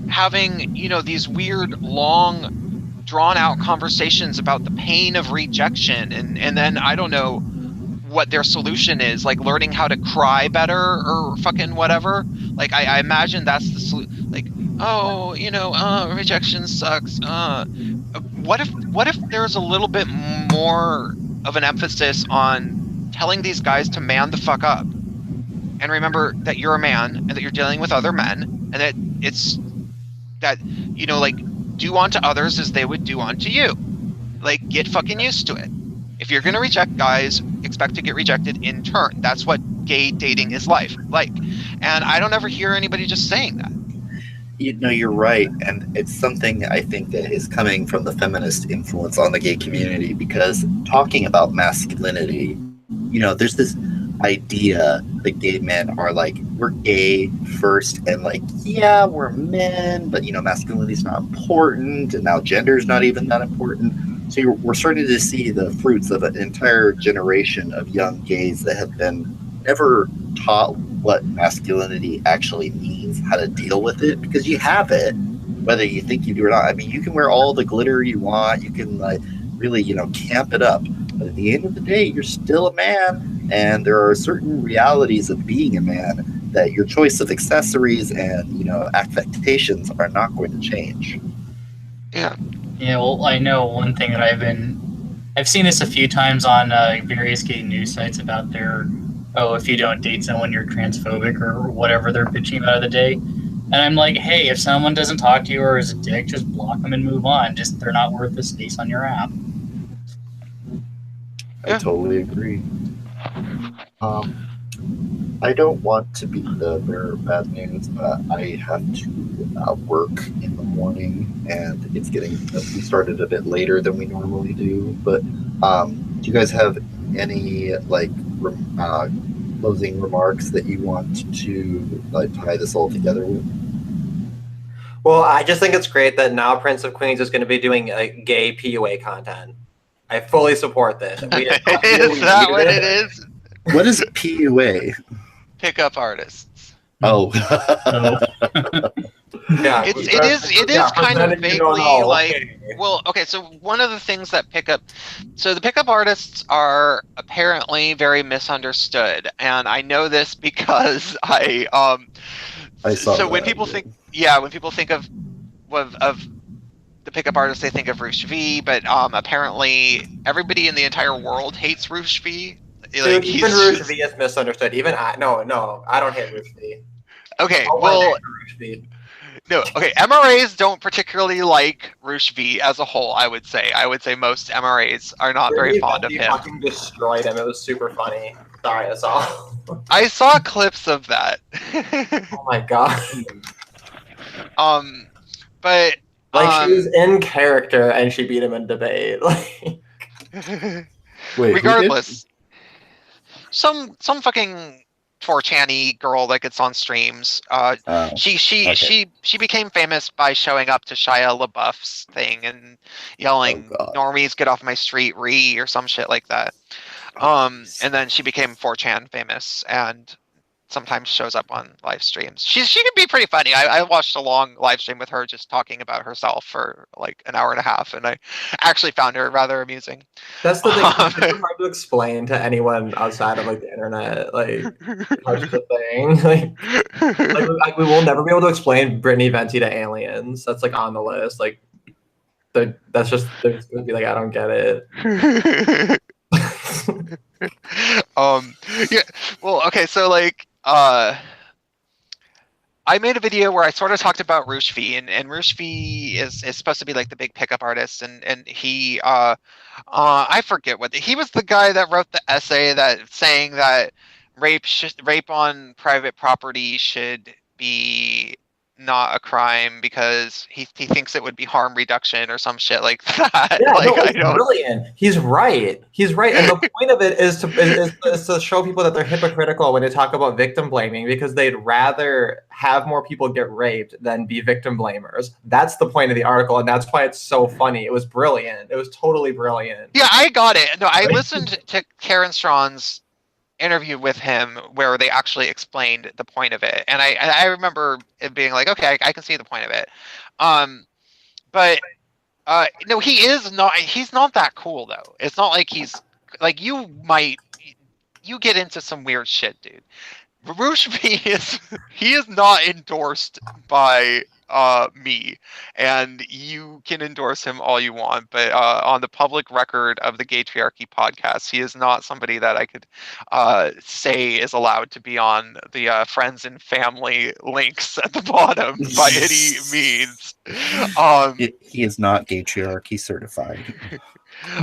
having, these weird long drawn out conversations about the pain of rejection, and then I don't know what their solution is, like learning how to cry better or fucking whatever. Like I imagine that's the like, oh, rejection sucks. What if there's a little bit more of an emphasis on telling these guys to man the fuck up and remember that you're a man and that you're dealing with other men, and that it's that, like, do unto others as they would do unto you. Like, get fucking used to it. If you're gonna reject guys, expect to get rejected in turn. That's what gay dating is like. And I don't ever hear anybody just saying that. You're right, and it's something I think that is coming from the feminist influence on the gay community, because talking about masculinity, there's this idea that gay men are like, we're gay first, and like, yeah, we're men, but masculinity is not important, and now gender is not even that important. So we're starting to see the fruits of an entire generation of young gays that have been never taught what masculinity actually means, how to deal with it, because you have it, whether you think you do or not. I mean, you can wear all the glitter you want, you can really, camp it up, but at the end of the day, you're still a man, and there are certain realities of being a man that your choice of accessories and affectations are not going to change. Yeah. Yeah, well, I know one thing that I've seen this a few times on various gay news sites about if you don't date someone, you're transphobic or whatever they're bitching about of the day. And I'm like, hey, if someone doesn't talk to you or is a dick, just block them and move on. They're not worth the space on your app. I totally agree. I don't want to be the bearer of bad news, but I have to work in the morning, and we started a bit later than we normally do. But do you guys have any closing remarks that you want to tie this all together with? Well, I just think it's great that now Prince of Queens is going to be doing gay PUA content. I fully support this. Is that what it is? What is PUA? Pickup artists. Oh. Yeah, it is kind of vaguely like, well, okay, so one of the things that the pickup artists are apparently very misunderstood, and I know this because I saw so when people think of the pickup artists, they think of Roosh V, but apparently everybody in the entire world hates Roosh V. Dude, even Roosh V is misunderstood. Even I don't hate Roosh V. Okay, Roosh V. No, okay, MRAs don't particularly like Roosh V as a whole, I would say. I would say most MRAs are not very fond of him. Fucking destroyed him. It was super funny. Sorry, that's all. I saw clips of that. Oh my god. But she was in character and she beat him in debate. Wait, regardless, some fucking 4chan-y girl that gets on streams. She became famous by showing up to Shia LaBeouf's thing and yelling, "Normies, get off my street, or some shit like that." And then she became 4chan famous and sometimes shows up on live streams. She can be pretty funny. I watched a long live stream with her just talking about herself for like an hour and a half, and I actually found her rather amusing. That's the thing. It's hard to explain to anyone outside of the internet. That's the thing. Like we will never be able to explain Brittany Venti to aliens. That's on the list. That's just they're just gonna be like, I don't get it. Yeah. Well, okay. So I made a video where I sort of talked about Roosh V, and Roosh V is supposed to be the big pickup artist, and he I forget he was the guy that wrote the essay saying that rape on private property should be not a crime because he thinks it would be harm reduction or some shit like that. Yeah, brilliant. He's right. And the point of it is to show people that they're hypocritical when they talk about victim blaming, because they'd rather have more people get raped than be victim blamers. That's the point of the article, and that's why it's so funny. It was brilliant. It was totally brilliant. Yeah, I got it. No, I listened to Karen Strawn's interview with him where they actually explained the point of it, and I remember it being like, okay, I can see the point of it. But No, he is not. He's not that cool though. It's not like he's like you get into some weird shit, dude. Roosh V he is not endorsed by me, and you can endorse him all you want, but on the public record of the Gaytriarchy podcast, he is not somebody that I could say is allowed to be on the friends and family links at the bottom by any means. He is not Gaytriarchy certified.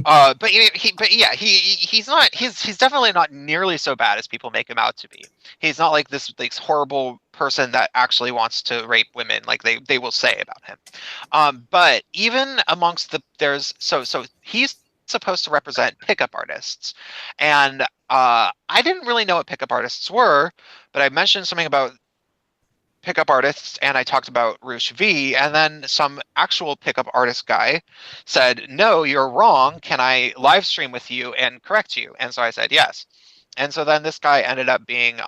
But he's not. He's definitely not nearly so bad as people make him out to be. He's not like this horrible person that actually wants to rape women, like they will say about him. But even amongst so he's supposed to represent pickup artists, and I didn't really know what pickup artists were, but I mentioned something about pickup artists and I talked about Roosh V, and then some actual pickup artist guy said, "No, you're wrong. Can I live stream with you and correct you?" And so I said yes. And so then this guy ended up being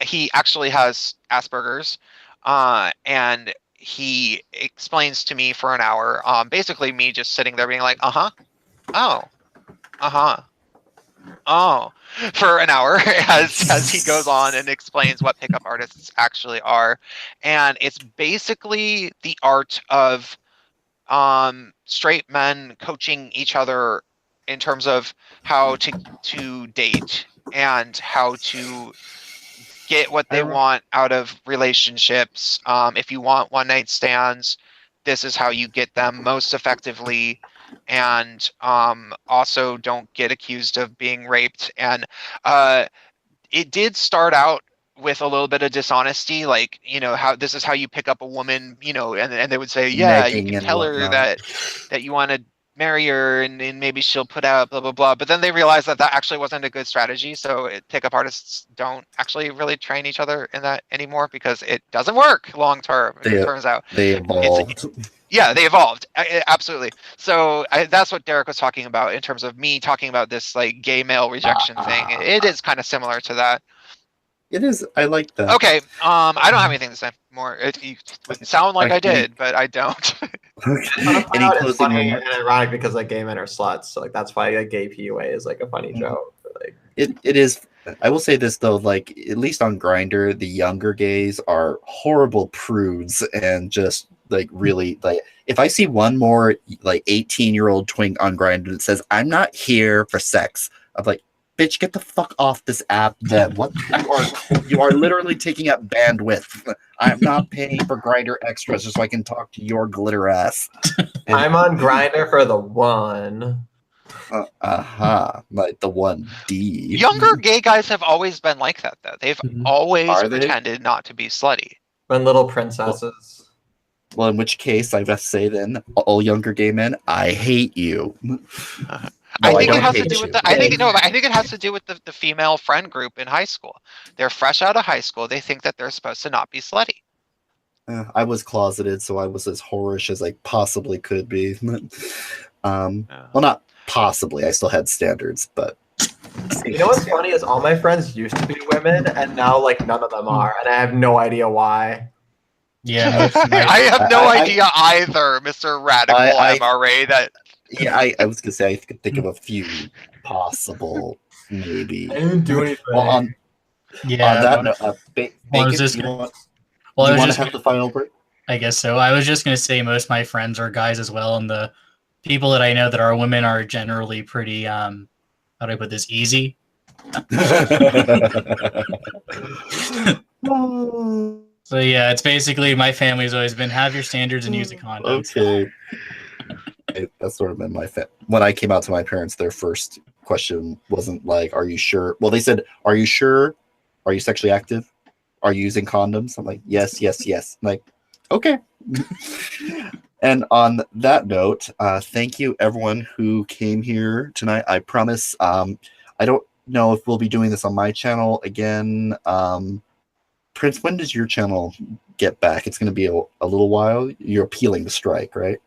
he actually has Asperger's, and he explains to me for an hour, basically me just sitting there being like, oh, for an hour as he goes on and explains what pickup artists actually are. And it's basically the art of straight men coaching each other in terms of how to date and how to get what they want out of relationships. If you want one night stands, this is how you get them most effectively. And also don't get accused of being raped. And it did start out with a little bit of dishonesty, like, how this is how you pick up a woman, and they would say, yeah, you can tell her that you want to marry her and maybe she'll put out blah blah blah. But then they realized that actually wasn't a good strategy, so pickup artists don't actually really train each other in that anymore because it doesn't work long term. It turns out they evolved. Yeah, they evolved. Absolutely. So that's what Derek was talking about in terms of me talking about this like gay male rejection thing. It is kind of similar to that. It is. I like that. Okay. I don't have anything to say more. It would sound like I did, but I don't. It's funny and ironic because like gay men are sluts. So like that's why a gay PUA is like a funny joke. Like it is. I will say this though, like at least on Grindr, the younger gays are horrible prudes and just like really like if I see one more like 18-year-old twink on Grindr that says I'm not here for sex, I'm like, bitch, get the fuck off this app. Then what you are literally taking up bandwidth. I'm not paying for Grindr extras just so I can talk to your glitter ass. I'm on Grindr for the one. Like the 1D. Younger gay guys have always been like that, though. They've always pretended not to be slutty. When little princesses. Well, in which case, I have to say then, all younger gay men, I hate you. I think it has to do with I think it has to do with the female friend group in high school. They're fresh out of high school. They think that they're supposed to not be slutty. I was closeted, so I was as whorish as I possibly could be. Well, not possibly. I still had standards, but you know what's funny is all my friends used to be women, and now like none of them are, and I have no idea why. Yeah, I have no idea either, Mr. Radical MRA. That I was gonna say I could think of a few possible maybe. I didn't do anything. Well, on that note, Bacon, you want to have the final break? I guess so. I was just gonna say most of my friends are guys as well, and the people that I know that are women are generally pretty how do I put this, easy. So yeah, it's basically my family's always been have your standards and use a condom. Okay. That's sort of been my when I came out to my parents, their first question wasn't like, "Are you sure?" Well, they said, "Are you sure? Are you sexually active? Are you using condoms?" I'm like, "Yes, yes, yes." I'm like, okay. And on that note, thank you everyone who came here tonight. I promise. I don't know if we'll be doing this on my channel again. Prince, when does your channel get back? It's going to be a little while. You're appealing the strike, right?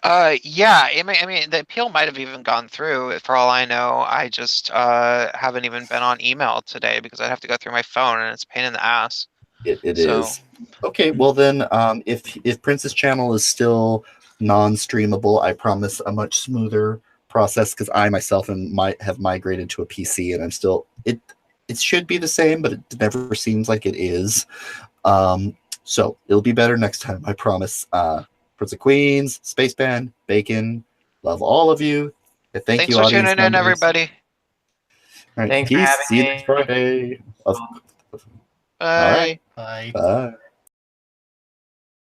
Yeah. I mean, the appeal might have even gone through. For all I know, I just haven't even been on email today because I'd have to go through my phone, and it's a pain in the ass. It is. Okay, well then, if Prince's channel is still non-streamable. I promise a much smoother process because I myself might have migrated to a PC and I'm still it should be the same, but it never seems like it is. So it'll be better next time, I promise. Prince of Queens, Spaceman, Bacon, love all of you. And thank Thanks you, for audience tuning in, members. everybody. All right, Thanks for peace. having See you me. next Friday. All Bye. right. Bye. Bye.